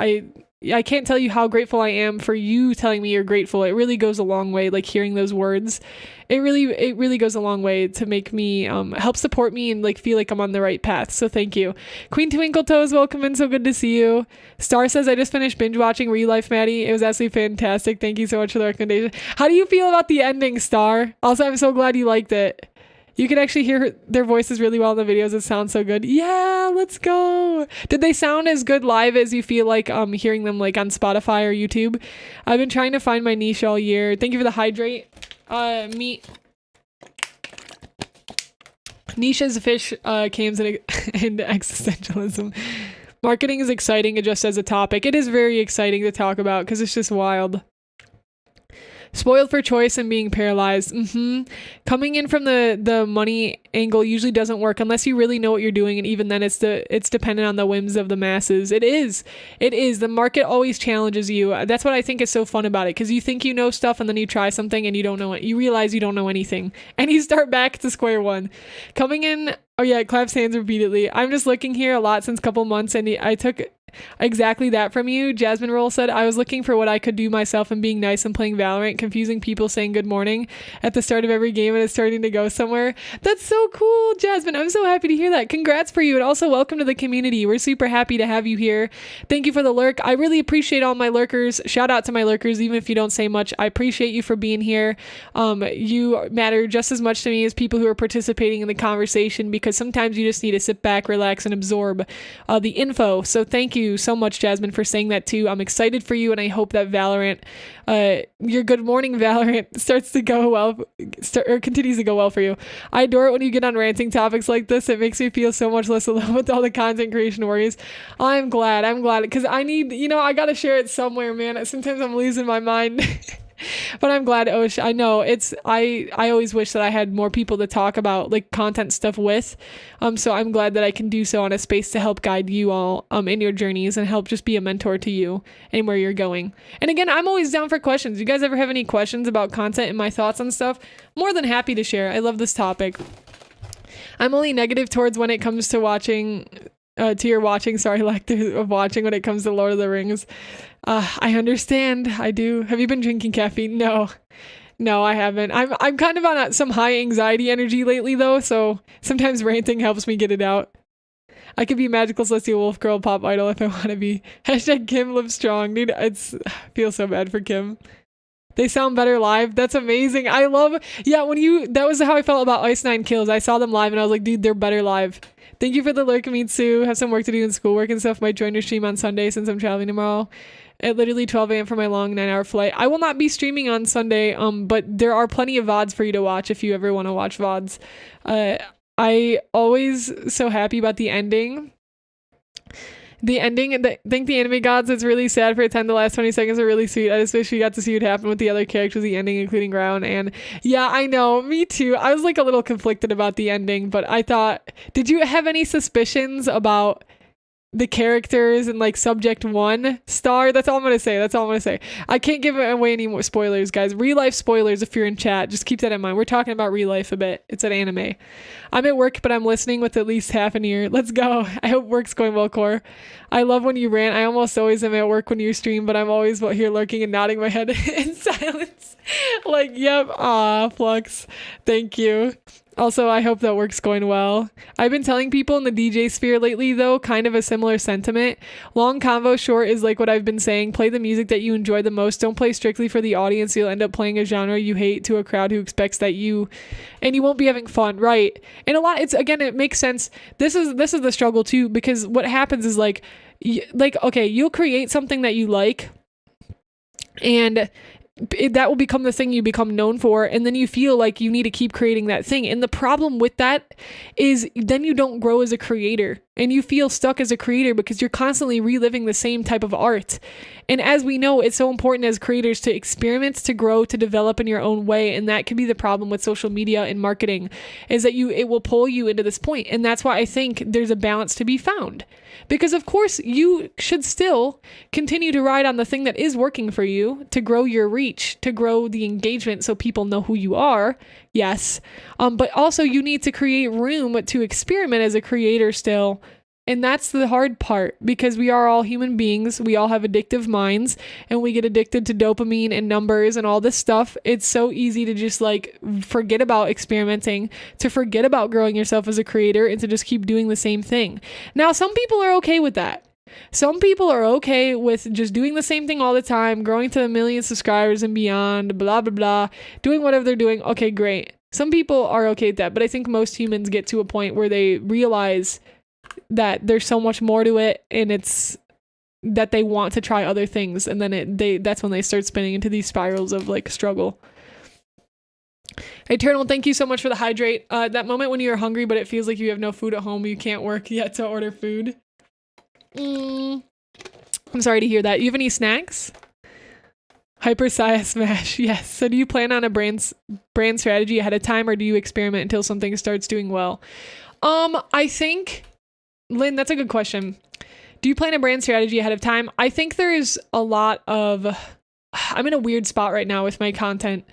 I can't tell you how grateful I am for you telling me you're grateful. It really goes a long way, like hearing those words. It really goes a long way to make me help support me and like feel like I'm on the right path. So thank you. Queen Twinkle Toes, welcome in. So good to see you. Star says, I just finished binge watching Real Life, Maddie. It was absolutely fantastic. Thank you so much for the recommendation. How do you feel about the ending, Star? Also, I'm so glad you liked it. You can actually hear their voices really well in the videos. It sounds so good. Yeah, let's go. Did they sound as good live as you feel like hearing them like on Spotify or YouTube? I've been trying to find my niche all year. Thank you for the hydrate. Meat. Niches, fish, cams, and existentialism. Marketing is exciting just as a topic. It is very exciting to talk about because it's just wild. Spoiled for choice and being paralyzed. Coming in from the money angle usually doesn't work unless you really know what you're doing, and even then it's dependent on the whims of the masses. It is. The market always challenges you. That's what I think is so fun about it, because you think you know stuff and then you try something and you don't know it. You realize you don't know anything and you start back to square one. Coming in, oh yeah, claps hands repeatedly. I'm just looking here a lot since a couple months, and I took exactly that from you. Jasmine Roll said, I was looking for what I could do myself and being nice and playing Valorant, confusing people saying good morning at the start of every game, and it's starting to go somewhere. That's so cool, Jasmine. I'm so happy to hear that. Congrats for you, and also welcome to the community. We're super happy to have you here. Thank you for the lurk. I really appreciate all my lurkers. Shout out to my lurkers, even if you don't say much. I appreciate you for being here. You matter just as much to me as people who are participating in the conversation, because sometimes you just need to sit back, relax, and absorb the info. So thank you so much, Jasmine, for saying that too. I'm excited for you, and I hope that Valorant, your good morning Valorant, starts to go well, or continues to go well for you. I adore it when you get on ranting topics like this. It makes me feel so much less alone with all the content creation worries. I'm glad, because I need, I gotta share it somewhere, man. Sometimes I'm losing my mind. But I'm glad, Osh. I know I always wish that I had more people to talk about like content stuff with. So I'm glad that I can do so on a space to help guide you all in your journeys and help just be a mentor to you and where you're going. And again, I'm always down for questions. You guys ever have any questions about content and my thoughts on stuff? More than happy to share. I love this topic. I'm only negative towards when it comes to watching lack of watching when it comes to Lord of the Rings. I understand. I do. Have you been drinking caffeine? No, I haven't. I'm kind of on some high anxiety energy lately though, so sometimes ranting helps me get it out. I could be a magical celestial wolf girl pop idol if I want to be. Hashtag Kim live strong, dude. I feel so bad for Kim. They sound better live. That's amazing. I love, that was how I felt about Ice 9 Kills. I saw them live and I was like, dude, they're better live. Thank you for the lurk, Mitsu. Have some work to do in schoolwork and stuff. Might join your stream on Sunday since I'm traveling tomorrow at literally 12 a.m. for my long 9-hour flight. I will not be streaming on Sunday, but there are plenty of VODs for you to watch if you ever want to watch VODs. I always so happy about the ending. Thank the anime gods. It's really sad for a time. The last 20 seconds are really sweet. I just wish we got to see what happened with the other characters, the ending, including Ground. And yeah, I know, me too. I was like a little conflicted about the ending, but I thought, did you have any suspicions about the characters and like subject one Star? That's all I'm gonna say. I can't give away any more spoilers, guys. Real life spoilers if you're in chat, just keep that in mind. We're talking about real life a bit. It's an anime. I'm at work, but I'm listening with at least half an ear. Let's go. I hope work's going well, Core. I love when you rant. I almost always am at work when you stream, but I'm always here lurking and nodding my head in silence. Like, yep. Flux. Thank you. Also, I hope that work's going well. I've been telling people in the DJ sphere lately, though, kind of a similar sentiment. Long convo short is like what I've been saying. Play the music that you enjoy the most. Don't play strictly for the audience. You'll end up playing a genre you hate to a crowd who expects that you won't be having fun, right? And it makes sense. This is the struggle too, because what happens is okay, you'll create something that you like, and that will become the thing you become known for, and then you feel like you need to keep creating that thing. And the problem with that is then you don't grow as a creator, and you feel stuck as a creator because you're constantly reliving the same type of art. And as we know, it's so important as creators to experiment, to grow, to develop in your own way. And that can be the problem with social media and marketing, is that it will pull you into this point. And that's why I think there's a balance to be found. Because of course you should still continue to ride on the thing that is working for you, to grow your reach, to grow the engagement so people know who you are. Yes. But also you need to create room to experiment as a creator still, And that's the hard part, because we are all human beings. We all have addictive minds, and we get addicted to dopamine and numbers and all this stuff. It's so easy to just like forget about experimenting, to forget about growing yourself as a creator, and to just keep doing the same thing. Now, some people are okay with that. Some people are okay with just doing the same thing all the time, growing to 1 million subscribers and beyond, blah, blah, blah, doing whatever they're doing. Okay, great. Some people are okay with that, but I think most humans get to a point where they realize that there's so much more to it, and it's that they want to try other things, and then that's when they start spinning into these spirals of like struggle. Eternal, thank you so much for the hydrate. That moment when you're hungry but it feels like you have no food at home, you can't work yet to order food. I'm sorry to hear that. You have any snacks? Hyper Saya Smash. Yes. So do you plan on a brand strategy ahead of time, or do you experiment until something starts doing well? I think, Lynn, that's a good question. Do you plan a brand strategy ahead of time? I think there's a lot of, I'm in a weird spot right now with my content.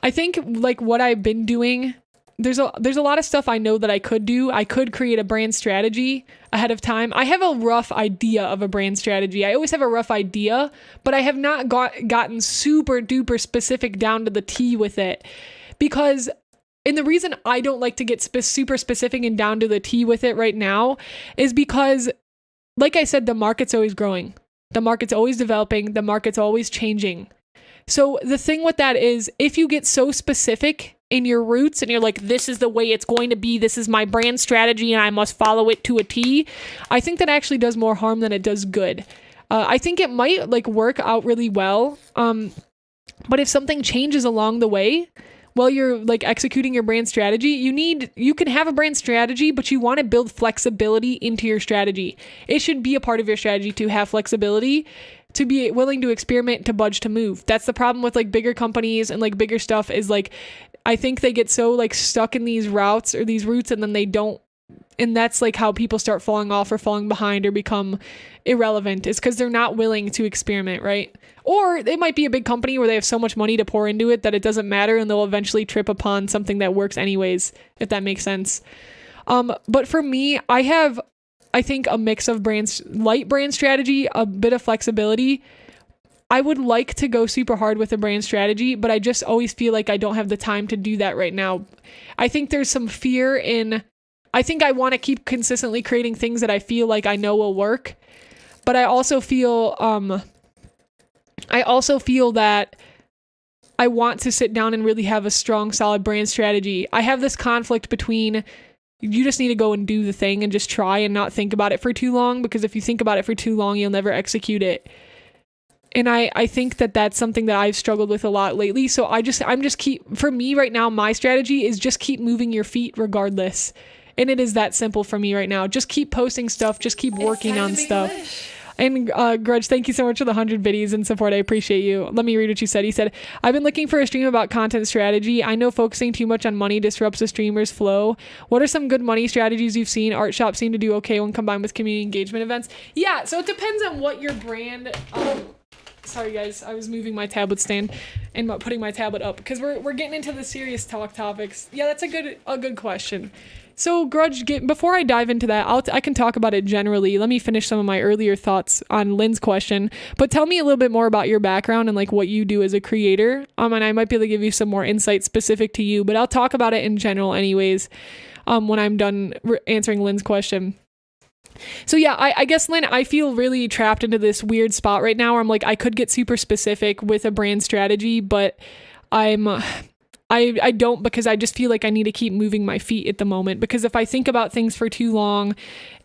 I think like what I've been doing, there's a lot of stuff I know that I could do. I could create a brand strategy ahead of time. I have a rough idea of a brand strategy. I always have a rough idea, but I have not gotten super duper specific down to the T with it, because and the reason I don't like to get super specific and down to the T with it right now is because, like I said, the market's always growing. The market's always developing. The market's always changing. So the thing with that is, if you get so specific in your roots and you're like, this is the way it's going to be, this is my brand strategy and I must follow it to a T, I think that actually does more harm than it does good. I think it might like work out really well. But if something changes along the way, while you're like executing your brand strategy, you can have a brand strategy, but you want to build flexibility into your strategy. It should be a part of your strategy to have flexibility, to be willing to experiment, to budge, to move. That's the problem with like bigger companies and like bigger stuff, is like, I think they get so like stuck in these routes or these routes, and then they don't. And that's like how people start falling off or falling behind or become irrelevant, is because they're not willing to experiment, right? Or it might be a big company where they have so much money to pour into it that it doesn't matter, and they'll eventually trip upon something that works anyways, if that makes sense. But for me, I think a mix of light brand strategy, a bit of flexibility. I would like to go super hard with a brand strategy, but I just always feel like I don't have the time to do that right now. I think there's some fear in, I think I want to keep consistently creating things that I feel like I know will work. But I also feel that I want to sit down and really have a strong, solid brand strategy. I have this conflict between, you just need to go and do the thing and just try and not think about it for too long, because if you think about it for too long, you'll never execute it. And I think that that's something that I've struggled with a lot lately. So for me right now, my strategy is just keep moving your feet regardless. And it is that simple for me right now. Just keep posting stuff. Just keep working on stuff. And Grudge, thank you so much for the 100 biddies and support. I appreciate you. Let me read what you said. He said, I've been looking for a stream about content strategy. I know focusing too much on money disrupts a streamer's flow. What are some good money strategies you've seen? Art shops seem to do okay when combined with community engagement events. Yeah, so it depends on what your brand... Sorry guys, I was moving my tablet stand and putting my tablet up because we're getting into the serious talk topics. Yeah, that's a good question. So Grudge, before I dive into that, I can talk about it generally. Let me finish some of my earlier thoughts on Lynn's question. But tell me a little bit more about your background and like what you do as a creator. And I might be able to give you some more insight specific to you, but I'll talk about it in general anyways when I'm done answering Lynn's question. So yeah, I guess, Lynn, I feel really trapped into this weird spot right now where I'm like, I could get super specific with a brand strategy, but I don't, because I just feel like I need to keep moving my feet at the moment, because if I think about things for too long,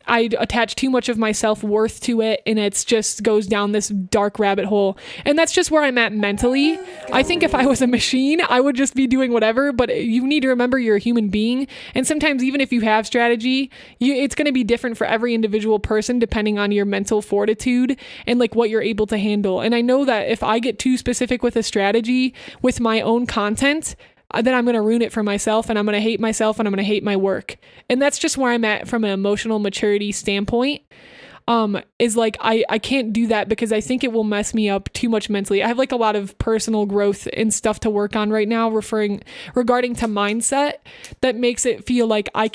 I attach too much of my self-worth to it, and it's just goes down this dark rabbit hole. And that's just where I'm at mentally. I think if I was a machine, I would just be doing whatever, but you need to remember you're a human being. And sometimes even if you have strategy, it's going to be different for every individual person depending on your mental fortitude and like what you're able to handle. And I know that if I get too specific with a strategy with my own content, then I'm going to ruin it for myself, and I'm going to hate myself, and I'm going to hate my work. And that's just where I'm at from an emotional maturity standpoint, is like, I can't do that because I think it will mess me up too much mentally. I have like a lot of personal growth and stuff to work on right now regarding to mindset that makes it feel like I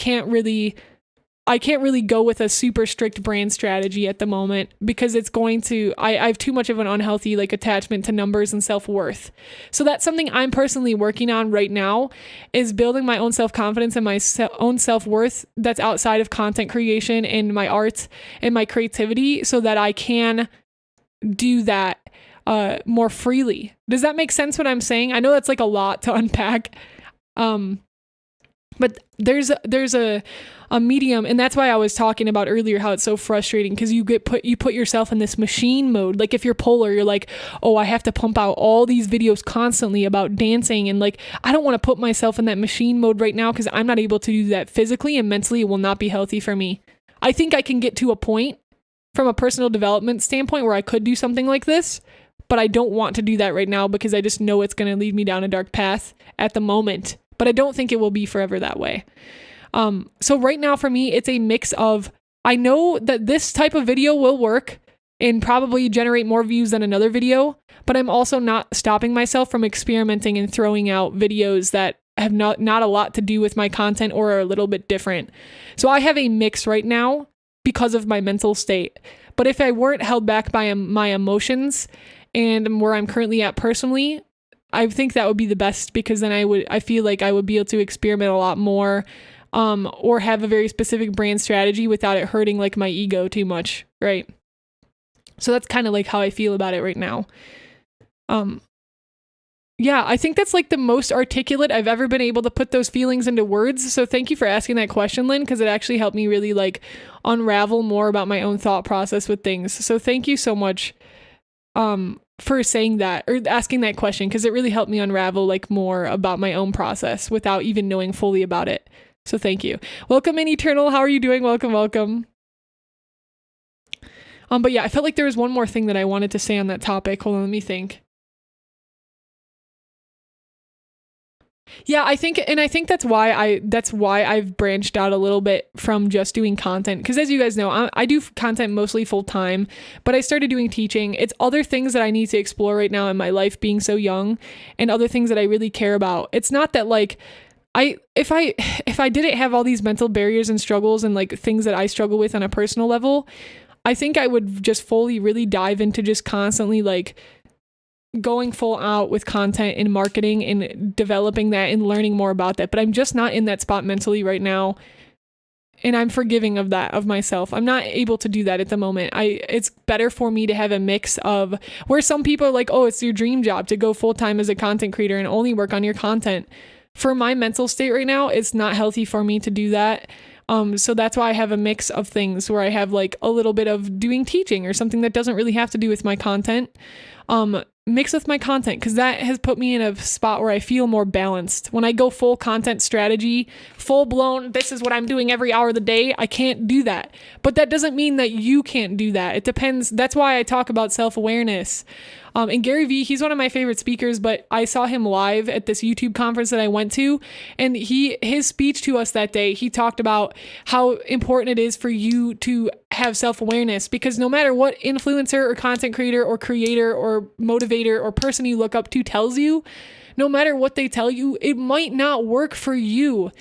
I can't really go with a super strict brand strategy at the moment because it's going to, I have too much of an unhealthy like attachment to numbers and self-worth. So that's something I'm personally working on right now, is building my own self-confidence and my own self-worth that's outside of content creation and my art and my creativity, so that I can do that more freely. Does that make sense what I'm saying? I know that's like a lot to unpack. But there's a medium, and that's why I was talking about earlier how it's so frustrating, because you put yourself in this machine mode. Like if you're polar, you're like, oh, I have to pump out all these videos constantly about dancing, and like I don't want to put myself in that machine mode right now because I'm not able to do that physically and mentally. It will not be healthy for me. I think I can get to a point from a personal development standpoint where I could do something like this, but I don't want to do that right now because I just know it's going to lead me down a dark path at the moment. But I don't think it will be forever that way. So right now for me, it's a mix of, I know that this type of video will work and probably generate more views than another video, but I'm also not stopping myself from experimenting and throwing out videos that have not a lot to do with my content or are a little bit different. So I have a mix right now because of my mental state. But if I weren't held back by my emotions and where I'm currently at personally, I think that would be the best, because then I feel like I would be able to experiment a lot more, or have a very specific brand strategy without it hurting like my ego too much, right? So that's kind of like how I feel about it right now. Yeah, I think that's like the most articulate I've ever been able to put those feelings into words. So thank you for asking that question, Lynn, because it actually helped me really like unravel more about my own thought process with things. So thank you so much for saying that or asking that question, because it really helped me unravel like more about my own process without even knowing fully about it. So thank you. Welcome in, Eternal. How are you doing? Welcome. But yeah, I felt like there was one more thing that I wanted to say on that topic. Hold on, let me think. Yeah, I think that's why I've branched out a little bit from just doing content. Because as you guys know, I do content mostly full time, but I started doing teaching. It's other things that I need to explore right now in my life, being so young, and other things that I really care about. It's not that like if I didn't have all these mental barriers and struggles and like things that I struggle with on a personal level, I think I would just fully really dive into just constantly like going full out with content and marketing and developing that and learning more about that. But I'm just not in that spot mentally right now. And I'm forgiving of that, of myself. I'm not able to do that at the moment. It's better for me to have a mix of where some people are like, oh, it's your dream job to go full time as a content creator and only work on your content. For my mental state right now, it's not healthy for me to do that. So that's why I have a mix of things where I have like a little bit of doing teaching or something that doesn't really have to do with my content. Mix with my content, because that has put me in a spot where I feel more balanced. When I go full content strategy, full blown, this is what I'm doing every hour of the day, I can't do that. But that doesn't mean that you can't do that. It depends. That's why I talk about self-awareness. And Gary Vee, he's one of my favorite speakers, but I saw him live at this YouTube conference that I went to, and his speech to us that day, he talked about how important it is for you to have self-awareness, because no matter what influencer or content creator or creator or motivator or person you look up to tells you, no matter what they tell you, it might not work for you.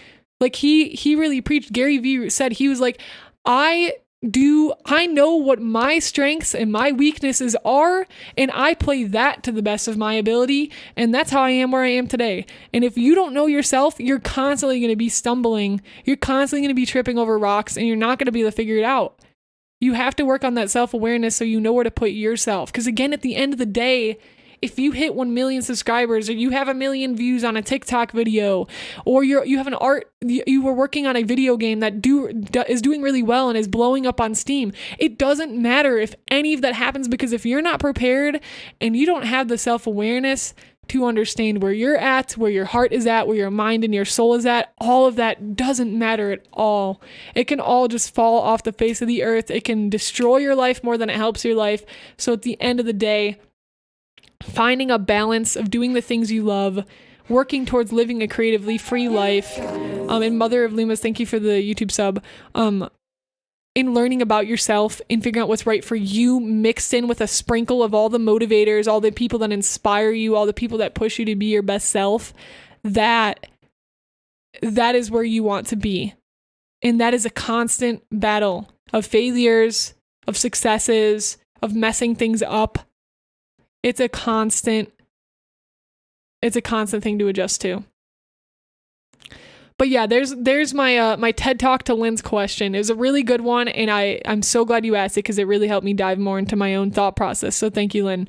Like he really preached. Gary Vee said, he was like, I know what my strengths and my weaknesses are, and I play that to the best of my ability, and that's how I am where I am today. And if you don't know yourself, you're constantly going to be stumbling, you're constantly going to be tripping over rocks, and you're not going to be able to figure it out. You have to work on that self-awareness so you know where to put yourself. Because again, at the end of the day, if you hit 1 million subscribers, or you have 1 million views on a TikTok video, or you have you were working on a video game that is doing really well and is blowing up on Steam, it doesn't matter if any of that happens, because if you're not prepared and you don't have the self-awareness to understand where you're at, where your heart is at, where your mind and your soul is at, all of that doesn't matter at all. It can all just fall off the face of the earth. It can destroy your life more than it helps your life. So at the end of the day, finding a balance of doing the things you love, working towards living a creatively free life, and Mother of Lumas, thank you for the YouTube sub, in learning about yourself and figuring out what's right for you, mixed in with a sprinkle of all the motivators, all the people that inspire you, all the people that push you to be your best self, that is where you want to be. And that is a constant battle of failures, of successes, of messing things up. It's a constant thing to adjust to. But yeah, there's my my TED Talk to Lynn's question. It was a really good one, and I'm so glad you asked it because it really helped me dive more into my own thought process. So thank you, Lynn.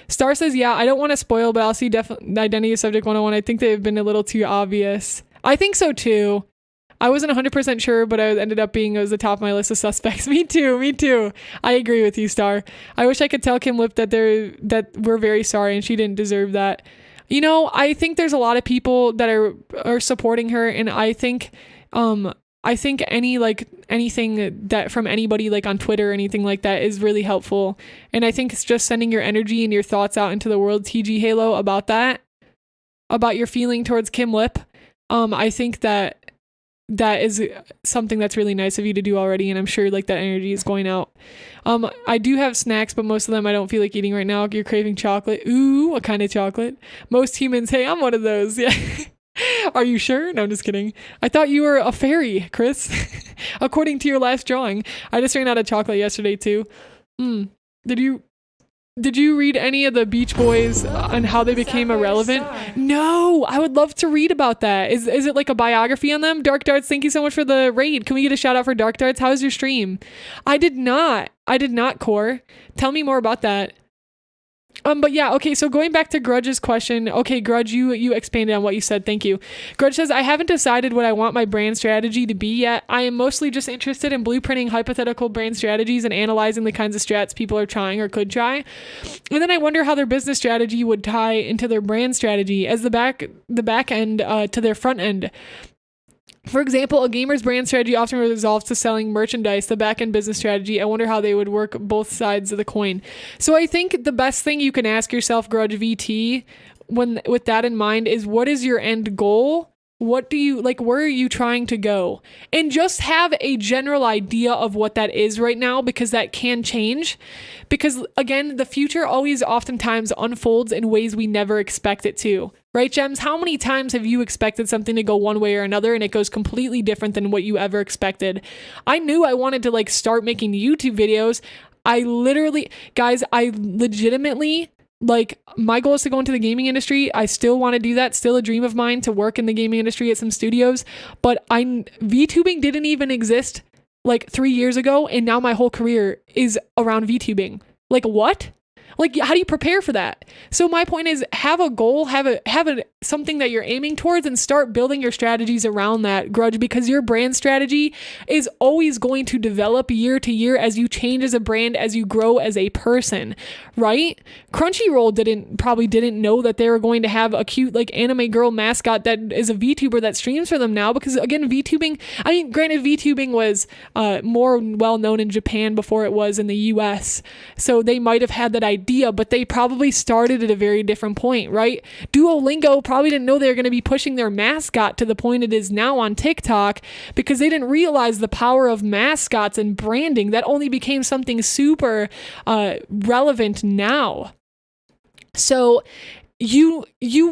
Star says, yeah, I don't want to spoil, but I'll see Identity of Subject 101. I think they've been a little too obvious. I think so too. I wasn't 100% sure, but I ended up being, it was the top of my list of suspects. Me too. I agree with you, Star. I wish I could tell Kim Lip that we're very sorry and she didn't deserve that. You know, I think there's a lot of people that are supporting her, and I think anything that from anybody like on Twitter or anything like that is really helpful. And I think it's just sending your energy and your thoughts out into the world, TG Halo, about your feeling towards Kim Lip. I think that is something that's really nice of you to do already, and I'm sure like that energy is going out. I do have snacks, but most of them I don't feel like eating right now. You're craving chocolate. Ooh, what kind of chocolate? Most humans, hey, I'm one of those. Yeah. Are you sure? No, I'm just kidding. I thought you were a fairy, Chris. According to your last drawing. I just ran out of chocolate yesterday too. Did you read any of the Beach Boys on how they became irrelevant? No, I would love to read about that. Is it like a biography on them? Dark Darts, thank you so much for the raid. Can we get a shout out for Dark Darts? How was your stream? I did not, Core. Tell me more about that. But yeah, okay, so going back to Grudge's question. Okay, Grudge, you expanded on what you said. Thank you. Grudge says, I haven't decided what I want my brand strategy to be yet. I am mostly just interested in blueprinting hypothetical brand strategies and analyzing the kinds of strats people are trying or could try. And then I wonder how their business strategy would tie into their brand strategy as the back end to their front end. For example, a gamer's brand strategy often resolves to selling merchandise. The back-end business strategy, I wonder how they would work both sides of the coin. So I think the best thing you can ask yourself, Grudge VT, with that in mind, is what is your end goal? What do you like? Where are you trying to go? And just have a general idea of what that is right now, because that can change. Because again, the future always oftentimes unfolds in ways we never expect it to. Right, Gems? How many times have you expected something to go one way or another and it goes completely different than what you ever expected? I knew I wanted to like start making YouTube videos. I legitimately, like, my goal is to go into the gaming industry. I still want to do that. Still a dream of mine to work in the gaming industry at some studios. But VTubing didn't even exist like 3 years ago, and now my whole career is around VTubing. Like, what? Like, how do you prepare for that? So my point is, have a goal, have something that you're aiming towards, and start building your strategies around that, Grudge, because your brand strategy is always going to develop year to year as you change as a brand, as you grow as a person, right? Crunchyroll probably didn't know that they were going to have a cute like anime girl mascot that is a VTuber that streams for them now, because again, VTubing, I mean, granted, VTubing was more well known in Japan before it was in the US, so they might have had that idea, but they probably started at a very different point, right? Duolingo probably didn't know they were going to be pushing their mascot to the point it is now on TikTok, because they didn't realize the power of mascots and branding. That only became something super relevant now. So you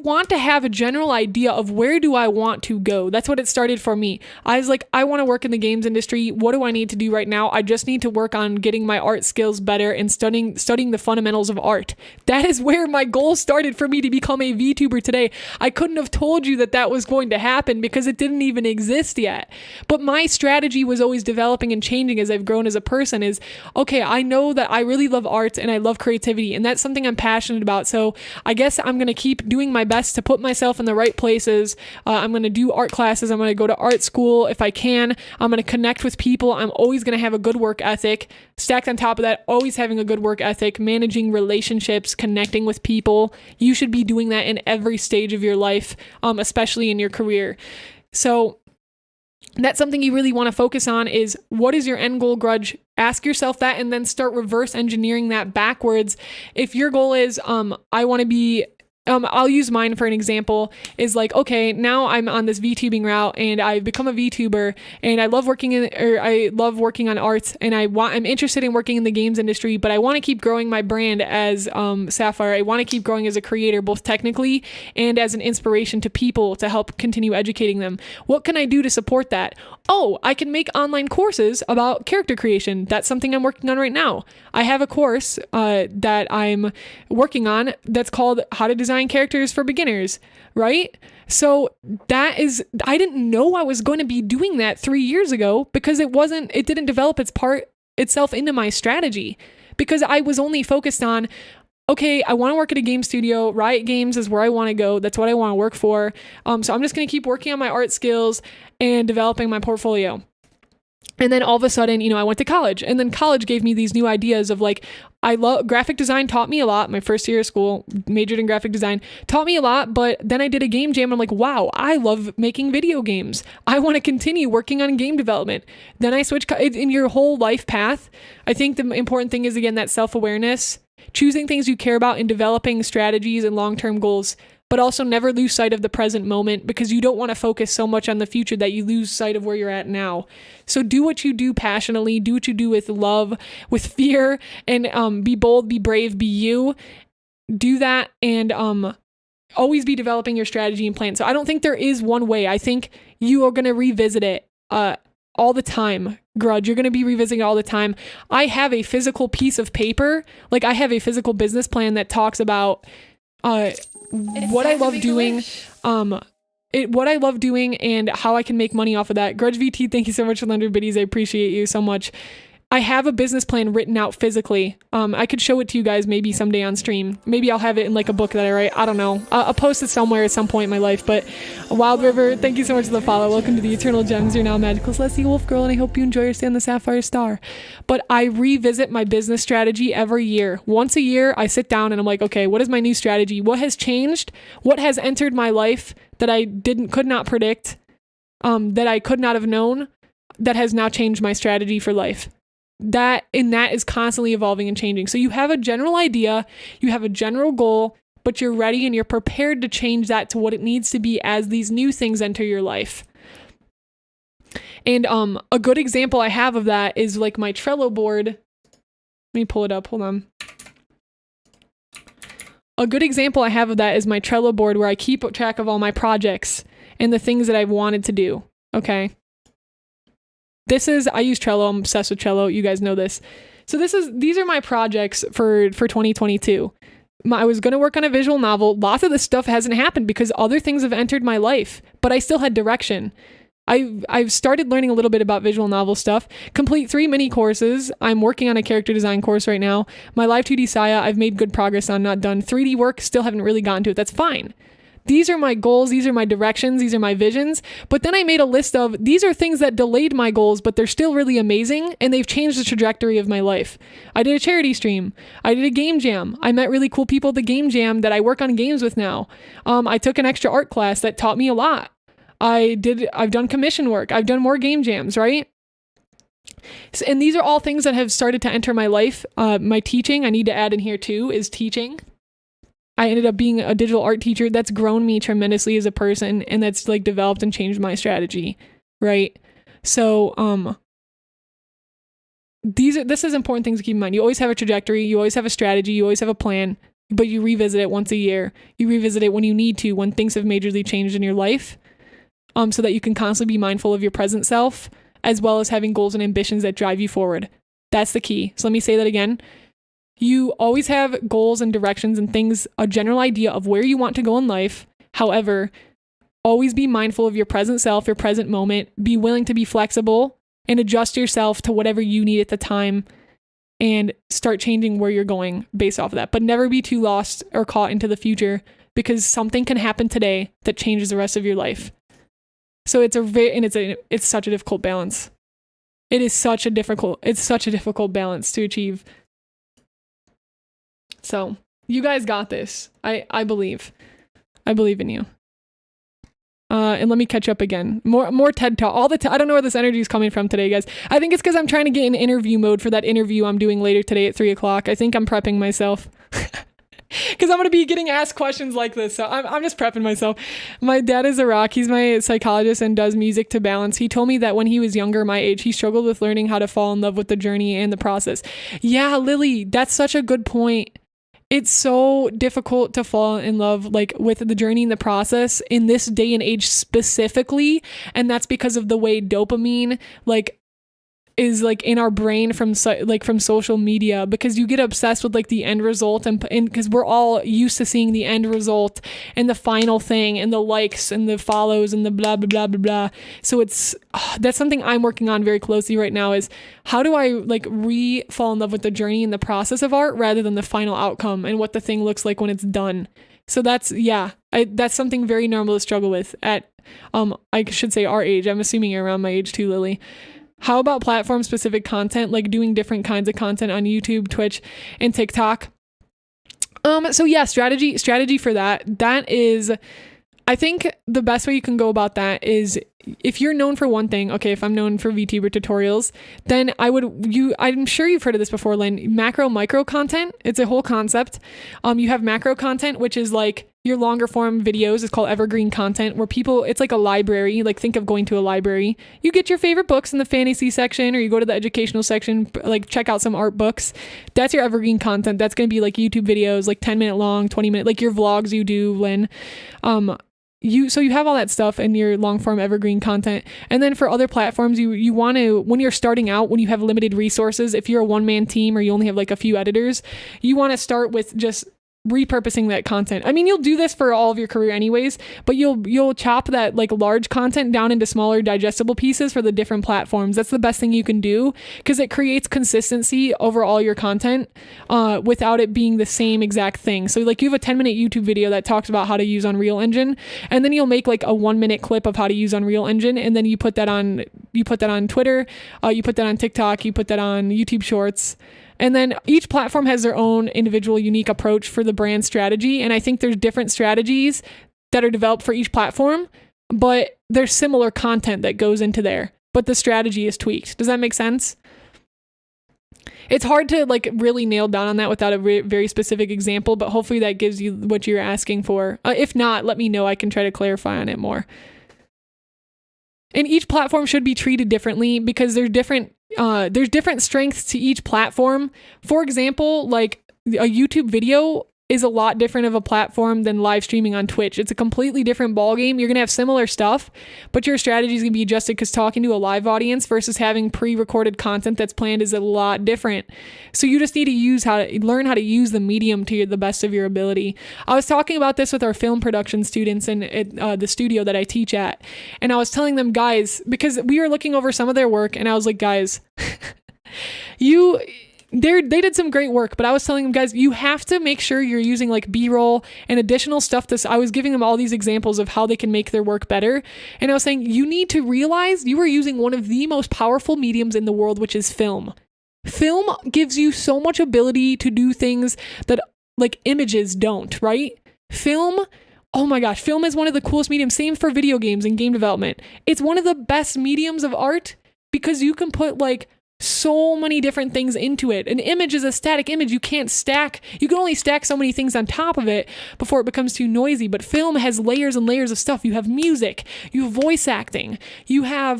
want to have a general idea of where do I want to go. That's what it started for me. I was like, I want to work in the games industry. What do I need to do right now? I just need to work on getting my art skills better and studying the fundamentals of art. That is where my goal started for me to become a VTuber today. I couldn't have told you that was going to happen because it didn't even exist yet. But my strategy was always developing and changing as I've grown as a person. Is, okay, I know that I really love art and I love creativity, and that's something I'm passionate about. So I guess I'm going to keep doing my best to put myself in the right places. I'm going to do art classes. I'm going to go to art school if I can. I'm going to connect with people. I'm always going to have a good work ethic. Stacked on top of that, always having a good work ethic, managing relationships, connecting with people. You should be doing that in every stage of your life, especially in your career. So that's something you really want to focus on, is what is your end goal, Grudge? Ask yourself that, and then start reverse engineering that backwards. If your goal is, I want to be I'll use mine for an example, is like, okay, now I'm on this VTubing route and I've become a VTuber and I love working on art, and I'm interested in working in the games industry, but I want to keep growing my brand as Syafire. I want to keep growing as a creator, both technically and as an inspiration to people to help continue educating them. What can I do to support that? Oh, I can make online courses about character creation. That's something I'm working on right now. I have a course that I'm working on that's called How to Design Characters for Beginners, right? So I didn't know I was going to be doing that 3 years ago because it didn't develop itself into my strategy, because I was only focused on, okay, I want to work at a game studio. Riot Games is where I want to go. That's what I want to work for. So I'm just going to keep working on my art skills and developing my portfolio. And then all of a sudden, I went to college, and then college gave me these new ideas of like, I love graphic design, taught me a lot. My first year of school, majored in graphic design, taught me a lot. But then I did a game jam. And I'm like, wow, I love making video games. I want to continue working on game development. Then I switched in your whole life path. I think the important thing is, again, that self-awareness, choosing things you care about and developing strategies and long-term goals, but also never lose sight of the present moment, because you don't want to focus so much on the future that you lose sight of where you're at now. So do what you do passionately, do what you do with love, with fear, and be bold, be brave, be you. Do that, and always be developing your strategy and plan. So I don't think there is one way. I think you are going to revisit it all the time. Grudge, you're going to be revisiting it all the time. I have a physical piece of paper, like I have a physical business plan that talks about what I love doing, what I love doing and how I can make money off of that. Grudge VT, thank you so much for 100 biddies. I appreciate you so much. I have a business plan written out physically. I could show it to you guys maybe someday on stream. Maybe I'll have it in like a book that I write. I don't know. I'll post it somewhere at some point in my life. But Wild River, thank you so much for the follow. Welcome to the Eternal Gems. You're now a magical celestial wolf girl, and I hope you enjoy your stay on the Sapphire Star. But I revisit my business strategy every year. Once a year, I sit down and I'm like, okay, what is my new strategy? What has changed? What has entered my life that I could not predict, that I could not have known, that has now changed my strategy for life? That is constantly evolving and changing. So you have a general idea, you have a general goal, but you're ready and you're prepared to change that to what it needs to be as these new things enter your life. And a good example I have of that is like my Trello board. Let me pull it up. Hold on. A good example I have of that is my Trello board, where I keep track of all my projects and the things that I've wanted to do. Okay. I use Trello. I'm obsessed with Trello. You guys know this. So these are my projects for 2022. I was going to work on a visual novel. Lots of this stuff hasn't happened because other things have entered my life, but I still had direction. I've started learning a little bit about visual novel stuff. Complete 3 mini courses. I'm working on a character design course right now. My Live 2D Saya, I've made good progress on, not done. 3D work, still haven't really gotten to it. That's fine. These are my goals, these are my directions, these are my visions. But then I made a list of, these are things that delayed my goals, but they're still really amazing, and they've changed the trajectory of my life. I did a charity stream. I did a game jam. I met really cool people at the game jam that I work on games with now. I took an extra art class that taught me a lot. I've done commission work. I've done more game jams, right? And these are all things that have started to enter my life. My teaching, I need to add in here too, is teaching. I ended up being a digital art teacher. That's grown me tremendously as a person, and that's like developed and changed my strategy, right? So this is important things to keep in mind. You always have a trajectory, you always have a strategy, you always have a plan, but you revisit it once a year. You revisit it when you need to, when things have majorly changed in your life, so that you can constantly be mindful of your present self, as well as having goals and ambitions that drive you forward. That's the key. So let me say that again. You always have goals and directions and things, a general idea of where you want to go in life. However, always be mindful of your present self, your present moment. Be willing to be flexible and adjust yourself to whatever you need at the time, and start changing where you're going based off of that. But never be too lost or caught into the future, because something can happen today that changes the rest of your life. So it's such a difficult balance. It's such a difficult balance to achieve. So you guys got this. I believe in you. And let me catch up again. More TED Talk. I don't know where this energy is coming from today, guys. I think it's because I'm trying to get in interview mode for that interview I'm doing later today at 3:00. I think I'm prepping myself. Because I'm going to be getting asked questions like this. So I'm just prepping myself. My dad is a rock. He's my psychologist and does music to balance. He told me that when he was younger, my age, he struggled with learning how to fall in love with the journey and the process. Yeah, Lily, that's such a good point. It's so difficult to fall in love like with the journey and the process in this day and age specifically. And that's because of the way dopamine like is like in our brain from social media, because you get obsessed with like the end result and because we're all used to seeing the end result and the final thing and the likes and the follows and the blah blah blah blah blah. So that's something I'm working on very closely right now, is how do I like fall in love with the journey and the process of art rather than the final outcome and what the thing looks like when it's done. So that's something very normal to struggle with at I should say our age. I'm assuming you're around my age too, Lily. How about platform specific content, like doing different kinds of content on YouTube, Twitch, and TikTok? So yeah, strategy for that. That is, I think the best way you can go about that is if you're known for one thing, okay, if I'm known for VTuber tutorials, then I'm sure you've heard of this before, Lynn, macro micro content. It's a whole concept. You have macro content, which is like your longer form videos. It's called evergreen content, where it's like a library. Like think of going to a library. You get your favorite books in the fantasy section, or you go to the educational section, like check out some art books. That's your evergreen content. That's going to be like YouTube videos, like 10-minute long, 20-minute, like your vlogs you do, Lynn. So you have all that stuff in your long form evergreen content. And then for other platforms, you want to, when you're starting out, when you have limited resources, if you're a one-man team or you only have like a few editors, you want to start with just repurposing that content. I mean, you'll do this for all of your career anyways, but you'll chop that like large content down into smaller digestible pieces for the different platforms. That's the best thing you can do, because it creates consistency over all your content without it being the same exact thing. So like you have a 10-minute YouTube video that talks about how to use Unreal Engine, and then you'll make like a 1-minute clip of how to use Unreal Engine, and then you put that on Twitter, you put that on TikTok, you put that on YouTube Shorts. And then each platform has their own individual unique approach for the brand strategy. And I think there's different strategies that are developed for each platform, but there's similar content that goes into there, but the strategy is tweaked. Does that make sense? It's hard to like really nail down on that without a very specific example, but hopefully that gives you what you're asking for. If not, let me know. I can try to clarify on it more. And each platform should be treated differently because there's different strengths to each platform. For example, like a YouTube video is a lot different of a platform than live streaming on Twitch. It's a completely different ballgame. You're going to have similar stuff, but your strategy is going to be adjusted because talking to a live audience versus having pre-recorded content that's planned is a lot different. So you just need to learn how to use the medium to the best of your ability. I was talking about this with our film production students in the studio that I teach at, and I was telling them, guys, because we were looking over some of their work, and I was like, guys, they did some great work, but I was telling them, guys, you have to make sure you're using like B-roll and additional stuff. I was giving them all these examples of how they can make their work better. And I was saying, you need to realize you are using one of the most powerful mediums in the world, which is film. Film gives you so much ability to do things that like images don't, right? Film, oh my gosh, film is one of the coolest mediums. Same for video games and game development. It's one of the best mediums of art because you can put like so many different things into it. An image is a static image. You can't stack. You can only stack so many things on top of it before it becomes too noisy. But film has layers and layers of stuff. You have music, you have voice acting, you have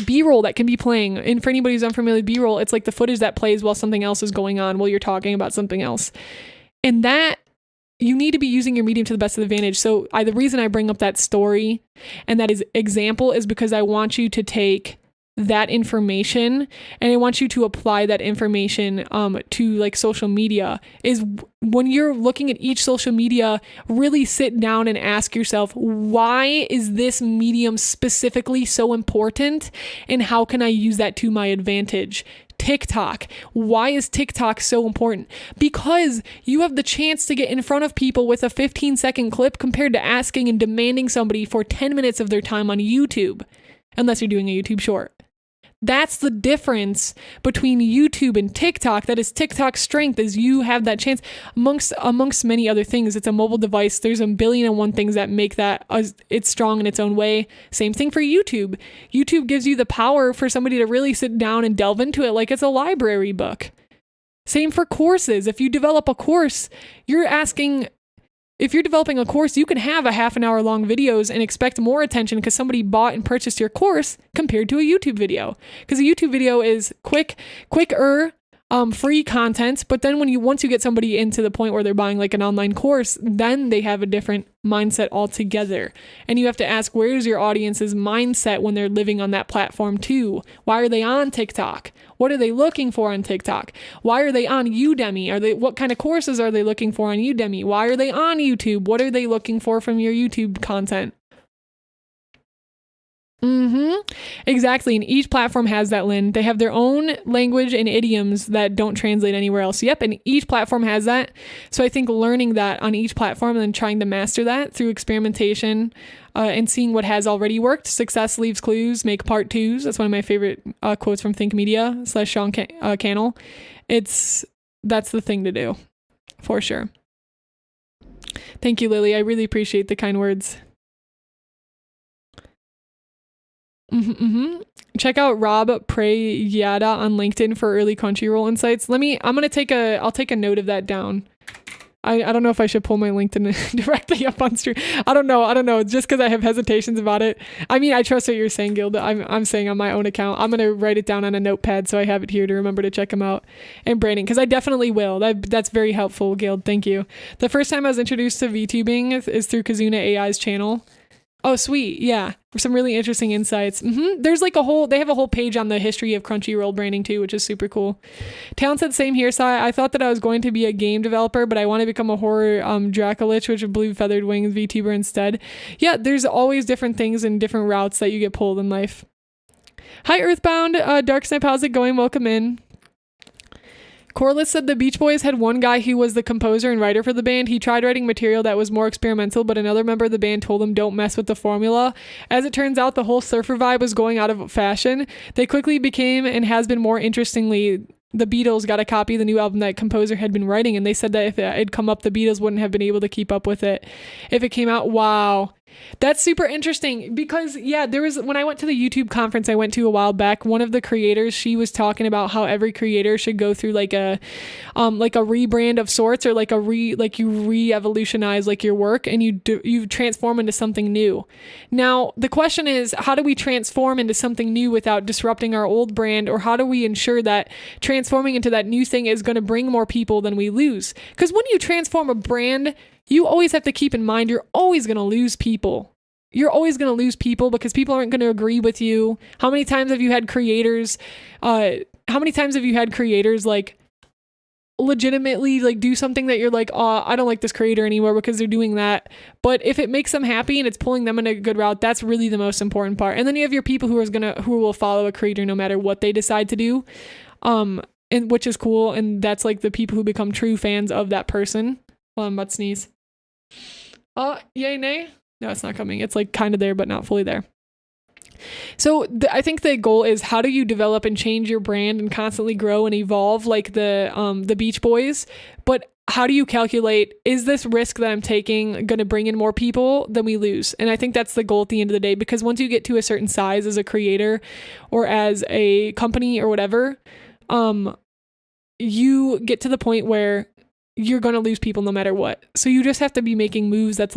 B-roll that can be playing. And for anybody who's unfamiliar with B-roll, it's like the footage that plays while something else is going on while you're talking about something else. And that you need to be using your medium to the best of advantage. So the reason I bring up that story and that is example is because I want you to take that information and I want you to apply that information to like social media. Is when you're looking at each social media, really sit down and ask yourself, why is this medium specifically so important and how can I use that to my advantage? TikTok. Why is TikTok so important? Because you have the chance to get in front of people with a 15-second clip compared to asking and demanding somebody for 10 minutes of their time on YouTube, unless you're doing a YouTube short. That's the difference between YouTube and TikTok. That is TikTok's strength, is you have that chance amongst many other things. It's a mobile device. There's a billion and one things that make that it's strong in its own way. Same thing for YouTube. YouTube gives you the power for somebody to really sit down and delve into it like it's a library book. Same for courses. If you develop a course, if you're developing a course, you can have a half an hour long videos and expect more attention because somebody bought and purchased your course compared to a YouTube video. Because a YouTube video is quicker, free content. But then once you get somebody into the point where they're buying like an online course, then they have a different mindset altogether. And you have to ask, where's your audience's mindset when they're living on that platform too? Why are they on TikTok? What are they looking for on TikTok? Why are they on Udemy? What kind of courses are they looking for on Udemy? Why are they on YouTube? What are they looking for from your YouTube content? Exactly. And each platform has that, Lynn. They have their own language and idioms that don't translate anywhere else. Yep. And each platform has that. So I think learning that on each platform and then trying to master that through experimentation and seeing what has already worked. Success leaves clues, make part twos. That's one of my favorite quotes from Think Media / Sean Cannell. That's the thing to do for sure. Thank you, Lily. I really appreciate the kind words. Check out Rob Prayada on LinkedIn for early Crunchyroll insights. I'll take a note of that down. I don't know if I should pull my LinkedIn directly up on stream. I don't know. Just because I have hesitations about it. I mean, I trust what you're saying, Gilda. I'm saying on my own account. I'm going to write it down on a notepad so I have it here to remember to check them out. And Brandon, because I definitely will. That's very helpful, Guild. Thank you. The first time I was introduced to VTubing is through 𝐒𝐮𝐩𝐴I's channel. Oh, sweet. Yeah. Some really interesting insights. There's they have a whole page on the history of Crunchyroll branding too, which is super cool. Talon said, same here, Sai. I thought that I was going to be a game developer, but I want to become a horror 𝐿𝐴𝐾𝐑, which is blue feathered wings VTuber instead. Yeah, there's always different things and different routes that you get pulled in life. Hi, Earthbound. Dark Snipe, how's it going? Welcome in. Corliss said the Beach Boys had one guy who was the composer and writer for the band. He tried writing material that was more experimental, but another member of the band told him don't mess with the formula. As it turns out, the whole surfer vibe was going out of fashion. They quickly became, and has been more interestingly, the Beatles got a copy of the new album that composer had been writing, and they said that if it had come up, the Beatles wouldn't have been able to keep up with it if it came out. Wow. That's super interesting because when I went to the YouTube conference I went to a while back, one of the creators, she was talking about how every creator should go through like a rebrand of sorts, or you re-evolutionize your work and you transform into something new. Now, the question is, how do we transform into something new without disrupting our old brand, or how do we ensure that transforming into that new thing is going to bring more people than we lose? Because when you transform a brand, you always have to keep in mind you're always going to lose people. You're always going to lose people because people aren't going to agree with you. How many times have you had creators legitimately do something that you're like, oh, I don't like this creator anymore because they're doing that. But if it makes them happy and it's pulling them in a good route, that's really the most important part. And then you have your people who will follow a creator no matter what they decide to do. And which is cool. And that's the people who become true fans of that person. Hold on, I'm about to sneeze. Yay, nay? No, it's not coming. It's kind of there, but not fully there. So I think the goal is, how do you develop and change your brand and constantly grow and evolve like the Beach Boys? But how do you calculate, is this risk that I'm taking going to bring in more people than we lose? And I think that's the goal at the end of the day, because once you get to a certain size as a creator or as a company or whatever, you get to the point where you're going to lose people no matter what. So you just have to be making moves that's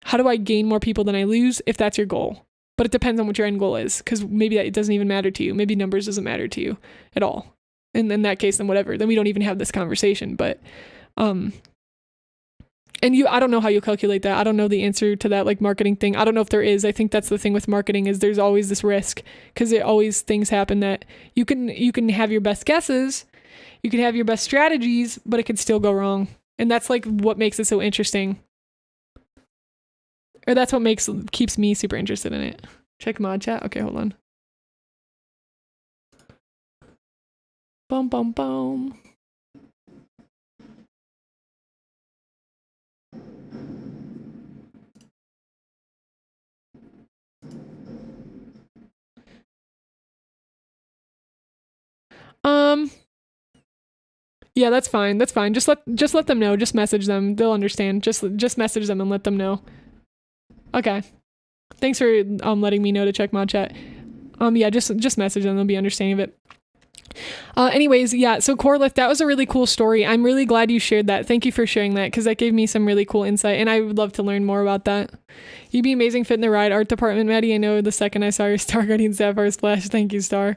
how do I gain more people than I lose, if that's your goal? But it depends on what your end goal is, because maybe it doesn't even matter to you. Maybe numbers doesn't matter to you at all. And in that case, then whatever. Then we don't even have this conversation. But, I don't know how you calculate that. I don't know the answer to that marketing thing. I don't know if there is. I think that's the thing with marketing, is there's always this risk, because things happen that you can have your best guesses, you can have your best strategies, but it could still go wrong. And that's what makes it so interesting. Or that's what keeps me super interested in it. Check mod chat. Okay, hold on. Boom, boom, boom. Yeah, that's fine. That's fine. Just let them know. Just message them. They'll understand. Just message them and let them know. Okay. Thanks for letting me know to check mod chat. Yeah, just message them. They'll be understanding of it. Anyways, yeah, so core lift, that was a really cool story. I'm really glad you shared that. Thank you for sharing that, because that gave me some really cool insight, and I would love to learn more about that. You'd be amazing fit in the ride art department, Maddie. I know the second I saw your Star Guardian Sapphire Splash. Thank you, Star.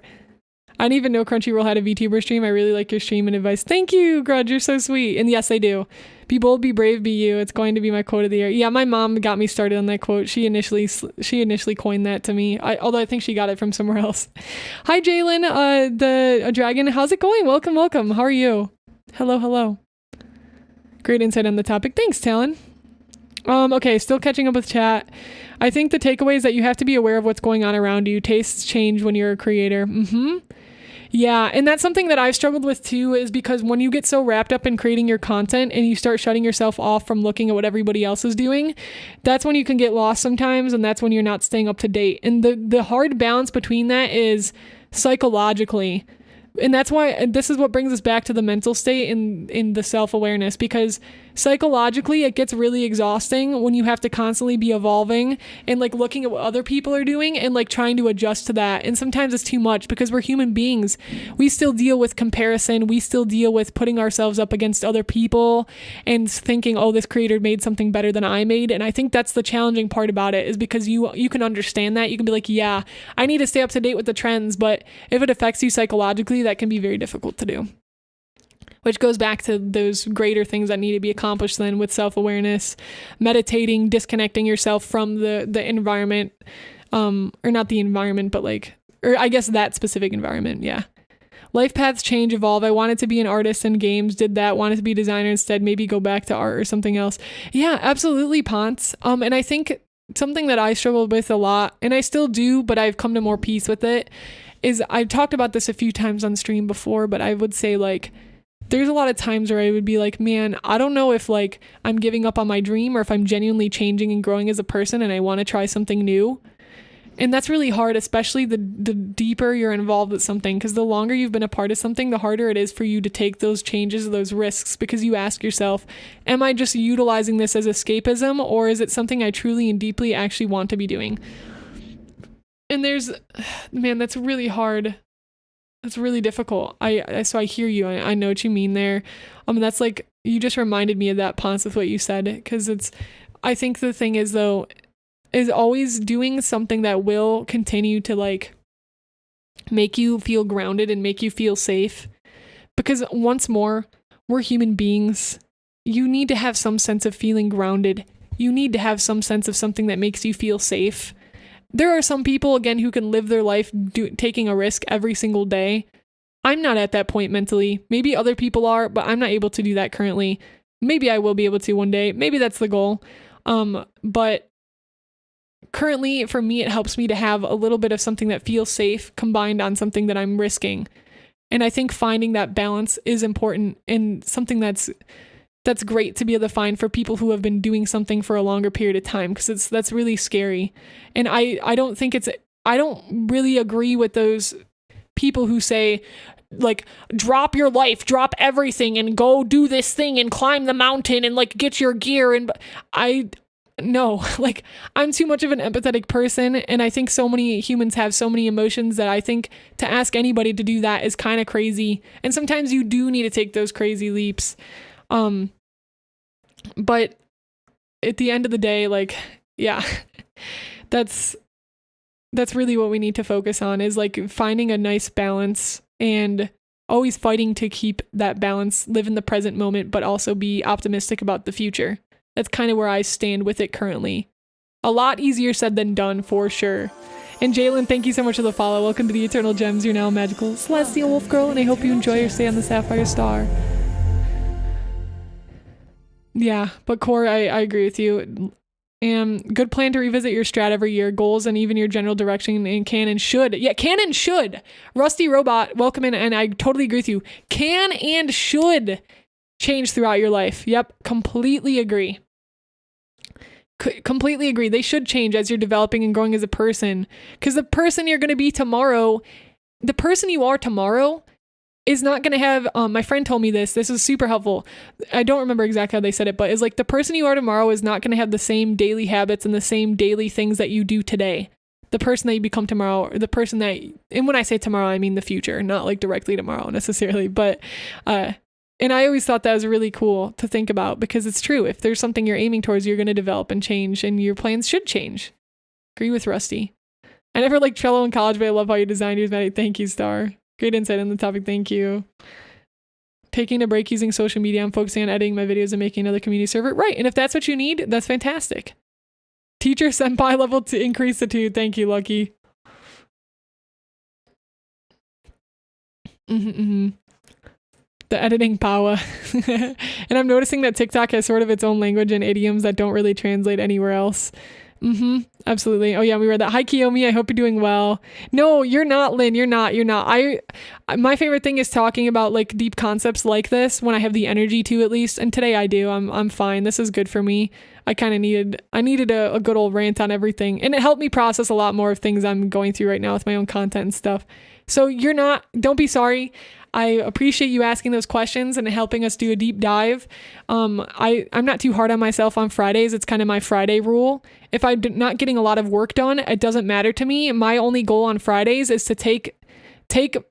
I didn't even know Crunchyroll had a VTuber stream. I really like your stream and advice. Thank you, Grudge. You're so sweet. And yes, I do. Be bold, be brave, be you. It's going to be my quote of the year. Yeah, my mom got me started on that quote. She initially coined that to me. Although I think she got it from somewhere else. Hi, Jalen, the dragon. How's it going? Welcome, welcome. How are you? Hello, hello. Great insight on the topic. Thanks, Talon. Okay, still catching up with chat. I think the takeaway is that you have to be aware of what's going on around you. Tastes change when you're a creator. Yeah, and that's something that I've struggled with too, is because when you get so wrapped up in creating your content and you start shutting yourself off from looking at what everybody else is doing, that's when you can get lost sometimes, and that's when you're not staying up to date. And the hard balance between that is psychologically. And that's why this is what brings us back to the mental state in the self-awareness, because psychologically it gets really exhausting when you have to constantly be evolving and like looking at what other people are doing and like trying to adjust to that. And sometimes it's too much because we're human beings. We still deal with comparison. We still deal with putting ourselves up against other people and thinking, oh, this creator made something better than I made. And I think that's the challenging part about it, is because you can understand that. You can be like, yeah, I need to stay up to date with the trends. But if it affects you psychologically, that can be very difficult to do. Which goes back to those greater things that need to be accomplished then with self-awareness, meditating, disconnecting yourself from the environment, or not the environment, but or I guess that specific environment. Yeah. Life paths change, evolve. I wanted to be an artist in games, did that, wanted to be a designer instead, maybe go back to art or something else. Yeah, absolutely, Ponce. And I think something that I struggled with a lot, and I still do, but I've come to more peace with it, is I've talked about this a few times on stream before, but I would say there's a lot of times where I would be like, man, I don't know if I'm giving up on my dream or if I'm genuinely changing and growing as a person and I want to try something new. And that's really hard, especially the deeper you're involved with something, because the longer you've been a part of something, the harder it is for you to take those changes, those risks, because you ask yourself, am I just utilizing this as escapism, or is it something I truly and deeply actually want to be doing? And man, that's really hard. That's really difficult. So I hear you. I know what you mean there. That's you just reminded me of that, Ponce, with what you said, because I think the thing is though, is always doing something that will continue to make you feel grounded and make you feel safe. Because once more, we're human beings. You need to have some sense of feeling grounded. You need to have some sense of something that makes you feel safe. There are some people, again, who can live their life taking a risk every single day. I'm not at that point mentally. Maybe other people are, but I'm not able to do that currently. Maybe I will be able to one day. Maybe that's the goal. But currently, for me, it helps me to have a little bit of something that feels safe combined on something that I'm risking. And I think finding that balance is important, and something that's great to be able to find for people who have been doing something for a longer period of time, because that's really scary. And I don't really agree with those people who say drop your life, drop everything and go do this thing and climb the mountain and get your gear. And no, I'm too much of an empathetic person, and I think so many humans have so many emotions that I think to ask anybody to do that is kind of crazy. And sometimes you do need to take those crazy leaps. But at the end of the day, yeah, that's really what we need to focus on, is finding a nice balance and always fighting to keep that balance, live in the present moment, but also be optimistic about the future. That's kind of where I stand with it currently. A lot easier said than done, for sure. And Jalen, thank you so much for the follow. Welcome to the Eternal Gems. You're now a magical celestial wolf girl, and I hope you enjoy your stay on the Sapphire Star. Yeah, but Core, I agree with you. And good plan to revisit your strat every year, goals, and even your general direction, and can and should. Yeah, can and should. Rusty Robot, welcome in, and I totally agree with you. Can and should change throughout your life. Yep, completely agree. Completely agree. They should change as you're developing and growing as a person. Because the person you're going to be tomorrow, the person you are tomorrow is not going to have, my friend told me this is super helpful. I don't remember exactly how they said it, but it's the person you are tomorrow is not going to have the same daily habits and the same daily things that you do today. the person that you become tomorrow, or the person that, and when I say tomorrow, I mean the future, not like directly tomorrow necessarily, but, and I always thought that was really cool to think about, because it's true. If there's something you're aiming towards, you're going to develop and change, and your plans should change. Agree with Rusty. I never liked Trello in college, but I love how you designed yours. Thank you, Star. Great insight on the topic. Thank you. Taking a break using social media. I'm focusing on editing my videos and making another community server. Right. And if that's what you need, that's fantastic. Teacher senpai level to increase the 2. Thank you, Lucky. The editing power. And I'm noticing that TikTok has sort of its own language and idioms that don't really translate anywhere else. Absolutely. Oh yeah, we read that. Hi Kiyomi, I hope you're doing well. No, you're not, Lynn. You're not. My favorite thing is talking about like deep concepts like this when I have the energy to, at least. And today I do. I'm fine. This is good for me. I needed a good old rant on everything. And it helped me process a lot more of things I'm going through right now with my own content and stuff. So don't be sorry. I appreciate you asking those questions and helping us do a deep dive. I'm not too hard on myself on Fridays. It's kind of my Friday rule. If I'm not getting a lot of work done, it doesn't matter to me. My only goal on Fridays is to take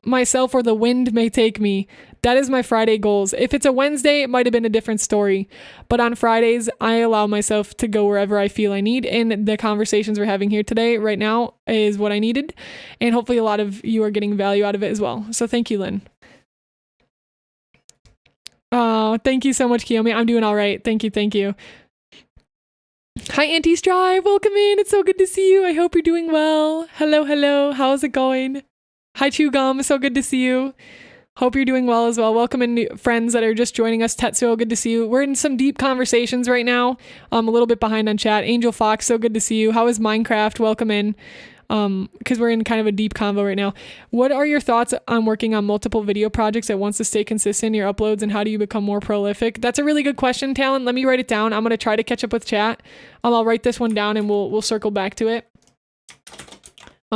myself where the wind may take me. That is my Friday goals. If it's a Wednesday, it might have been a different story. But on Fridays, I allow myself to go wherever I feel I need. And the conversations we're having here today, right now, is what I needed. And hopefully a lot of you are getting value out of it as well. So thank you, Lynn. Oh, thank you so much, Kiyomi. I'm doing all right. Thank you. Hi, Auntie Strive. Welcome in. It's so good to see you. I hope you're doing well. Hello. How's it going? Hi, Chew Gum. So good to see you. Hope you're doing well as well. Welcome in, friends that are just joining us. Tetsuo, good to see you. We're in some deep conversations right now. A little bit behind on chat. Angel Fox, so good to see you. How is Minecraft? Welcome in. Because we're in kind of a deep convo right now. What are your thoughts on working on multiple video projects at once to stay consistent in your uploads, and how do you become more prolific? That's a really good question, Talon. Let me write it down. I'm going to try to catch up with chat. I'll write this one down and we'll circle back to it.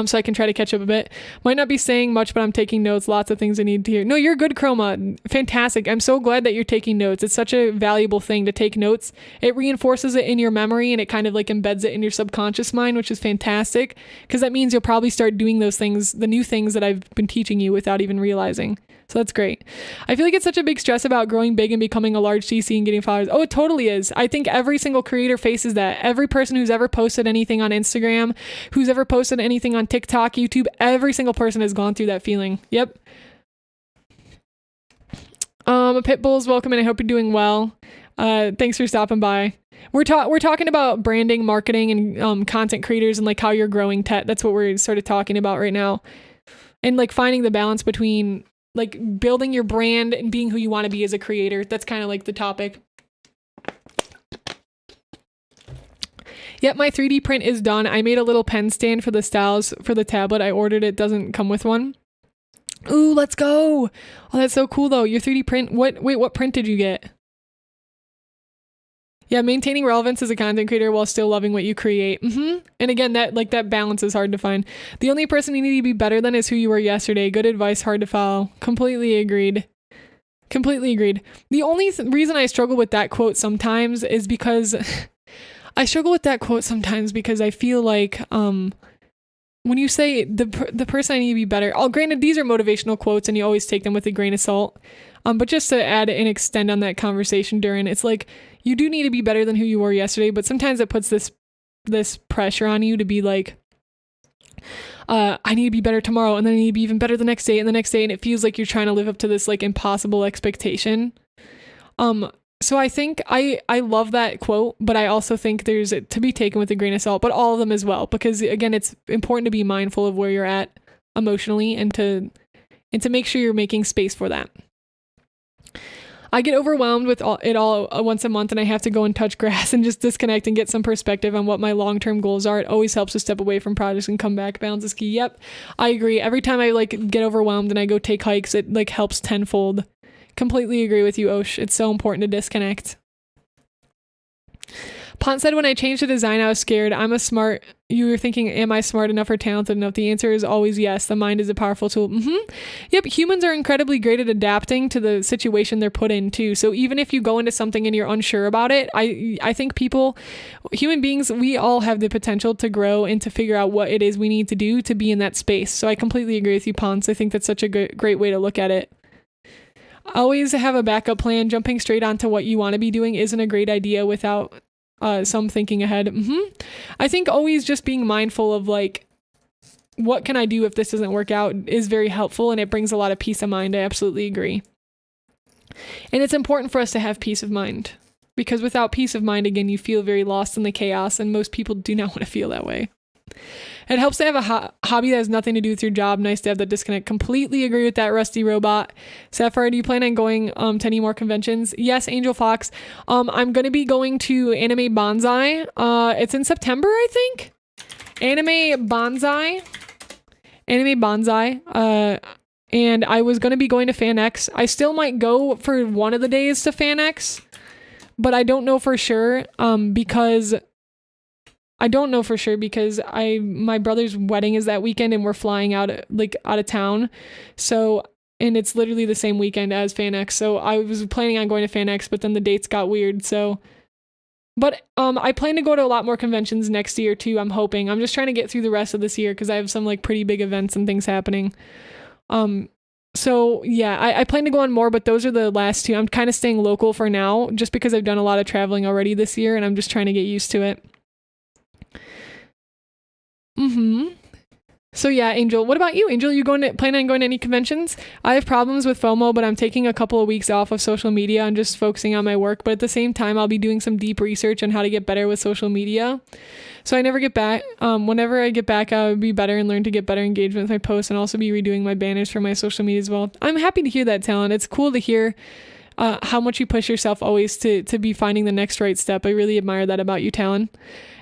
So I can try to catch up a bit. Might not be saying much, but I'm taking notes. Lots of things I need to hear. No, you're good, Chroma. Fantastic. I'm so glad that you're taking notes. It's such a valuable thing to take notes. It reinforces it in your memory, and it kind of like embeds it in your subconscious mind, which is fantastic, because that means you'll probably start doing those things, the new things that I've been teaching you, without even realizing. So that's great. I feel like it's such a big stress about growing big and becoming a large CC and getting followers. Oh, it totally is. I think every single creator faces that. Every person who's ever posted anything on Instagram, who's ever posted anything on TikTok, YouTube, every single person has gone through that feeling. Yep. Pitbulls, welcome in. I hope you're doing well. Thanks for stopping by. We're talking about branding, marketing, and content creators, and like how you're growing tech. That's what we're sort of talking about right now. And like finding the balance between like building your brand and being who you want to be as a creator. That's kind of like the topic. Yep, my 3D print is done. I made a little pen stand for the styles for the tablet. I ordered it. Doesn't come with one. Ooh, let's go. Oh, that's so cool though. Your 3D print. What print did you get? Yeah, maintaining relevance as a content creator while still loving what you create. And again, that balance is hard to find. The only person you need to be better than is who you were yesterday. Good advice, hard to follow. Completely agreed. The only reason I struggle with that quote sometimes is because I feel like when you say the person I need to be better, granted these are motivational quotes and you always take them with a grain of salt. But just to add and extend on that conversation, Durin, it's like you do need to be better than who you were yesterday, but sometimes it puts this pressure on you to be like, I need to be better tomorrow, and then I need to be even better the next day and the next day, and it feels like you're trying to live up to this like impossible expectation. So I think I love that quote, but I also think there's to be taken with a grain of salt, but all of them as well, because again, it's important to be mindful of where you're at emotionally and to make sure you're making space for that. I get overwhelmed with it all once a month, and I have to go and touch grass and just disconnect and get some perspective on what my long-term goals are. It always helps to step away from projects and come back. Balance is key. Yep, I agree. Every time I like get overwhelmed and I go take hikes, it like helps tenfold. Completely agree with you, Osh. It's so important to disconnect. Pont said, when I changed to design, I was scared. You were thinking, am I smart enough or talented enough? The answer is always yes. The mind is a powerful tool. Yep. Humans are incredibly great at adapting to the situation they're put in too. So even if you go into something and you're unsure about it, I think human beings, we all have the potential to grow and to figure out what it is we need to do to be in that space. So I completely agree with you, Ponce. I think that's such a great way to look at it. Always have a backup plan. Jumping straight onto what you want to be doing isn't a great idea without some thinking ahead. I think always just being mindful of like, what can I do if this doesn't work out is very helpful, and it brings a lot of peace of mind. I absolutely agree. And it's important for us to have peace of mind, because without peace of mind, again, you feel very lost in the chaos, and most people do not want to feel that way. It helps to have a hobby that has nothing to do with your job. Nice to have that disconnect. Completely agree with that, Rusty Robot. Sapphire, do you plan on going to any more conventions? Yes, Angel Fox. I'm going to be going to Anime Bonsai. It's in September, I think. Anime Bonsai. And I was going to be going to FanX. I still might go for one of the days to FanX, but I don't know for sure because my brother's wedding is that weekend and we're flying out of town. So, and it's literally the same weekend as FanX. So I was planning on going to FanX, but then the dates got weird. So, but I plan to go to a lot more conventions next year too. I'm hoping. I'm just trying to get through the rest of this year because I have some like pretty big events and things happening. So yeah, I plan to go on more, but those are the last two. I'm kind of staying local for now just because I've done a lot of traveling already this year and I'm just trying to get used to it. So yeah, Angel, what about you? Angel, you plan on going to any conventions? I have problems with FOMO, but I'm taking a couple of weeks off of social media and just focusing on my work. But at the same time, I'll be doing some deep research on how to get better with social media. So I never get back. Whenever I get back, I'll be better and learn to get better engagement with my posts and also be redoing my banners for my social media as well. I'm happy to hear that, Talon. It's cool to hear how much you push yourself always to be finding the next right step. I really admire that about you, Talon.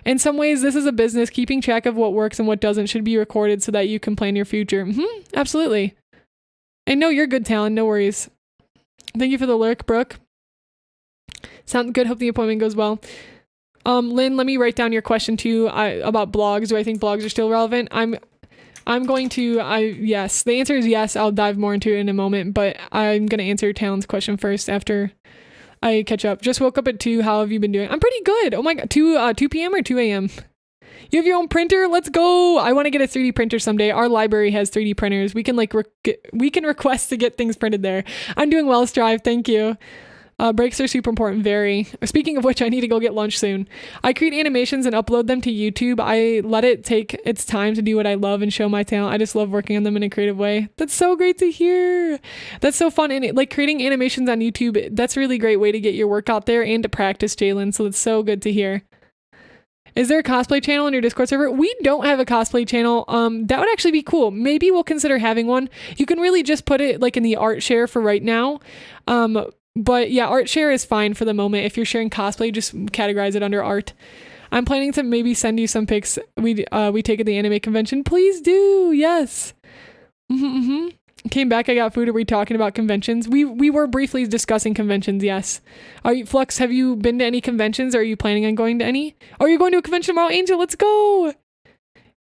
In some ways, this is a business. Keeping track of what works and what doesn't should be recorded so that you can plan your future. Absolutely. And no, you're good, Talon. No worries. Thank you for the lurk, Brooke. Sound good. Hope the appointment goes well. Lynn, let me write down your question too about blogs. Do I think blogs are still relevant? I'm going to, yes. The answer is yes. I'll dive more into it in a moment, but I'm going to answer Talon's question first after I catch up. Just woke up at 2. How have you been doing? I'm pretty good. Oh my God. 2 p.m. or 2 a.m.? You have your own printer? Let's go. I want to get a 3D printer someday. Our library has 3D printers. We can we can request to get things printed there. I'm doing well, Strive. Thank you. Breaks are super important, very. Speaking of which, I need to go get lunch soon. I create animations and upload them to YouTube. I let it take its time to do what I love and show my talent. I just love working on them in a creative way. That's so great to hear. That's so fun. And creating animations on YouTube, that's a really great way to get your work out there and to practice, Jalen. So it's so good to hear. Is there a cosplay channel on your Discord server? We don't have a cosplay channel. That would actually be cool. Maybe we'll consider having one. You can really just put it in the art share for right now. But yeah, art share is fine for the moment. If you're sharing cosplay, just categorize it under art. I'm planning to maybe send you some pics we take at the anime convention. Please do. Yes. Came back, I got food. Are we talking about conventions? We were briefly discussing conventions, yes. Flux, have you been to any conventions? Or are you planning on going to any? Are you going to a convention tomorrow? Angel, let's go.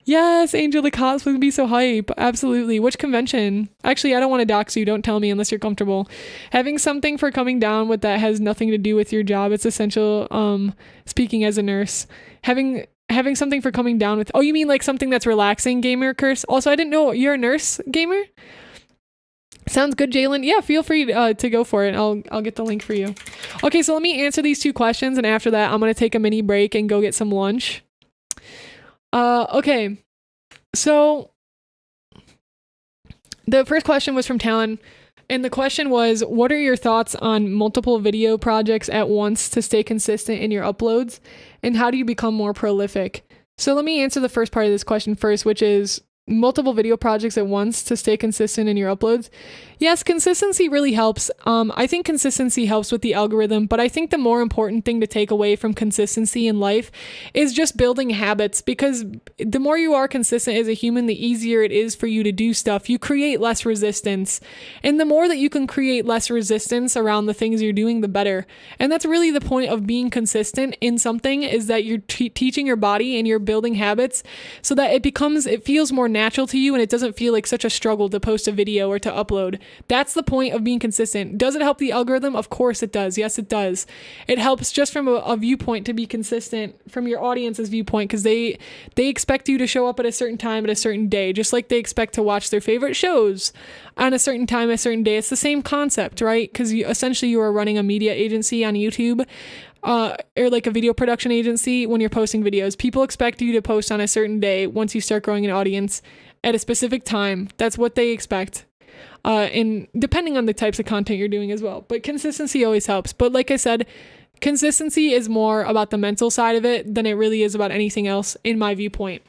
Yes, Angel, the cosplay would be so hype. Absolutely. Which convention? Actually, I don't want to dox you. Don't tell me unless you're comfortable. Having something for coming down with that has nothing to do with your job. It's essential, speaking as a nurse. Having something for coming down with... Oh, you mean something that's relaxing, Gamer Curse? Also, I didn't know you're a nurse, Gamer? Sounds good, Jalen. Yeah, feel free to go for it. I'll get the link for you. Okay, so let me answer these 2 questions, and after that, I'm going to take a mini break and go get some lunch. Okay, so the first question was from Talon, and the question was, what are your thoughts on multiple video projects at once to stay consistent in your uploads, and how do you become more prolific? So let me answer the first part of this question first, which is, multiple video projects at once to stay consistent in your uploads? Yes, consistency really helps. I think consistency helps with the algorithm, but I think the more important thing to take away from consistency in life is just building habits, because the more you are consistent as a human, the easier it is for you to do stuff. You create less resistance, and the more that you can create less resistance around the things you're doing, the better. And that's really the point of being consistent in something, is that you're teaching your body and you're building habits so that it feels more natural to you, and it doesn't feel like such a struggle to post a video or to upload. That's the point of being consistent. Does it help the algorithm? Of course it does. Yes, it does. It helps just from a viewpoint to be consistent from your audience's viewpoint, because they expect you to show up at a certain time at a certain day, just like they expect to watch their favorite shows on a certain time, a certain day. It's the same concept, right? Because essentially you are running a media agency on YouTube, or like a video production agency. When you're posting videos, people expect you to post on a certain day once you start growing an audience at a specific time. That's what they expect. And depending on the types of content you're doing as well. But consistency always helps. But like I said, consistency is more about the mental side of it than it really is about anything else, in my viewpoint.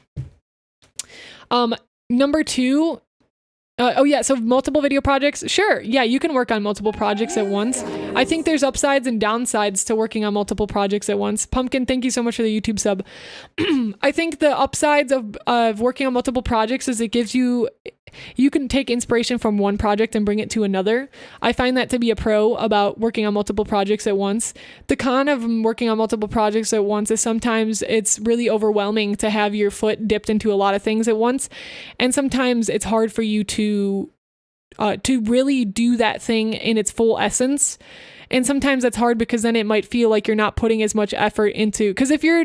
Number 2, so multiple video projects. Sure. Yeah, you can work on multiple projects at once. I think there's upsides and downsides to working on multiple projects at once. Pumpkin, thank you so much for the YouTube sub. I think the upsides of working on multiple projects is it gives you can take inspiration from one project and bring it to another. I find that to be a pro about working on multiple projects at once. The con of working on multiple projects at once is sometimes it's really overwhelming to have your foot dipped into a lot of things at once. And sometimes it's hard for you to really do that thing in its full essence. And sometimes that's hard because then it might feel like you're not putting as much effort into, because if you're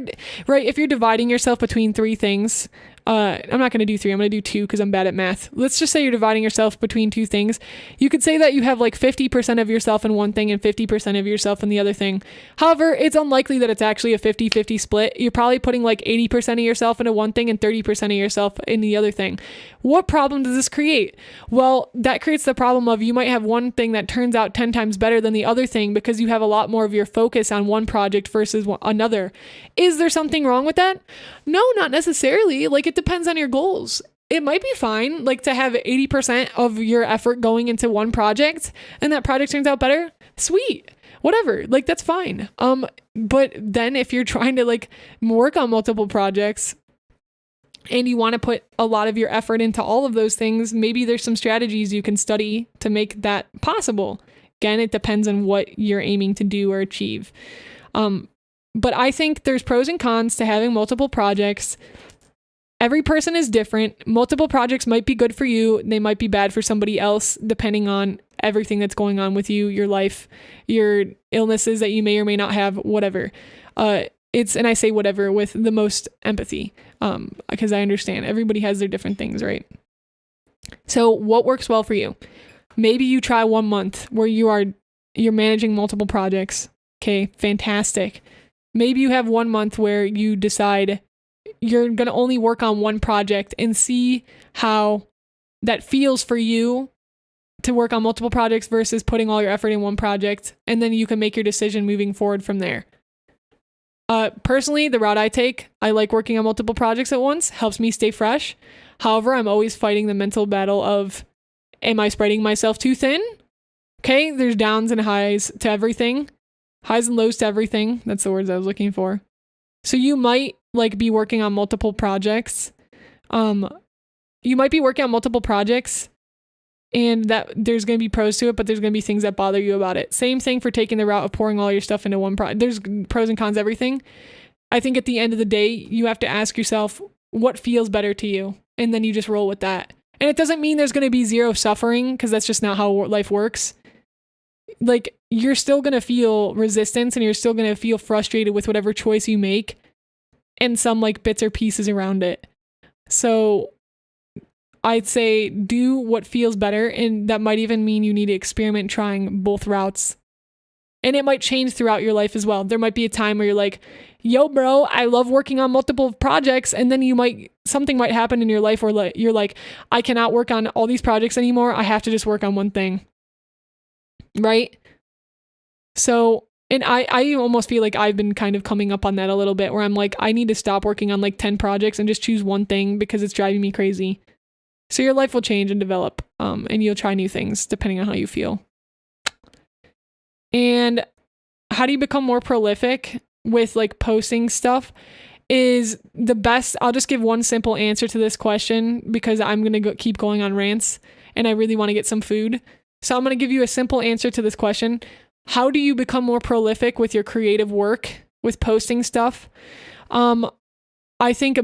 dividing yourself between 3 things, I'm not going to do 3, I'm going to do 2 because I'm bad at math. Let's just say you're dividing yourself between 2 things. You could say that you have like 50% of yourself in one thing and 50% of yourself in the other thing. However, it's unlikely that it's actually a 50-50 split. You're probably putting like 80% of yourself into one thing and 30% of yourself in the other thing. What problem does this create? Well, that creates the problem of you might have one thing that turns out 10 times better than the other thing because you have a lot more of your focus on one project versus another. Is there something wrong with that? No, not necessarily. Like, it depends on your goals. It might be fine, like, to have 80% of your effort going into one project and that project turns out better. Sweet. Whatever. Like, that's fine. But then if you're trying to like work on multiple projects and you want to put a lot of your effort into all of those things, maybe there's some strategies you can study to make that possible. Again, it depends on what you're aiming to do or achieve. But I think there's pros and cons to having multiple projects. Every person is different. Multiple projects might be good for you. They might be bad for somebody else, depending on everything that's going on with you, your life, your illnesses that you may or may not have, whatever. And I say whatever with the most empathy, because I understand everybody has their different things, right? So what works well for you? Maybe you try 1 month where you're managing multiple projects. Okay, fantastic. Maybe you have 1 month where you decide you're going to only work on one project and see how that feels for you to work on multiple projects versus putting all your effort in one project. And then you can make your decision moving forward from there. Personally, the route I take, I like working on multiple projects at once, helps me stay fresh. However, I'm always fighting the mental battle of, am I spreading myself too thin? Okay, there's downs and highs to everything. Highs and lows to everything. That's the words I was looking for. So you might like be working on multiple projects. You might be working on multiple projects and that there's going to be pros to it, but there's going to be things that bother you about it. Same thing for taking the route of pouring all your stuff into one project. There's pros and cons, everything. I think at the end of the day, you have to ask yourself what feels better to you. And then you just roll with that. And it doesn't mean there's going to be zero suffering, because that's just not how life works. Like, you're still going to feel resistance and you're still going to feel frustrated with whatever choice you make and some like bits or pieces around it. So I'd say do what feels better, and that might even mean you need to experiment trying both routes. And it might change throughout your life as well. There might be a time where you're like, yo, bro, I love working on multiple projects. And then something might happen in your life where you're like, I cannot work on all these projects anymore. I have to just work on one thing. Right? So, and I almost feel like I've been kind of coming up on that a little bit, where I'm like, I need to stop working on like 10 projects and just choose one thing because it's driving me crazy. So your life will change and develop, and you'll try new things depending on how you feel. And how do you become more prolific with like posting stuff is the best. I'll just give one simple answer to this question because I'm going to keep going on rants and I really want to get some food. So I'm going to give you a simple answer to this question. How do you become more prolific with your creative work, with posting stuff? I think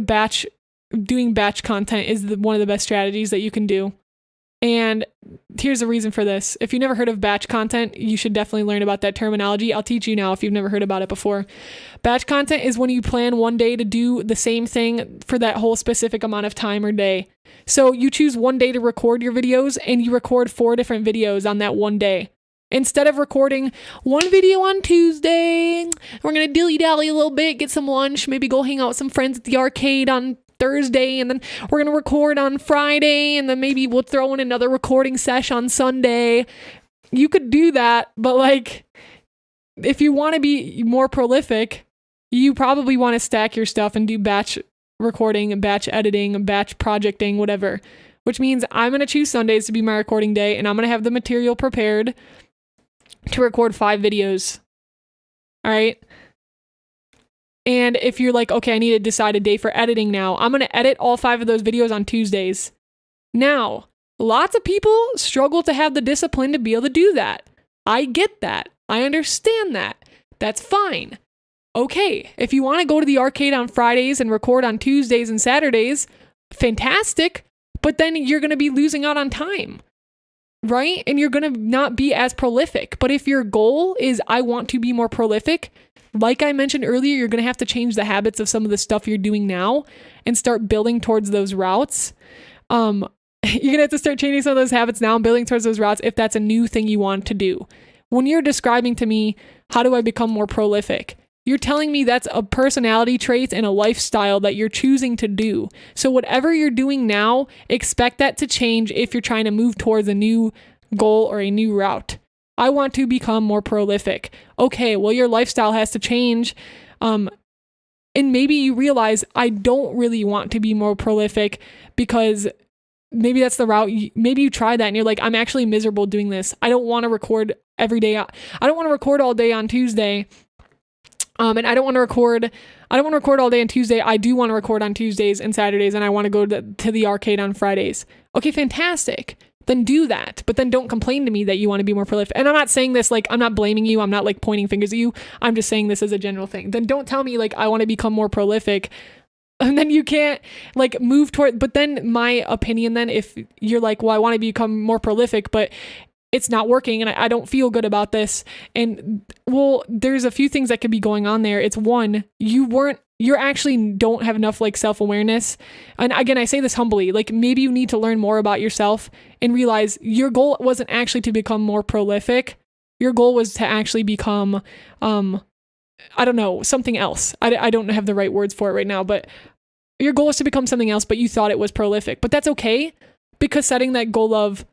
doing batch content is one of the best strategies that you can do. And here's the reason for this. If you never heard of batch content, you should definitely learn about that terminology. I'll teach you now if you've never heard about it before. Batch content is when you plan one day to do the same thing for that whole specific amount of time or day. So you choose one day to record your videos and you record 4 different videos on that one day. Instead of recording one video on Tuesday, we're going to dilly-dally a little bit, get some lunch, maybe go hang out with some friends at the arcade on Thursday, and then we're going to record on Friday, and then maybe we'll throw in another recording sesh on Sunday. You could do that, but like, if you want to be more prolific, you probably want to stack your stuff and do batch recording, batch editing, batch projecting, whatever, which means I'm going to choose Sundays to be my recording day, and I'm going to have the material prepared to record 5 videos. All right. And if you're like, okay, I need to decide a day for editing now, I'm going to edit all 5 of those videos on Tuesdays. Now, lots of people struggle to have the discipline to be able to do that. I get that. I understand that. That's fine. Okay, if you want to go to the arcade on Fridays and record on Tuesdays and Saturdays, fantastic. But then you're going to be losing out on time, right? And you're going to not be as prolific. But if your goal is, I want to be more prolific, like I mentioned earlier, you're going to have to change the habits of some of the stuff you're doing now and start building towards those routes. You're going to have to start changing some of those habits now and building towards those routes if that's a new thing you want to do. When you're describing to me, how do I become more prolific? You're telling me that's a personality trait and a lifestyle that you're choosing to do. So whatever you're doing now, expect that to change if you're trying to move towards a new goal or a new route. I want to become more prolific. Okay, well, your lifestyle has to change. And maybe you realize I don't really want to be more prolific because maybe that's the route. Maybe you try that and you're like, I'm actually miserable doing this. I don't want to record every day. I don't want to record all day on Tuesday. And I don't want to record all day on Tuesday. I do want to record on Tuesdays and Saturdays, and I want to go to the arcade on Fridays. Okay, fantastic. Then do that. But then don't complain to me that you want to be more prolific. And I'm not saying this like, I'm not blaming you. I'm not like pointing fingers at you. I'm just saying this as a general thing. Then don't tell me like, I want to become more prolific. And then you can't like move toward, but then my opinion then, if you're like, well, I want to become more prolific, but it's not working and I don't feel good about this. And well, there's a few things that could be going on there. It's one, you actually don't have enough like self-awareness. And again, I say this humbly, like maybe you need to learn more about yourself and realize your goal wasn't actually to become more prolific. Your goal was to actually become, I don't know, something else. I don't have the right words for it right now, but your goal is to become something else, but you thought it was prolific. But that's okay, because setting that goal of,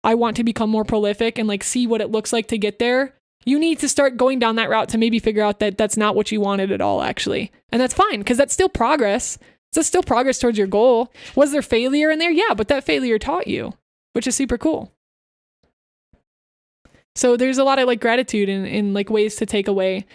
I want to become more prolific and like see what it looks like to get there, you need to start going down that route to maybe figure out that that's not what you wanted at all, actually. And that's fine, because that's still progress. It's still progress towards your goal. Was there failure in there? Yeah, but that failure taught you, which is super cool. So there's a lot of like gratitude and like ways to take away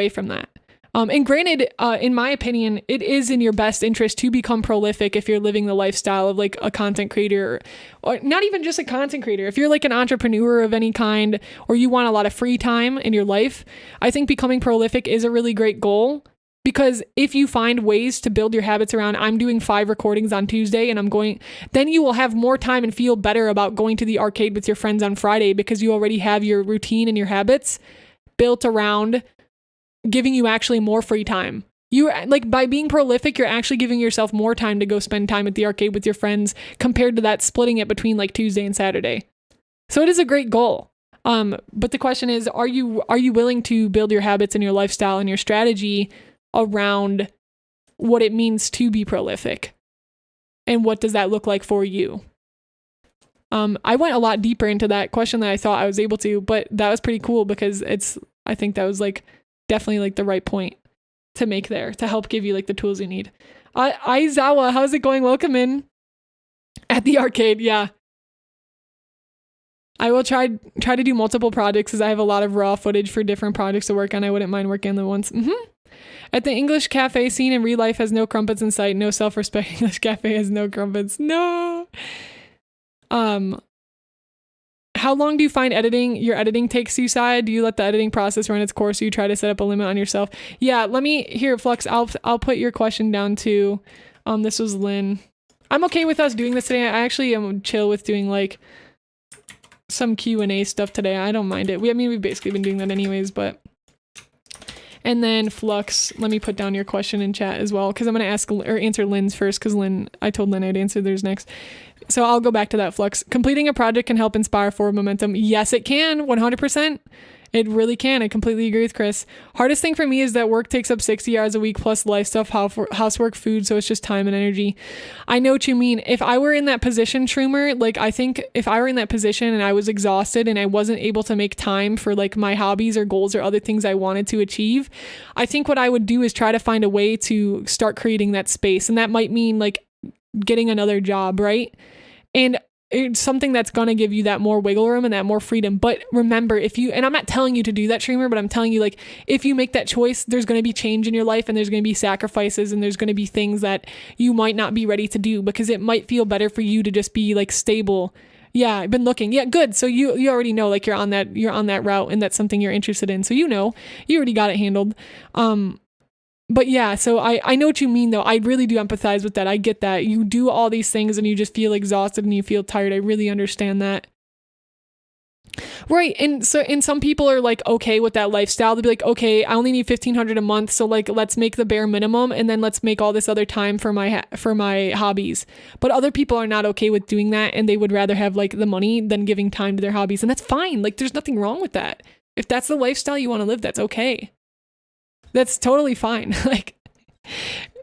from that. And granted, in my opinion, it is in your best interest to become prolific if you're living the lifestyle of like a content creator, or not even just a content creator. If you're like an entrepreneur of any kind, or you want a lot of free time in your life, I think becoming prolific is a really great goal. Because if you find ways to build your habits around, I'm doing 5 recordings on Tuesday and then you will have more time and feel better about going to the arcade with your friends on Friday, because you already have your routine and your habits built around giving you actually more free time. You like, by being prolific, you're actually giving yourself more time to go spend time at the arcade with your friends compared to that splitting it between like Tuesday and Saturday. So it is a great goal. But the question is, are you willing to build your habits and your lifestyle and your strategy around what it means to be prolific? And what does that look like for you? I went a lot deeper into that question than I thought I was able to, but that was pretty cool because I think that was like definitely like the right point to make there to help give you like the tools you need. Aizawa, how's it going? Welcome in. At the arcade, yeah. I will try to do multiple projects because I have a lot of raw footage for different projects to work on. I wouldn't mind working on the ones. At the English cafe scene in real life has no crumpets in sight. No self-respect. English cafe has no crumpets. No. How long do you find your editing takes you, Sai? Do you let the editing process run its course or you try to set up a limit on yourself? Yeah, here, Flux, I'll put your question down too. This was Lynn. I'm okay with us doing this today. I actually am chill with doing like some Q&A stuff today. I don't mind it. We've basically been doing that anyways, but. And then Flux, let me put down your question in chat as well, because I'm going to answer Lynn's first, because I told Lynn I'd answer theirs next. So I'll go back to that, Flux. Completing a project can help inspire forward momentum. Yes, it can, 100%. It really can. I completely agree with Chris. Hardest thing for me is that work takes up 60 hours a week plus life stuff, housework, food, so it's just time and energy. I know what you mean. If I were in that position, Shroomer, like I think if I were in that position and I was exhausted and I wasn't able to make time for like my hobbies or goals or other things I wanted to achieve, I think what I would do is try to find a way to start creating that space. And that might mean like getting another job, right? And it's something that's going to give you that more wiggle room and that more freedom. But remember, and I'm not telling you to do that, Streamer, but I'm telling you, like, if you make that choice, there's going to be change in your life and there's going to be sacrifices and there's going to be things that you might not be ready to do because it might feel better for you to just be like stable. Yeah, I've been looking. Yeah, good. So you already know, like, you're on that route and that's something you're interested in. So you already got it handled. But yeah, so I know what you mean though. I really do empathize with that. I get that. You do all these things and you just feel exhausted and you feel tired. I really understand that. Right. And some people are like okay with that lifestyle. They'll be like, okay, I only need $1,500 a month. So like, let's make the bare minimum and then let's make all this other time for my hobbies. But other people are not okay with doing that and they would rather have like the money than giving time to their hobbies. And that's fine. Like there's nothing wrong with that. If that's the lifestyle you want to live, that's okay. That's totally fine.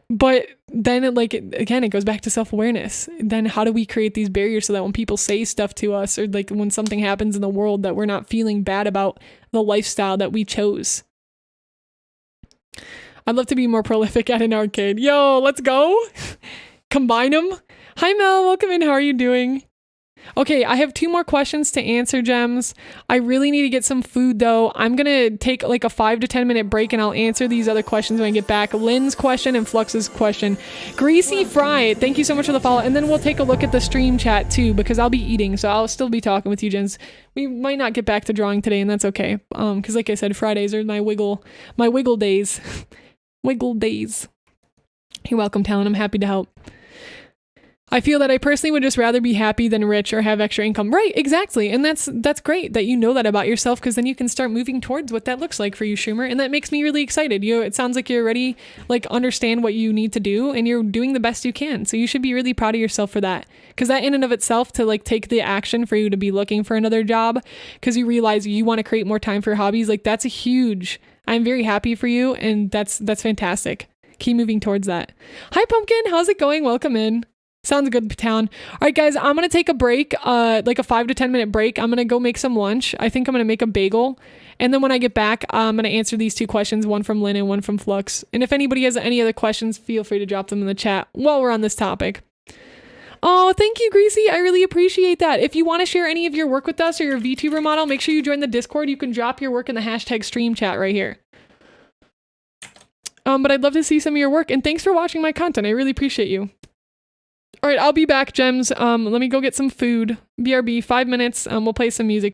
But then it goes back to self-awareness. Then how do we create these barriers so that when people say stuff to us or like when something happens in the world that we're not feeling bad about the lifestyle that we chose? I'd love to be more prolific at an arcade. Yo, let's go. Combine them. Hi Mel, welcome in. How are you doing? Okay, I have 2 more questions to answer, Gems. I really need to get some food though. I'm gonna take like a 5 to 10 minute break and I'll answer these other questions when I get back. Lynn's question and Flux's question. Greasy Fry, thank you so much for the follow. And then we'll take a look at the stream chat too, because I'll be eating, so I'll still be talking with you, Gens. We might not get back to drawing today, and that's okay. Because like I said, Fridays are my wiggle days. Wiggle days. You're welcome, Talon. I'm happy to help. I feel that I personally would just rather be happy than rich or have extra income. Right, exactly. And that's great that you know that about yourself, because then you can start moving towards what that looks like for you, Schumer. And that makes me really excited. It sounds like you already understand what you need to do and you're doing the best you can. So you should be really proud of yourself for that. Because that in and of itself, to take the action for you to be looking for another job because you realize you want to create more time for your hobbies, that's a huge, I'm very happy for you. And that's fantastic. Keep moving towards that. Hi, Pumpkin. How's it going? Welcome in. Sounds good, Town. All right, guys, I'm going to take a break, like a 5 to 10 minute break. I'm going to go make some lunch. I think I'm going to make a bagel. And then when I get back, I'm going to answer these 2 questions, one from Lynn and one from Flux. And if anybody has any other questions, feel free to drop them in the chat while we're on this topic. Oh, thank you, Greasy. I really appreciate that. If you want to share any of your work with us or your VTuber model, make sure you join the Discord. You can drop your work in the hashtag stream chat right here. But I'd love to see some of your work. And thanks for watching my content. I really appreciate you. All right, I'll be back, Gems. Let me go get some food. BRB, 5 minutes. We'll play some music.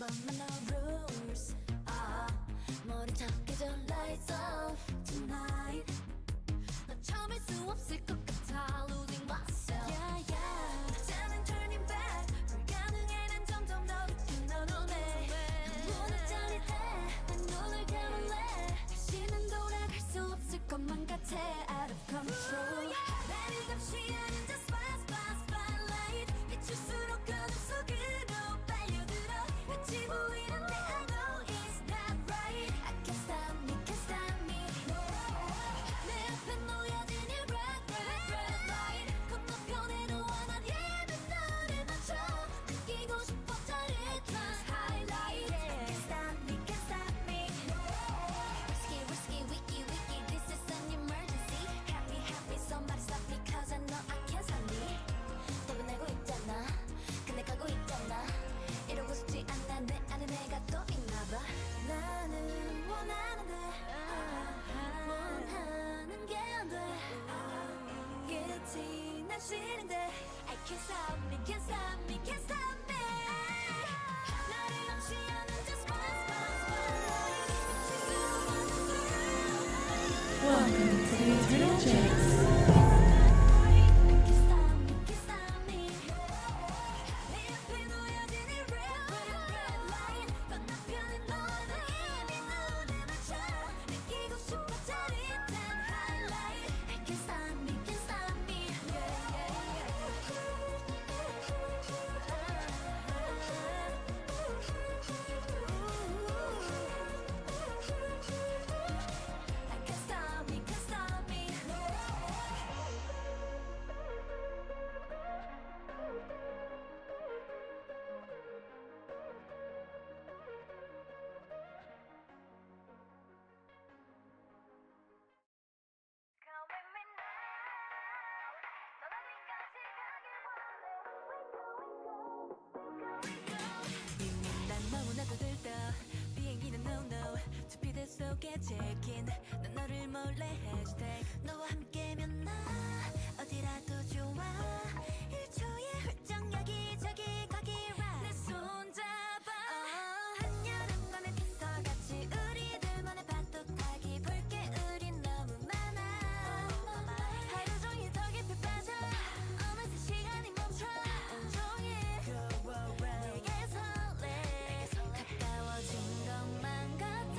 한 번만 no rules 머리 잡기 전 lights off tonight 넌 참을 수 없을 것 같아 losing myself yeah yeah 나는 turning back 불가능해 난 점점 더 깊은 너 눈에 문을 짜릿해 난 눈을 감을래 다시는 돌아갈 수 없을 것만 같아 out of control 나를 감시하는 the spotlight 비출수록 어둠 속으로 빨려들어 같이 보이는데 I know it's not right I can't stop me, can't stop me 내 앞에 놓여진 이 red light 건너편에 놓아 난 예쁜 너를 맞춰 느끼고 싶어 짜릿한 highlight I can't stop me, can't stop me risky, wiki, this is an emergency happy, somebody stop me cause I know I can't stop me 대변하고 있잖아 근데 가고 있잖아 이러고 싶지 않아 내 안에 내가 또 있나봐 나는 원하는데 원하는 게 안 돼 끝이 난 싫은데 I can't stop me, can't stop me, can't stop me 나를 감시하는 just spotlight Welcome to the Eternal Chase. 너무나도 들떠 비행기는 no 두피대 속에 check-in 난 너를 몰래 hashtag 너와 함께면 나 어디라도 좋아 1초에 훌쩍 여기저기 가기 right 내 손 잡아 한여름 밤의 피서같이 우리들만의 파도 타기 볼 게 우린 너무 많아 하루 종일 더 깊이 빠져 어느새 시간이 멈춰 온종일 내게 가까워진 것만 같아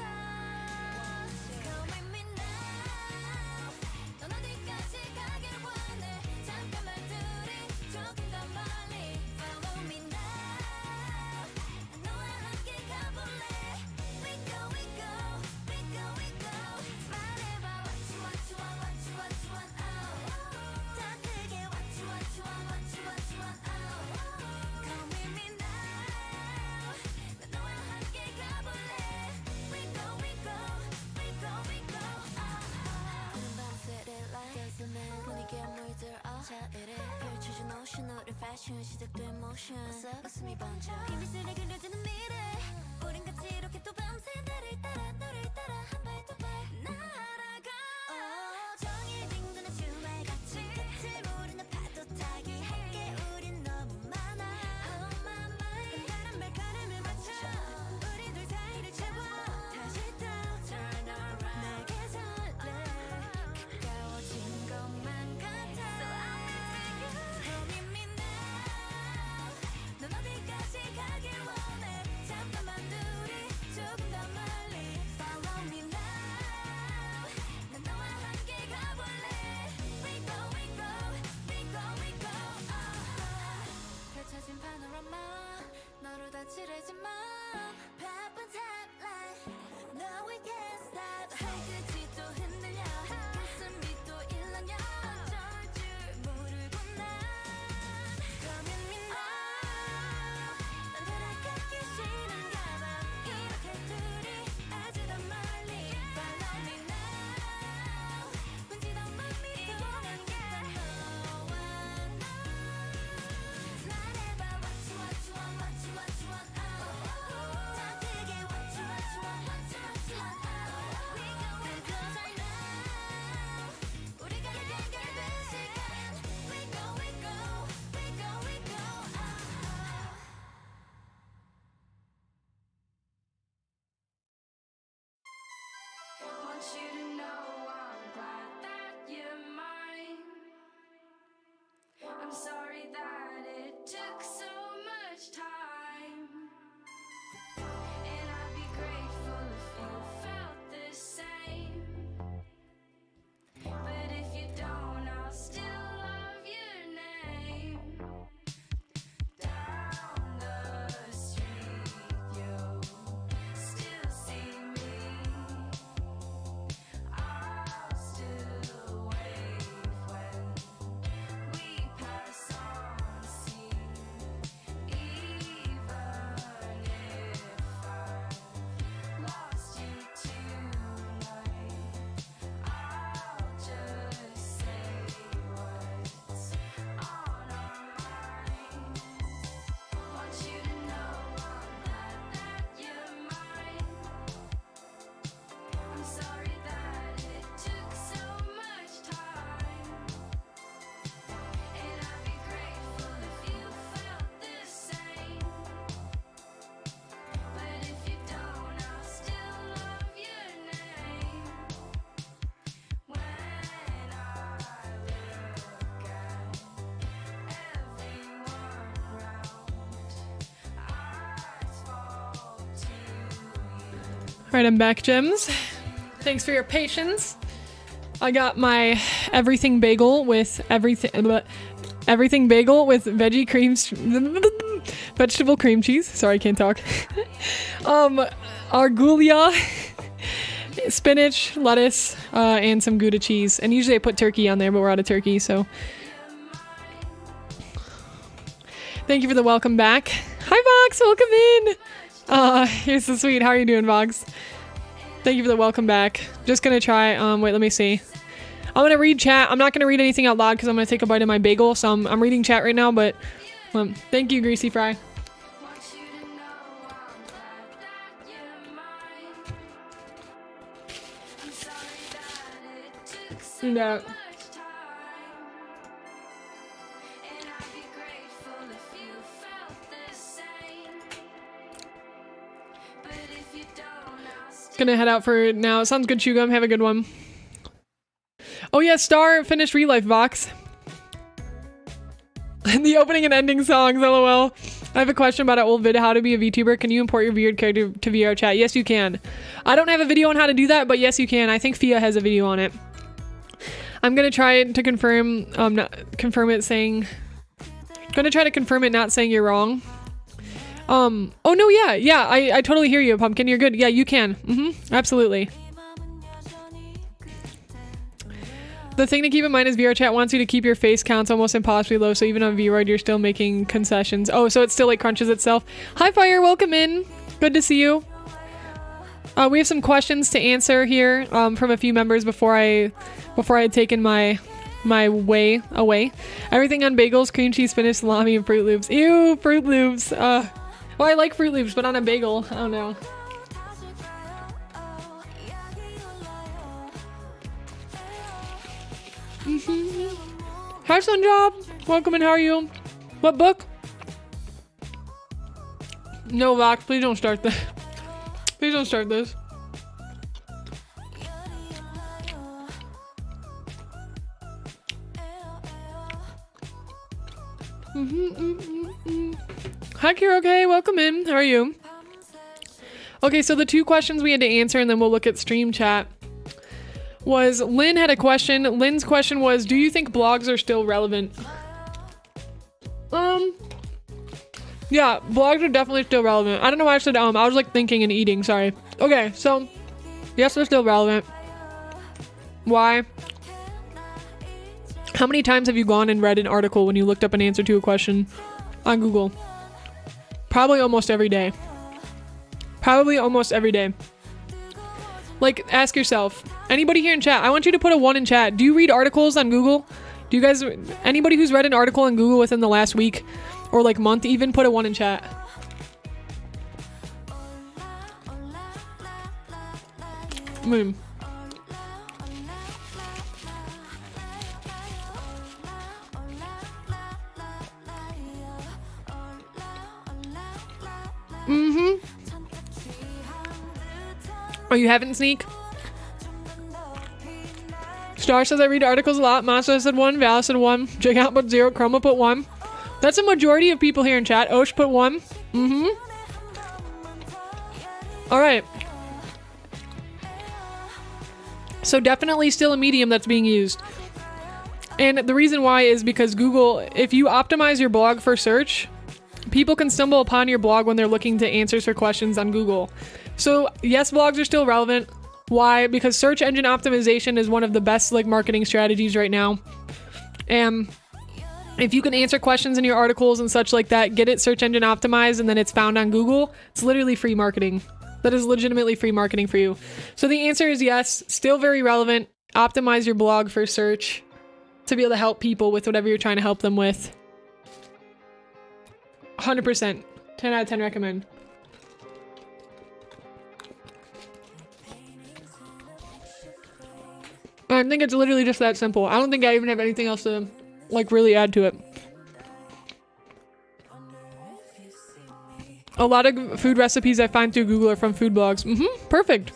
Come with me now 넌 어디까지 가길 원해 잠깐만 둘이 조금 더 멀리 Follow me now 너와 함께 가볼래 We go, we go, we go, we go 말해봐 what you want, you want, what you want, you want, oh 더 크게 what you want, you want, what you want, you want, oh Come with me now 난 너와 함께 가볼래 We go, we go, we go, we go 푸른 밤새 릴라이트 분위기에 물들어 자이래 펼쳐진 오션 우리 패션 시작된 motion 어서 웃음이 번져 빈빛으로 그려지는 미래 우린 같이 이렇게 또 밤새 나를 따라 너를 따라 한 발 두 발 날아가 종일 빙도는 주말같이 끝을 모르는 파도 타기 할 게 우린 너무 많아 Oh my mind 다른 발걸음을 맞춰 우리 둘 사이를 채워 다시 또 turn around 내게 설레 가까워진 것만 같아 So I'm into you Come with me now 넌 어디까지 가길 원해 잠깐만 Want you to know I'm glad that you're mine. I'm sorry that it took so much time. And I'd be grateful if you felt the same. But if you don't, I'll still love your name. Down the street, you'll still see me. I'll still wave when we pass on scene. Even if I lost you tonight, I'll just say what's on our minds. Want you to know I'm glad that you're mine. I'm sorry that it took so much time. And I'd be grateful if you felt the same. But if you don't, I'll still love your name. When I look at everyone round, eyes fall to you. All right, I'm back, Gems. Thanks for your patience. I got my everything bagel with everything bagel with vegetable cream cheese. Sorry, I can't talk. Argulia, spinach, lettuce, and some Gouda cheese. And usually I put turkey on there, but we're out of turkey, so. Thank you for the welcome back. Hi, Vox, welcome in. You're so sweet. How are you doing, Vox? Thank you for the welcome back. Just gonna try, wait, let me see. I'm gonna read chat. I'm not gonna read anything out loud because I'm gonna take a bite of my bagel, so I'm reading chat right now, but thank you, Greasy Fry. Want you to know I'm glad that you're mine. I'm sorry that it took so No. much time. And I'd be grateful if you felt the same. But if you don't, I'll still Gonna head out for now. Sounds good, Chugum. Have a good one. Oh yeah, Star finished Real Life Vox. The opening and ending songs, lol. I have a question about an old vid, how to be a VTuber. Can you import your weird character to VR chat? Yes, you can. I don't have a video on how to do that, but yes, you can. I think Fia has a video on it. I'm gonna try to confirm, confirm it saying, gonna try to confirm it not saying you're wrong. Oh no, yeah, I totally hear you, Pumpkin. You're good. Yeah, you can. Absolutely. The thing to keep in mind is VR chat wants you to keep your face counts almost impossibly low, so even on VRoid you're still making concessions. Oh, so it still like crunches itself. Hi Fire, welcome in. Good to see you. We have some questions to answer here from a few members before I had taken my way away. Everything on bagels, cream cheese, spinach, salami, and Fruit Loops. Ew, Fruit Loops. Well, I like Fruit Loops, but on a bagel, I don't know. Hi Sunjob, welcome in. How are you? What book? No, Vox, please don't start this. Please don't start this. Hi 𝐂𝐿, welcome in. How are you? Okay, so the two questions we had to answer, and then we'll look at stream chat. Was Lynn had a question. Lynn's question was, do you think blogs are still relevant? Yeah, blogs are definitely still relevant. I don't know why I said I was like thinking and eating, sorry. Okay, so yes, they're still relevant. Why? How many times have you gone and read an article when you looked up an answer to a question on Google? Probably almost every day. Probably almost every day. Like, ask yourself. Anybody here in chat, I want you to put a 1 in chat. Do you read articles on Google? Do you guys, anybody who's read an article on Google within the last week or like month even, put a 1 in chat. Oh, you haven't, Sneak? Star says I read articles a lot. Masa said 1. Val said 1. 𝐤𝐸 put 0. Chroma put 1. That's a majority of people here in chat. Osh put 1. All right. So definitely still a medium that's being used. And the reason why is because Google, if you optimize your blog for search, people can stumble upon your blog when they're looking to answers for questions on Google. So yes, blogs are still relevant. Why? Because search engine optimization is one of the best like marketing strategies right now. And if you can answer questions in your articles and such like that, get it search engine optimized, and then it's found on Google, it's literally free marketing. That is legitimately free marketing for you. So the answer is yes, still very relevant. Optimize your blog for search to be able to help people with whatever you're trying to help them with. 100%. 10 out of 10 recommend. I think it's literally just that simple. I don't think I even have anything else to like really add to it. A lot of food recipes I find through Google are from food blogs. Perfect.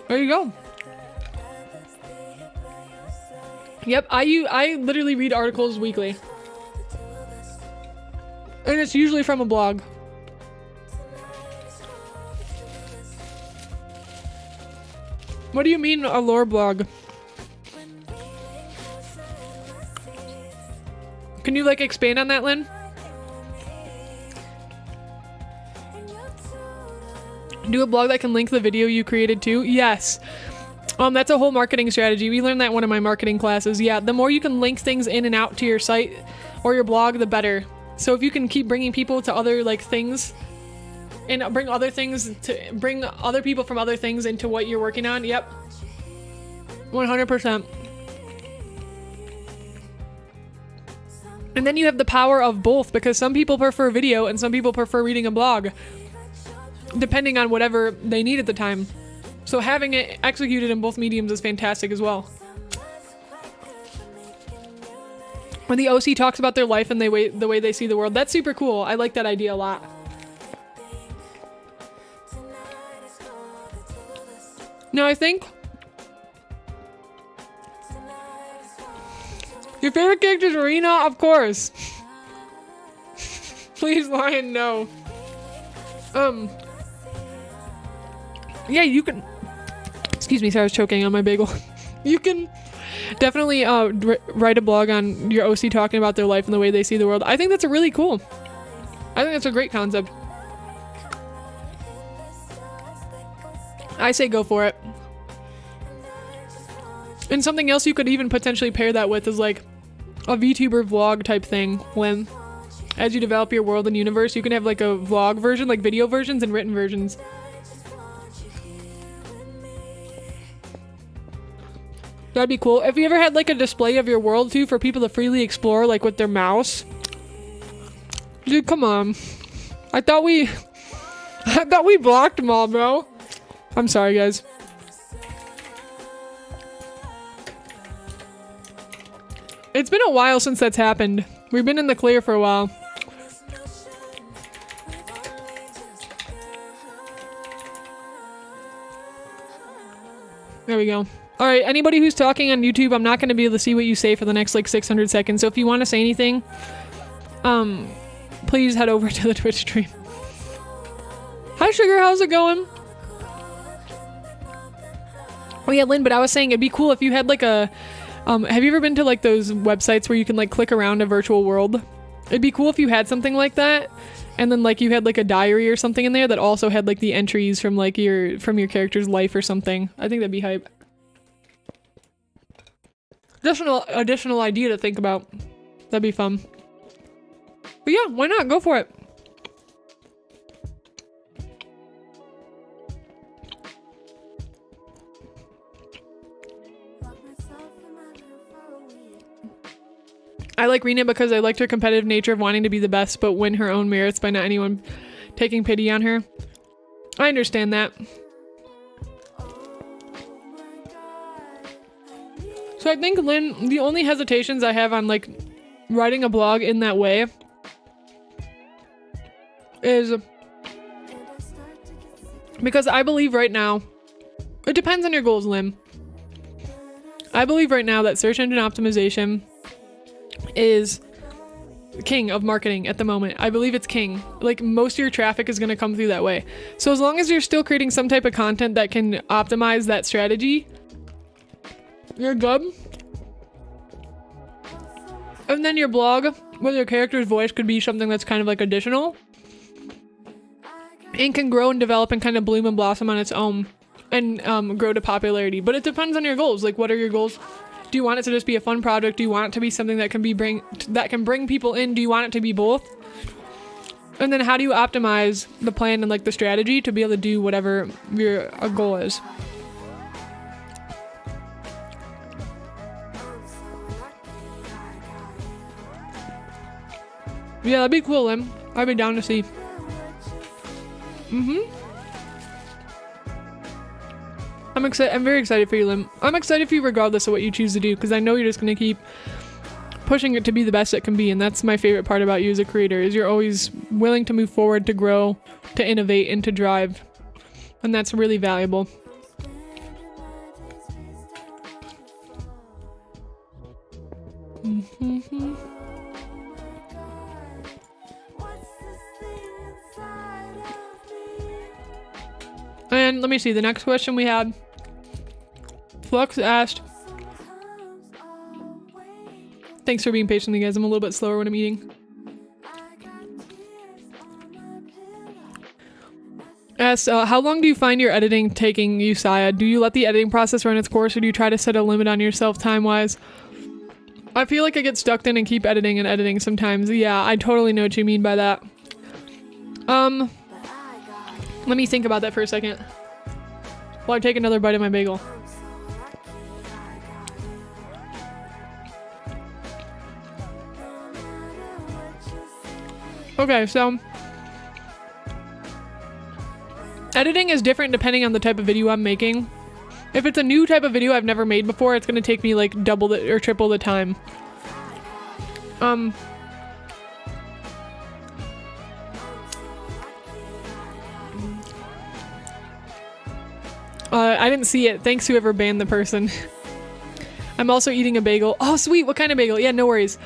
There you go. Yep, I literally read articles weekly. And it's usually from a blog. What do you mean a lore blog? Can you like expand on that, Lynn? Do a blog that can link the video you created to? Yes. That's a whole marketing strategy. We learned that in one of my marketing classes. Yeah, the more you can link things in and out to your site or your blog, the better. So if you can keep bringing people to other like things and bring other people from other things into what you're working on. Yep. 100%. And then you have the power of both, because some people prefer video and some people prefer reading a blog, depending on whatever they need at the time. So having it executed in both mediums is fantastic as well. When the OC talks about their life and the way they see the world, that's super cool. I like that idea a lot. Now I think your favorite character is Marina, of course. Please, Lion, no. Yeah, you can. Excuse me, sorry, I was choking on my bagel. You can definitely write a blog on your OC talking about their life and the way they see the world. I think that's a really cool. I think that's a great concept. I say go for it. And something else you could even potentially pair that with is like a VTuber vlog type thing. When, as you develop your world and universe, you can have like a vlog version, like video versions and written versions. That'd be cool. If you ever had like a display of your world too for people to freely explore, like with their mouse. Dude, come on. I thought we blocked them all, bro. I'm sorry, guys. It's been a while since that's happened. We've been in the clear for a while. There we go. All right, anybody who's talking on YouTube, I'm not going to be able to see what you say for the next like 600 seconds. So if you want to say anything, please head over to the Twitch stream. Hi, Sugar. How's it going? Oh yeah, Lynn, but I was saying it'd be cool if you had like a, have you ever been to like those websites where you can like click around a virtual world? It'd be cool if you had something like that. And then like you had like a diary or something in there that also had like the entries from like your character's life or something. I think that'd be hype. Just an additional idea to think about. That'd be fun. But yeah, why not? Go for it. I like Rena because I liked her competitive nature of wanting to be the best but win her own merits by not anyone taking pity on her. I understand that. So I think, Lynn, the only hesitations I have on like writing a blog in that way is because I believe right now, it depends on your goals, Lynn. I believe right now that search engine optimization is king of marketing at the moment. I believe it's king. Like, most of your traffic is going to come through that way. So as long as you're still creating some type of content that can optimize that strategy, you're good. And then your blog with your character's voice could be something that's kind of like additional and can grow and develop and kind of bloom and blossom on its own and grow to popularity. But it depends on your goals. Like, what are your goals? Do you want it to just be a fun project? Do you want it to be something that can bring people in? Do you want it to be both? And then how do you optimize the plan and like the strategy to be able to do whatever your goal is? Yeah, that'd be cool, Lim. I'd be down to see. I'm excited. I'm very excited for you, Lim. I'm excited for you regardless of what you choose to do, because I know you're just going to keep pushing it to be the best it can be. And that's my favorite part about you as a creator, is you're always willing to move forward, to grow, to innovate, and to drive. And that's really valuable. And let me see, the next question we had, Flux asked, thanks for being patient, you guys. I'm a little bit slower when I'm eating. Asked, how long do you find your editing taking you, Saya? Do you let the editing process run its course, or do you try to set a limit on yourself time-wise? I feel like I get stuck in and keep editing and editing sometimes. Yeah, I totally know what you mean by that. Let me think about that for a second while I take another bite of my bagel. Okay, so editing is different depending on the type of video I'm making. If it's a new type of video I've never made before, it's gonna take me like double or triple the time. I didn't see it. Thanks whoever banned the person. I'm also eating a bagel. Oh, sweet. What kind of bagel? Yeah, no worries.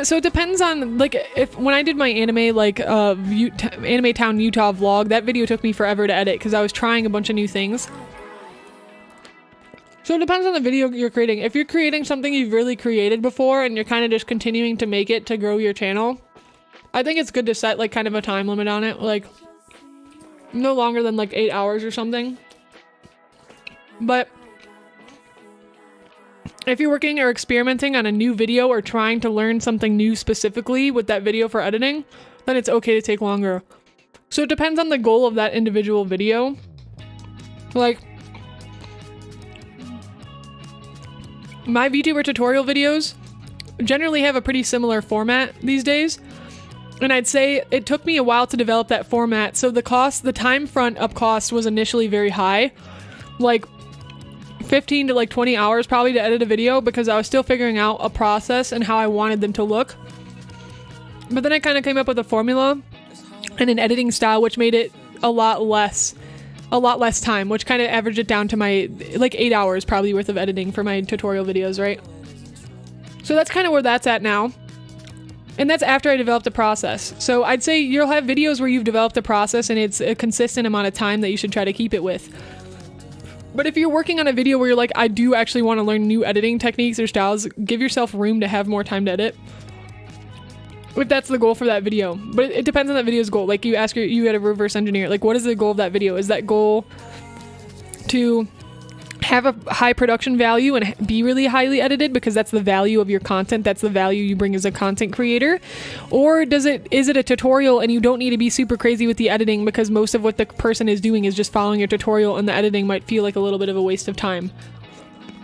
So it depends on, like, when I did my anime, like, Anime Town Utah vlog, that video took me forever to edit because I was trying a bunch of new things. So it depends on the video you're creating. If you're creating something you've really created before and you're kind of just continuing to make it to grow your channel, I think it's good to set, like, kind of a time limit on it. Like, no longer than, like, 8 hours or something. But if you're working or experimenting on a new video or trying to learn something new specifically with that video for editing, then it's okay to take longer. So it depends on the goal of that individual video. Like, my VTuber tutorial videos generally have a pretty similar format these days. And I'd say it took me a while to develop that format. So the time front up cost was initially very high. Like 15 to like 20 hours probably to edit a video because I was still figuring out a process and how I wanted them to look. But then I kind of came up with a formula and an editing style which made it a lot less time, which kind of averaged it down to my like 8 hours probably worth of editing for my tutorial videos, right? So that's kind of where that's at now. And that's after I developed a process. So I'd say you'll have videos where you've developed a process and it's a consistent amount of time that you should try to keep it with. But if you're working on a video where you're like, I do actually want to learn new editing techniques or styles, give yourself room to have more time to edit. If that's the goal for that video. But it depends on that video's goal. Like you had a reverse engineer. Like what is the goal of that video? Is that goal to have a high production value and be really highly edited because that's the value of your content, that's the value you bring as a content creator? Or is it a tutorial and you don't need to be super crazy with the editing because most of what the person is doing is just following your tutorial and the editing might feel like a little bit of a waste of time?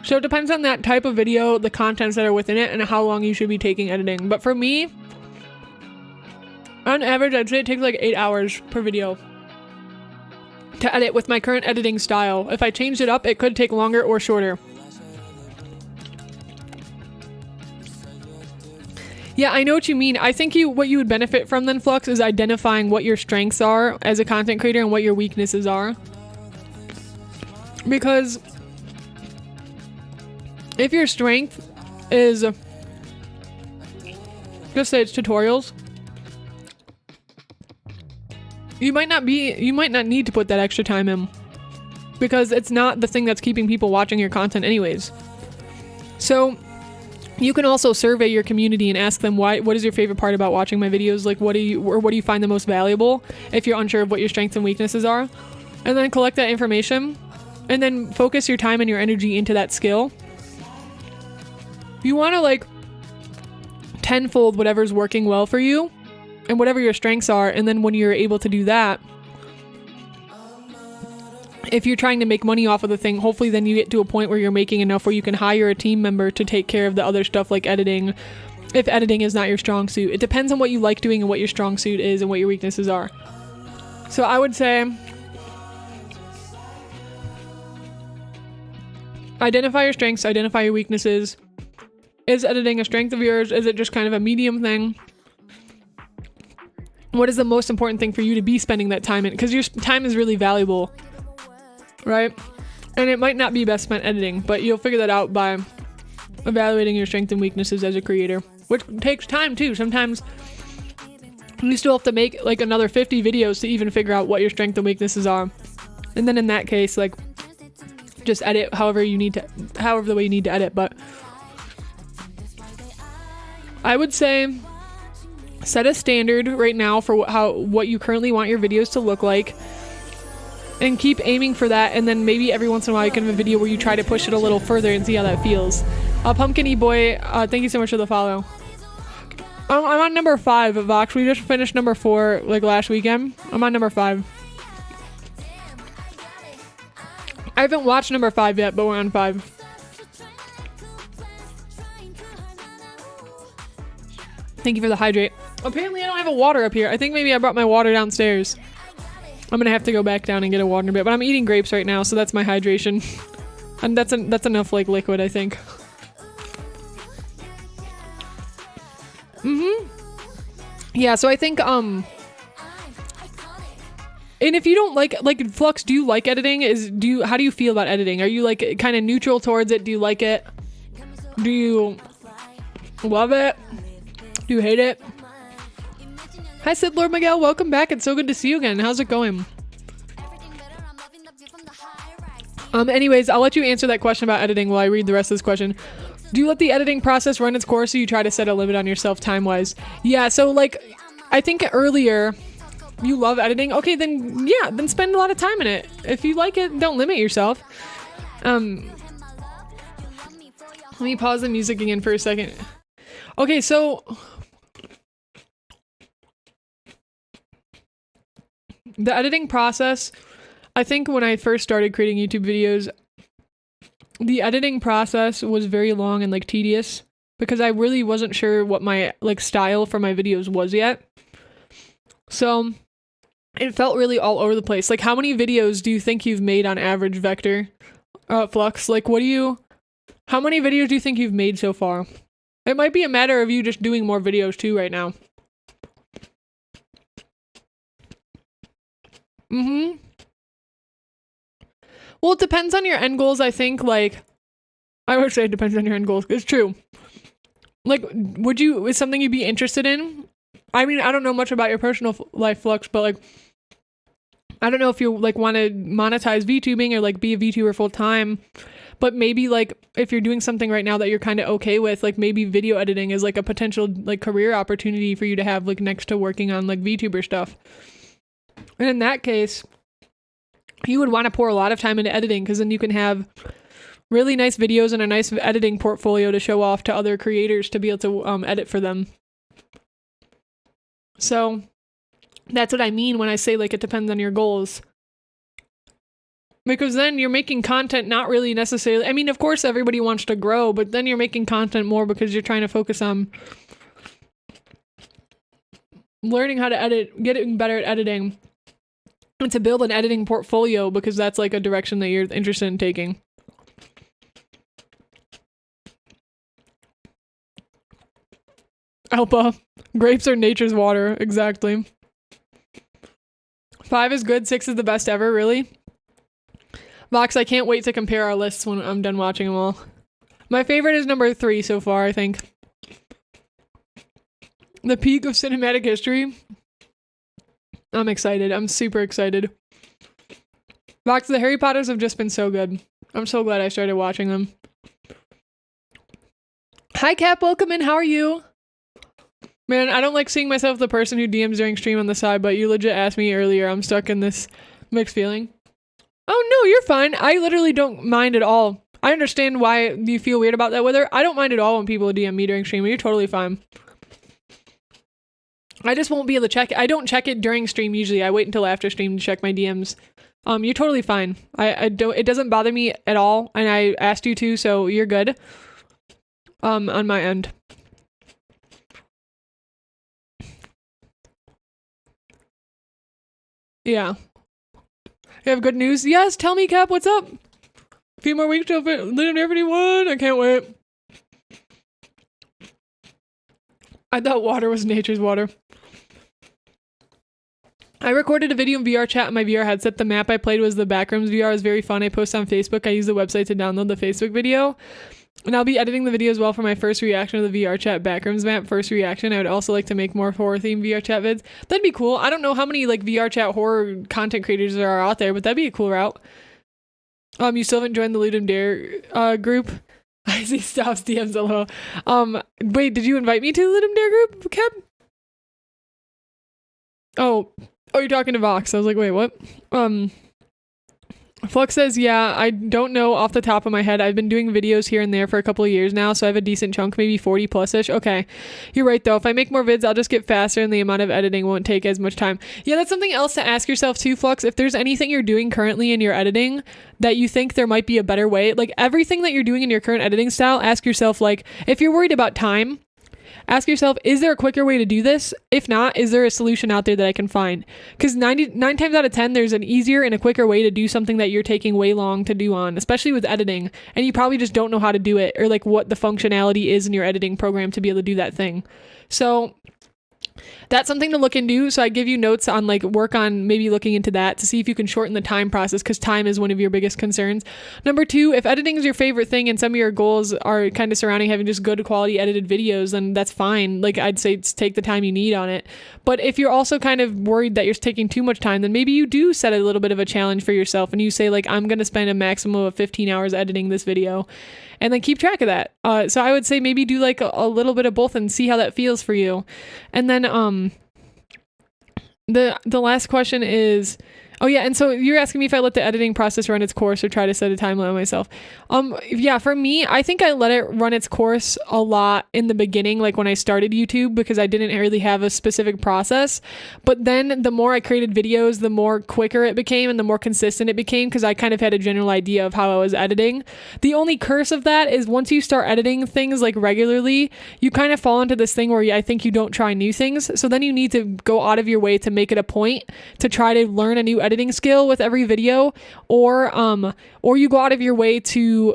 So it depends on that type of video, the contents that are within it, and how long you should be taking editing. But for me, on average, I'd say it takes like 8 hours per video to edit with my current editing style. If I changed it up, it could take longer or shorter. Yeah, I know what you mean. I think what you would benefit from then, Flux, is identifying what your strengths are as a content creator and what your weaknesses are. Because if your strength is, just say it's tutorials, you might not need to put that extra time in because it's not the thing that's keeping people watching your content anyways. So you can also survey your community and ask them what is your favorite part about watching my videos? Like what do you find the most valuable if you're unsure of what your strengths and weaknesses are? And then collect that information and then focus your time and your energy into that skill. You want to like tenfold whatever's working well for you and whatever your strengths are, and then when you're able to do that, if you're trying to make money off of the thing, hopefully then you get to a point where you're making enough where you can hire a team member to take care of the other stuff like editing, if editing is not your strong suit. It depends on what you like doing and what your strong suit is and what your weaknesses are. So I would say identify your strengths, identify your weaknesses. Is editing a strength of yours? Is it just kind of a medium thing? What is the most important thing for you to be spending that time in? Because your time is really valuable, right? And it might not be best spent editing, but you'll figure that out by evaluating your strengths and weaknesses as a creator, which takes time too. Sometimes you still have to make like another 50 videos to even figure out what your strengths and weaknesses are. And then in that case, like just edit however the way you need to edit. But I would say set a standard right now for what you currently want your videos to look like and keep aiming for that, and then maybe every once in a while you can have a video where you try to push it a little further and see how that feels. Pumpkin boy, thank you so much for the follow. I'm on number 5 at Vox. We just finished number 4 like last weekend. I'm on number 5. I haven't watched number 5 yet, but we're on 5. Thank you for the hydrate. Apparently I don't have a water up here. I think maybe I brought my water downstairs. I'm gonna have to go back down and get a water in a bit, but I'm eating grapes right now, so that's my hydration. And that's enough like liquid, I think. Yeah, so I think and if you don't like Flux, do you like editing? How do you feel about editing? Are you like kind of neutral towards it? Do you like it? Do you love it? Do you hate it? Hi, Sid Lord Miguel. Welcome back. It's so good to see you again. How's it going? Anyways, I'll let you answer that question about editing while I read the rest of this question. Do you let the editing process run its course, or you try to set a limit on yourself time-wise? Yeah, so like, I think earlier, you love editing. Okay, then yeah, then spend a lot of time in it. If you like it, don't limit yourself. Let me pause the music again for a second. Okay, so the editing process, I think when I first started creating YouTube videos, the editing process was very long and like tedious because I really wasn't sure what my like style for my videos was yet. So it felt really all over the place. Like, how many videos do you think you've made on average, Vector? Flux, like how many videos do you think you've made so far? It might be a matter of you just doing more videos too right now. Well, it depends on your end goals, I think. Like, I would say it depends on your end goals. It's true. Like, is something you'd be interested in? I mean, I don't know much about your personal life, Flux, but like, I don't know if you like want to monetize VTubing or like be a VTuber full time. But maybe like if you're doing something right now that you're kind of okay with, like maybe video editing is like a potential like career opportunity for you to have like next to working on like VTuber stuff. And in that case, you would want to pour a lot of time into editing because then you can have really nice videos and a nice editing portfolio to show off to other creators to be able to edit for them. So that's what I mean when I say like it depends on your goals. Because then you're making content not really necessarily, I mean, of course everybody wants to grow, but then you're making content more because you're trying to focus on learning how to edit, getting better at editing, and to build an editing portfolio because that's like a direction that you're interested in taking. Alpa, grapes are nature's water, exactly. 5 is good, 6 is the best ever, really? Vox, I can't wait to compare our lists when I'm done watching them all. My favorite is number 3 so far, I think. The peak of cinematic history. I'm excited. I'm super excited. Box, the Harry Potters have just been so good. I'm so glad I started watching them. Hi, Cap. Welcome in. How are you? Man, I don't like seeing myself the person who DMs during stream on the side, but you legit asked me earlier. I'm stuck in this mixed feeling. Oh, no, you're fine. I literally don't mind at all. I understand why you feel weird about that with her. I don't mind at all when people DM me during stream. You're totally fine. I just won't be able to check it. I don't check it during stream usually. I wait until after stream to check my DMs. You're totally fine. I don't. It doesn't bother me at all, and I asked you to, so you're good. On my end. Yeah. You have good news? Yes. Tell me, Cap. What's up? A few more weeks till Live Never 1. I can't wait. I thought water was nature's water. I recorded a video in VR chat on my VR headset. The map I played was the Backrooms VR. It was very fun. I posted on Facebook. I used the website to download the Facebook video. And I'll be editing the video as well for my first reaction to the VR chat Backrooms map. First reaction. I would also like to make more horror-themed VR chat vids. That'd be cool. I don't know how many like VR chat horror content creators there are out there, but that'd be a cool route. You still haven't joined the Ludum Dare group? I see Stops DMs LOL. Wait, did you invite me to the Ludum Dare group, Kev? Oh, you're talking to Vox. I was like, wait, what? Flux says, yeah, I don't know off the top of my head. I've been doing videos here and there for a couple of years now, so I have a decent chunk, maybe 40 plus-ish. Okay. You're right, though. If I make more vids, I'll just get faster and the amount of editing won't take as much time. Yeah, that's something else to ask yourself too, Flux. If there's anything you're doing currently in your editing that you think there might be a better way, like everything that you're doing in your current editing style, ask yourself, like, if you're worried about time, ask yourself, is there a quicker way to do this? If not, is there a solution out there that I can find? Because 99 times out of 10, there's an easier and a quicker way to do something that you're taking way long to do on, especially with editing. And you probably just don't know how to do it or like what the functionality is in your editing program to be able to do that thing. So that's something to look into. So I give you notes on like work on maybe looking into that to see if you can shorten the time process, because time is one of your biggest concerns. Number 2, if editing is your favorite thing and some of your goals are kind of surrounding having just good quality edited videos, then that's fine. Like I'd say take the time you need on it. But if you're also kind of worried that you're taking too much time, then maybe you do set a little bit of a challenge for yourself and you say like, I'm going to spend a maximum of 15 hours editing this video. And then keep track of that. So I would say maybe do like a little bit of both and see how that feels for you. And then the last question is, oh yeah, and so you're asking me if I let the editing process run its course or try to set a time limit myself. Yeah, for me, I think I let it run its course a lot in the beginning, like when I started YouTube, because I didn't really have a specific process. But then the more I created videos, the more quicker it became and the more consistent it became, because I kind of had a general idea of how I was editing. The only curse of that is once you start editing things like regularly, you kind of fall into this thing where I think you don't try new things. So then you need to go out of your way to make it a point to try to learn a new editing skill with every video, or you go out of your way to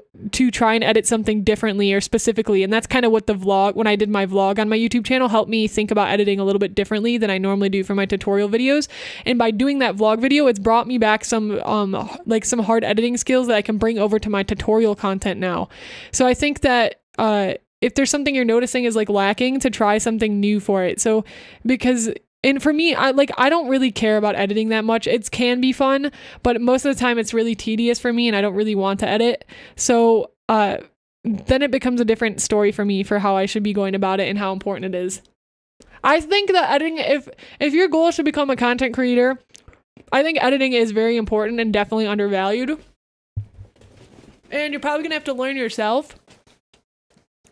try and edit something differently or specifically. And that's kind of what the vlog, when I did my vlog on my YouTube channel, helped me think about editing a little bit differently than I normally do for my tutorial videos. And by doing that vlog video, it's brought me back some some hard editing skills that I can bring over to my tutorial content now. So I think that if there's something you're noticing is like lacking, to try something new for it. So and for me, I don't really care about editing that much. It can be fun, but most of the time it's really tedious for me and I don't really want to edit. So then it becomes a different story for me for how I should be going about it and how important it is. I think that editing, if your goal is to become a content creator, I think editing is very important and definitely undervalued. And you're probably going to have to learn yourself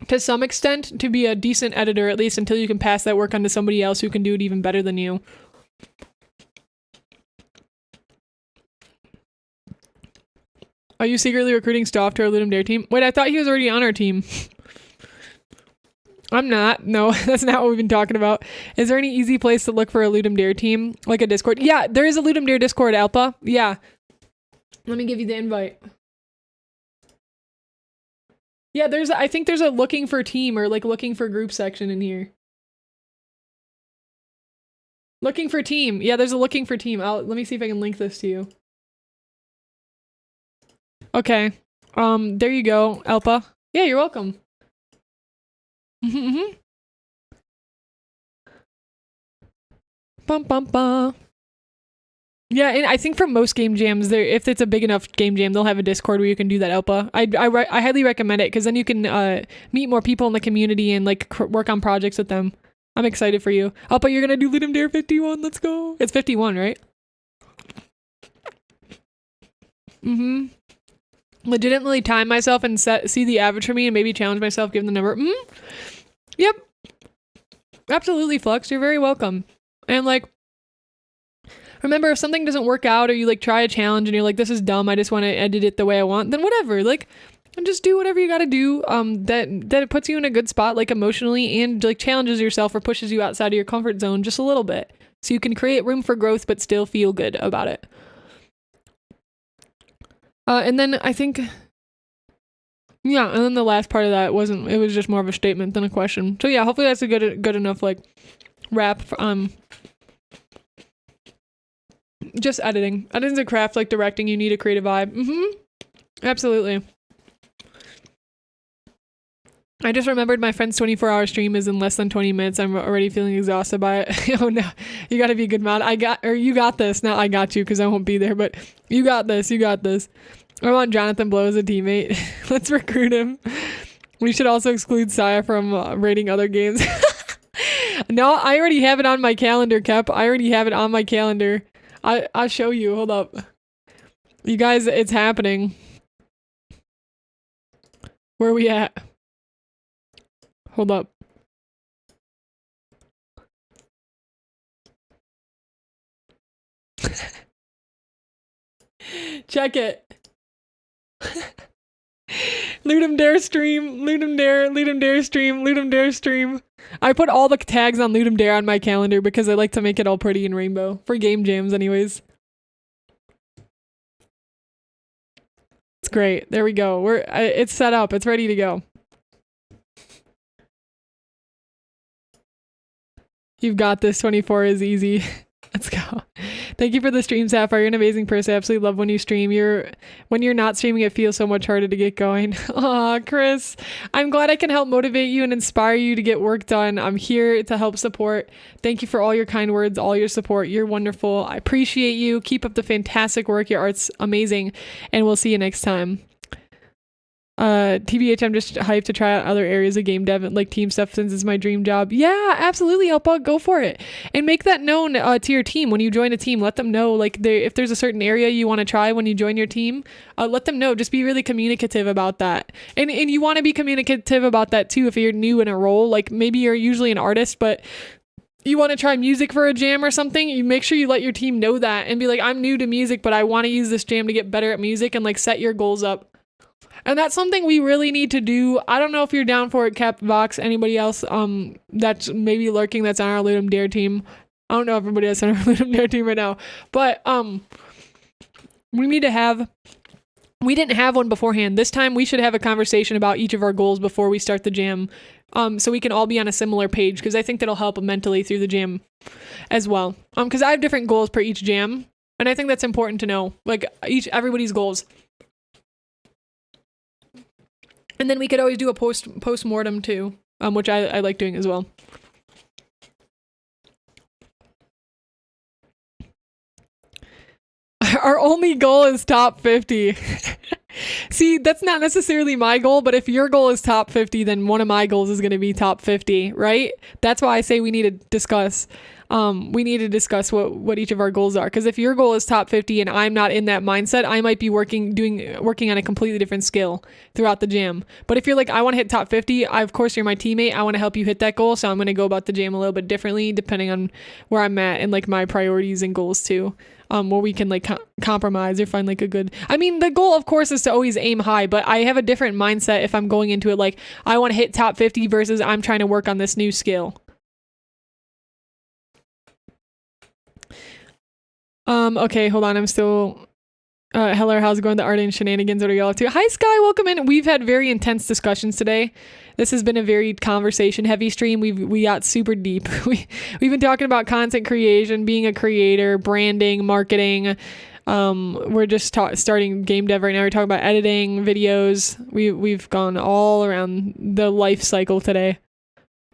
to some extent to be a decent editor, at least until you can pass that work on to somebody else who can do it even better than you. Are you secretly recruiting Stoff to our Ludum Dare team? Wait, I thought he was already on our team. I'm not. No, that's not what we've been talking about. Is there any easy place to look for a Ludum Dare team? Like a Discord? Yeah, there is a Ludum Dare Discord, Alpa. Yeah. Let me give you the invite. Yeah, I think there's a looking for team or like looking for group section in here. Looking for team. Yeah, there's a looking for team. Let me see if I can link this to you. Okay. There you go, Alpa. Yeah, you're welcome. Mm-hmm. Bum bum bum. Yeah, and I think for most game jams, there if it's a big enough game jam, they'll have a Discord where you can do that. Elpa, I highly recommend it because then you can meet more people in the community and like work on projects with them. I'm excited for you, Elpa. You're gonna do Ludum Dare 51. Let's go. It's 51, right? Mm-hmm. Legitimately time myself and see the average for me and maybe challenge myself, give them the number. Yep. Absolutely, Flux. You're very welcome. And like, remember, if something doesn't work out or you like try a challenge and you're like, this is dumb, I just want to edit it the way I want, then whatever. Like, just do whatever you got to do. That it puts you in a good spot, like emotionally, and like challenges yourself or pushes you outside of your comfort zone just a little bit, so you can create room for growth but still feel good about it. And then I think, yeah, and then the last part of that wasn't. It was just more of a statement than a question. So yeah, hopefully that's a good enough like wrap. Just editing. Editing's a craft like directing. You need a creative vibe. Absolutely. I just remembered my friend's 24-hour stream is in less than 20 minutes. I'm already feeling exhausted by it. Oh no, you gotta be a good mod. You got this. Not I got you because I won't be there, but you got this. You got this. I want Jonathan Blow as a teammate. Let's recruit him. We should also exclude Saya from rating other games. No, I already have it on my calendar, Kep. I already have it on my calendar. I'll show you. Hold up. You guys, it's happening. Where are we at? Hold up. Check it. Ludum Dare stream, Ludum Dare stream, Ludum Dare stream. I put all the tags on Ludum Dare on my calendar because I like to make it all pretty and rainbow. For game jams anyways. It's great. There we go. It's set up. It's ready to go. You've got this. 24 is easy. Let's go. Thank you for the stream, Sapphire. You're an amazing person. I absolutely love when you stream. When you're not streaming, it feels so much harder to get going. Aw, Chris. I'm glad I can help motivate you and inspire you to get work done. I'm here to help support. Thank you for all your kind words, all your support. You're wonderful. I appreciate you. Keep up the fantastic work. Your art's amazing. And we'll see you next time. TBH, I'm just hyped to try out other areas of game dev, like team stuff, since it's my dream job. Yeah, absolutely, Elpa, go for it. And make that known to your team. When you join a team, let them know, like, if there's a certain area you want to try when you join your team, let them know. Just be really communicative about that. And you want to be communicative about that too if you're new in a role. Like, maybe you're usually an artist, but you want to try music for a jam or something, you make sure you let your team know that and be like, I'm new to music, but I want to use this jam to get better at music, and like set your goals up. And that's something we really need to do. I don't know if you're down for it, Cap Vox, anybody else that's maybe lurking that's on our Ludum Dare team. I don't know if everybody that's on our Ludum Dare team right now. But we didn't have one beforehand. This time we should have a conversation about each of our goals before we start the jam. So we can all be on a similar page, because I think that'll help mentally through the jam as well. Because I have different goals per each jam. And I think that's important to know. Like everybody's goals. And then we could always do a post-mortem too, which I like doing as well. Our only goal is top 50. See, that's not necessarily my goal, but if your goal is top 50, then one of my goals is going to be top 50, right? That's why I say we need to discuss. What each of our goals are. Because if your goal is top 50 and I'm not in that mindset, I might be working on a completely different skill throughout the jam. But if you're like, I want to hit top 50, of course you're my teammate. I want to help you hit that goal. So I'm going to go about the jam a little bit differently depending on where I'm at and like my priorities and goals too. Where we can like compromise or find like a good, I mean, the goal of course is to always aim high, but I have a different mindset if I'm going into it like I want to hit top 50 versus I'm trying to work on this new skill. Okay, hold on. I'm still, hello, how's it going? The art and shenanigans. What are y'all up to? Hi, Sky. Welcome in. We've had very intense discussions today. This has been a very conversation heavy stream. We got super deep. We've been talking about content creation, being a creator, branding, marketing, We're just starting game dev right now. We're talking about editing videos. We've gone all around the life cycle today.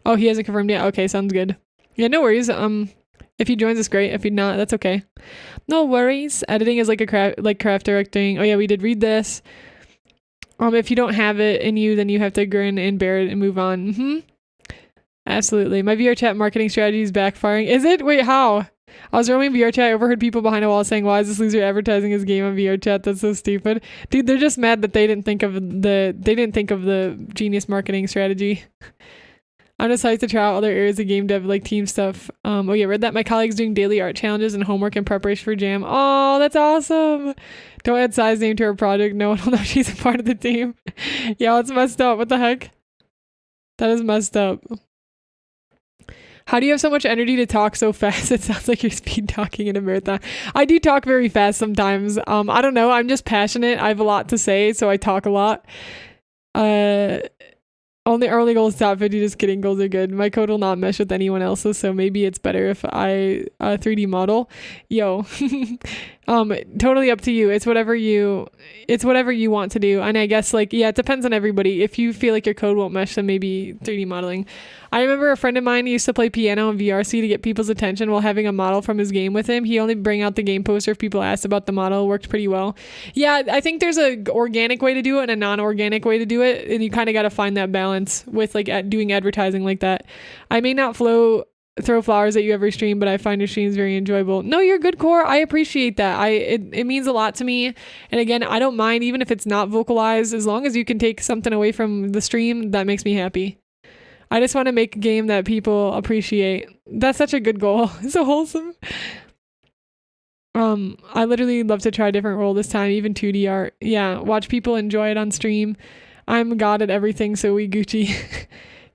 Oh, he hasn't confirmed yet. Okay, sounds good. Yeah, no worries. If he joins us, great. If he not, that's okay. No worries. Editing is like craft directing. Oh yeah, we did read this. If you don't have it in you, then you have to grin and bear it and move on. Absolutely. My VR chat marketing strategy is backfiring. Is it? Wait, how? I was roaming VR chat. I overheard people behind a wall saying, "Why is this loser advertising his game on VR chat? That's so stupid." Dude, they're just mad that they didn't think of the genius marketing strategy. I'm just hyped to try out other areas of game dev like team stuff. Oh yeah, read that my colleague's doing daily art challenges and homework in preparation for jam. Oh, that's awesome. Don't add size name to her project. No one will know she's a part of the team. Yeah, it's messed up. What the heck? That is messed up. How do you have so much energy to talk so fast? It sounds like you're speed talking in a marathon. I do talk very fast sometimes. I don't know. I'm just passionate. I have a lot to say, so I talk a lot. Only goal is top 50. Just kidding. Goals are good. My code will not mesh with anyone else's, so maybe it's better if I 3D model. Yo, totally up to you. It's whatever you want to do. And I guess it depends on everybody. If you feel like your code won't mesh, then maybe 3D modeling. I remember a friend of mine used to play piano in VRC to get people's attention while having a model from his game with him. He only bring out the game poster if people asked about the model. It worked pretty well. Yeah, I think there's a organic way to do it and a non-organic way to do it, and you kind of got to find that balance with doing advertising like that. I may not throw flowers at you every stream, but I find your streams very enjoyable. No, you're good, Core. I appreciate that. It means a lot to me. And again, I don't mind even if it's not vocalized, as long as you can take something away from the stream, that makes me happy. I just want to make a game that people appreciate. That's such a good goal. It's so wholesome. I literally love to try a different role this time, even 2D art. Yeah, watch people enjoy it on stream. I'm God at everything, so we Gucci.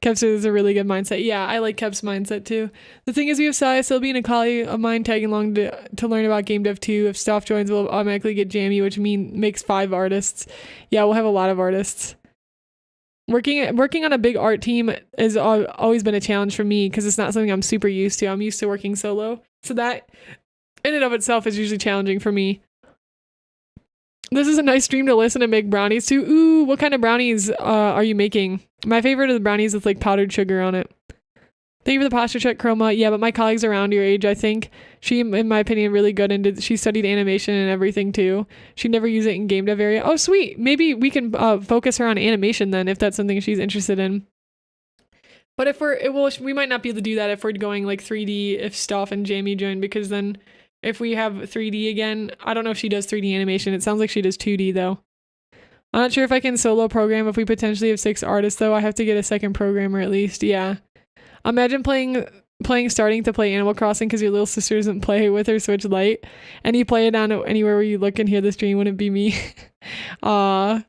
Kev's is a really good mindset. Yeah, I like Kev's mindset too. The thing is, we have Sai still being a colleague of mine tagging along to learn about game dev too. If Staff joins, we'll automatically get Jammy, which makes 5 artists. Yeah, we'll have a lot of artists. Working on a big art team has always been a challenge for me because it's not something I'm super used to. I'm used to working solo. So that in and of itself is usually challenging for me. This is a nice stream to listen and make brownies too. Ooh, what kind of brownies are you making? My favorite are the brownies with like powdered sugar on it. Thank you for the posture check, Chroma. Yeah, but my colleague's around your age, I think. She, in my opinion, really good and she studied animation and everything too. She never used it in game dev area. Oh, sweet. Maybe we can focus her on animation then if that's something she's interested in. But if we might not be able to do that if we're going like 3D if Stoff and Jamie join, because then if we have 3D again, I don't know if she does 3D animation. It sounds like she does 2D though. I'm not sure if I can solo program if we potentially have 6 artists though. I have to get a second programmer at least. Yeah. Imagine starting to play Animal Crossing because your little sister doesn't play with her Switch Lite, and you play it on anywhere where you look and hear the stream. Wouldn't be me. Yo,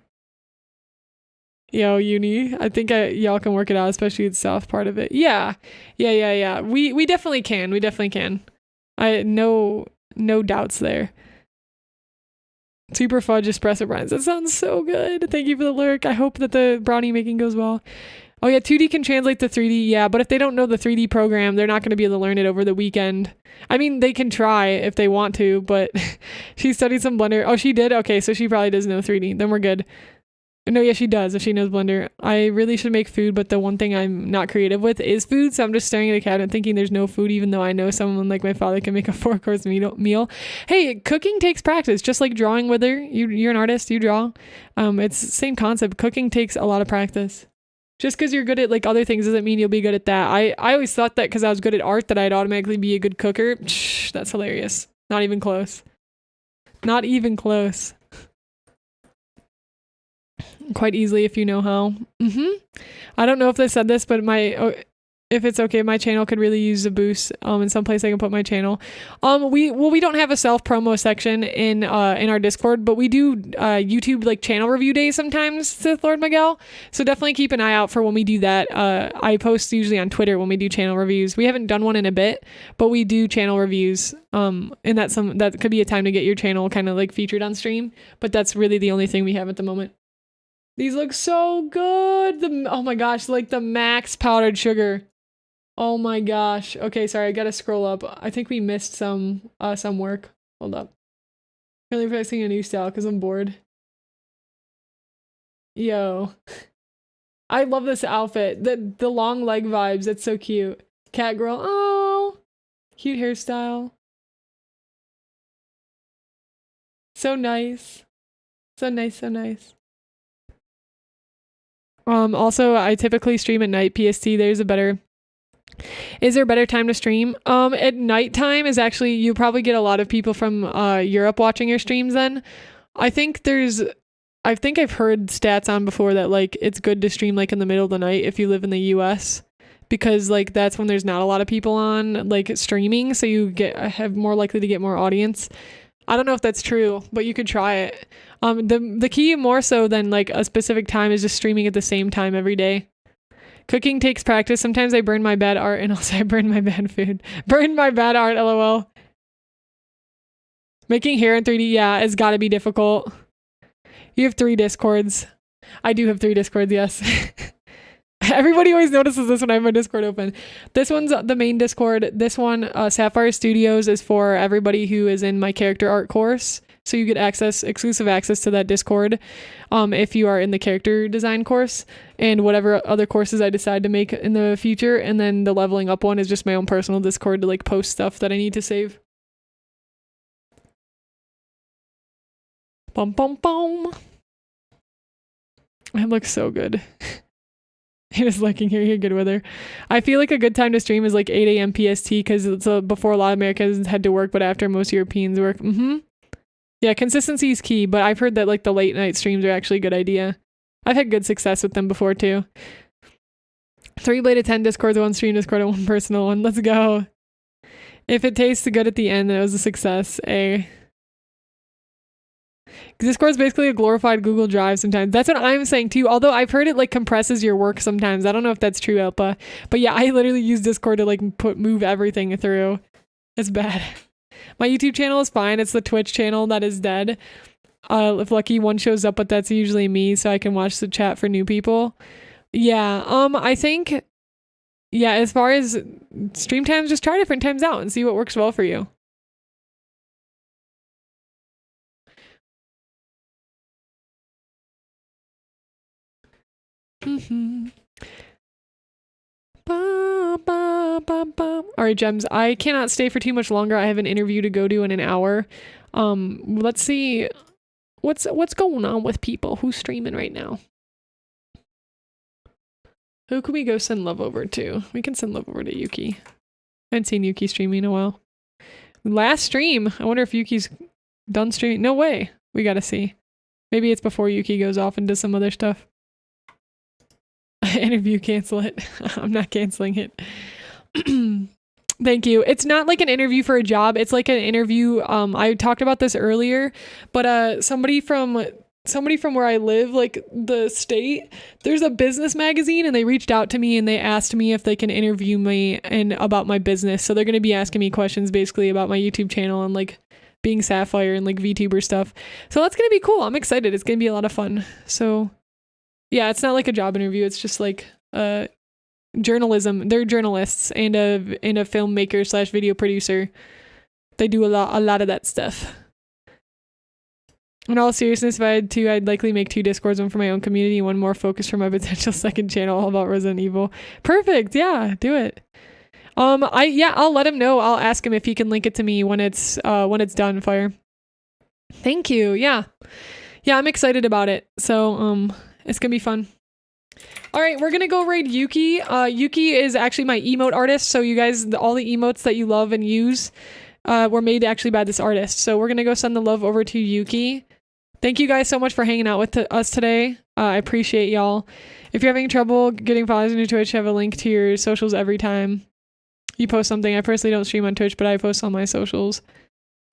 uni. I think y'all can work it out, especially the soft part of it. Yeah. We definitely can. We definitely can. No doubts there. Super fudge espresso brownies. That sounds so good. Thank you for the lurk. I hope that the brownie making goes well. Oh yeah, 2D can translate to 3D. Yeah, but if they don't know the 3D program, they're not going to be able to learn it over the weekend. I mean, they can try if they want to, but she studied some Blender. Oh, she did? Okay, so she probably does know 3D. Then we're good. No, yeah, she does if she knows Blender. I really should make food, but the one thing I'm not creative with is food, so I'm just staring at a cabinet thinking there's no food, even though I know someone like my father can make a 4-course meal. Hey, cooking takes practice, just like drawing with her. You're an artist, you draw. It's the same concept. Cooking takes a lot of practice. Just because you're good at like other things doesn't mean you'll be good at that. I always thought that because I was good at art that I'd automatically be a good cooker. That's hilarious. Not even close. Not even close. Quite easily if you know how. I don't know if they said this, but if it's okay, my channel could really use a boost. In some place I can put my channel. We don't have a self promo section in our Discord, but we do YouTube like channel review days sometimes, Sith Lord Miguel. So definitely keep an eye out for when we do that. I post usually on Twitter when we do channel reviews. We haven't done one in a bit, but we do channel reviews. And that could be a time to get your channel kind of like featured on stream. But that's really the only thing we have at the moment. These look so good. Oh my gosh, like the max powdered sugar. Oh my gosh. Okay, sorry, I gotta scroll up. I think we missed some work. Hold up. Really practicing a new style because I'm bored. Yo. I love this outfit. The long leg vibes. It's so cute. Cat girl. Oh. Cute hairstyle. So nice. So nice, so nice. Also I typically stream at night PST. Is there a better time to stream? At nighttime is actually, you probably get a lot of people from Europe watching your streams then. I think I've heard stats on before that like it's good to stream like in the middle of the night if you live in the US, because like that's when there's not a lot of people on like streaming, so you have more likely to get more audience. I don't know if that's true, but you could try it. The key more so than like a specific time is just streaming at the same time every day. Cooking takes practice. Sometimes I burn my bad art, and also I burn my bad food. Burn my bad art, lol. Making hair in 3D, yeah, it's gotta be difficult. You have 3 Discords. I do have 3 Discords, yes. Everybody always notices this when I have my Discord open. This one's the main Discord. This one, Syafire Studios, is for everybody who is in my character art course. So you get exclusive access to that Discord if you are in the character design course, and whatever other courses I decide to make in the future. And then the leveling up one is just my own personal Discord to like post stuff that I need to save. Bum bum bum. I look so good. He was liking here. You're good with her. I feel like a good time to stream is like 8 a.m. PST because it's before a lot of Americans head to work, but after most Europeans work. Yeah, consistency is key, but I've heard that like the late night streams are actually a good idea. I've had good success with them before too. 3 Blade of 10 Discords, 1 stream Discord, and 1 personal one. Let's go. If it tastes good at the end, then it was a success. Discord's basically a glorified Google Drive sometimes. That's what I'm saying too. Although I've heard it like compresses your work sometimes. I don't know if that's true, Elpa. But yeah, I literally use Discord to like move everything through. It's bad. My YouTube channel is fine. It's the Twitch channel that is dead. If lucky one shows up, but that's usually me, so I can watch the chat for new people. Yeah, I think, yeah, as far as stream times, just try different times out and see what works well for you. All right, Gems, I cannot stay for too much longer. I have an interview to go to in an hour. Let's see what's going on with people who's streaming right now. Who can we go send love over to? We can send love over to Yuki. I haven't seen Yuki streaming in a while. Last stream. I wonder if Yuki's done streaming. No way. We gotta see. Maybe it's before Yuki goes off and does some other stuff. Interview, cancel it. I'm not canceling it. Thank you. It's not like an interview for a job. It's like an interview. I talked about this earlier, but somebody from where I live, like the state, there's a business magazine, and they reached out to me and they asked me if they can interview me and about my business. So they're going to be asking me questions basically about my YouTube channel and like being Syafire and like VTuber stuff. So that's going to be cool. I'm excited. It's going to be a lot of fun. So yeah, it's not like a job interview. It's just like journalism. They're journalists and a filmmaker / video producer. They do a lot of that stuff. In all seriousness, if I had to, I'd likely make 2 Discords, one for my own community, one more focused for my potential second channel all about Resident Evil. Perfect. Yeah, do it. I'll let him know. I'll ask him if he can link it to me when it's done, Fire. Thank you. Yeah, I'm excited about it. So it's gonna be fun. All right, we're gonna go raid Yuki. Yuki is actually my emote artist. So you guys, all the emotes that you love and use were made actually by this artist. So we're gonna go send the love over to Yuki. Thank you guys so much for hanging out with us today. I appreciate y'all. If you're having trouble getting followers on your Twitch, I have a link to your socials every time you post something. I personally don't stream on Twitch, but I post on my socials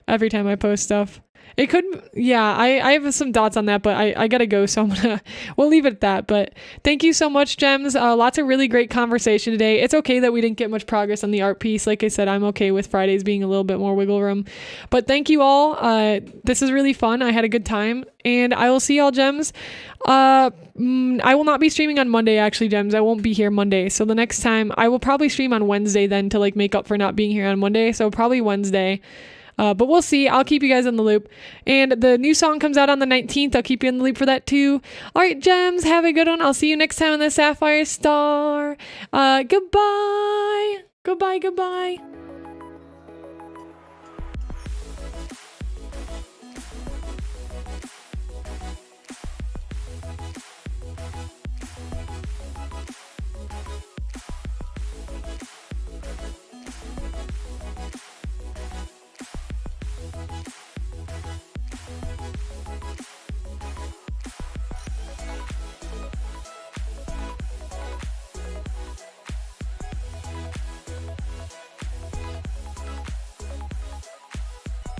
every time I post stuff. It could, yeah, I have some thoughts on that, but I gotta go, so we'll leave it at that. But thank you so much, Gems. Lots of really great conversation today. It's okay that we didn't get much progress on the art piece. Like I said, I'm okay with Fridays being a little bit more wiggle room. But thank you all. This is really fun. I had a good time, and I will see y'all, Gems. I will not be streaming on Monday, actually, Gems. I won't be here Monday. So the next time, I will probably stream on Wednesday then to like make up for not being here on Monday. So probably Wednesday. But we'll see. I'll keep you guys in the loop. And the new song comes out on the 19th. I'll keep you in the loop for that too. All right, gems, have a good one. I'll see you next time on the Sapphire Star. Goodbye. Goodbye.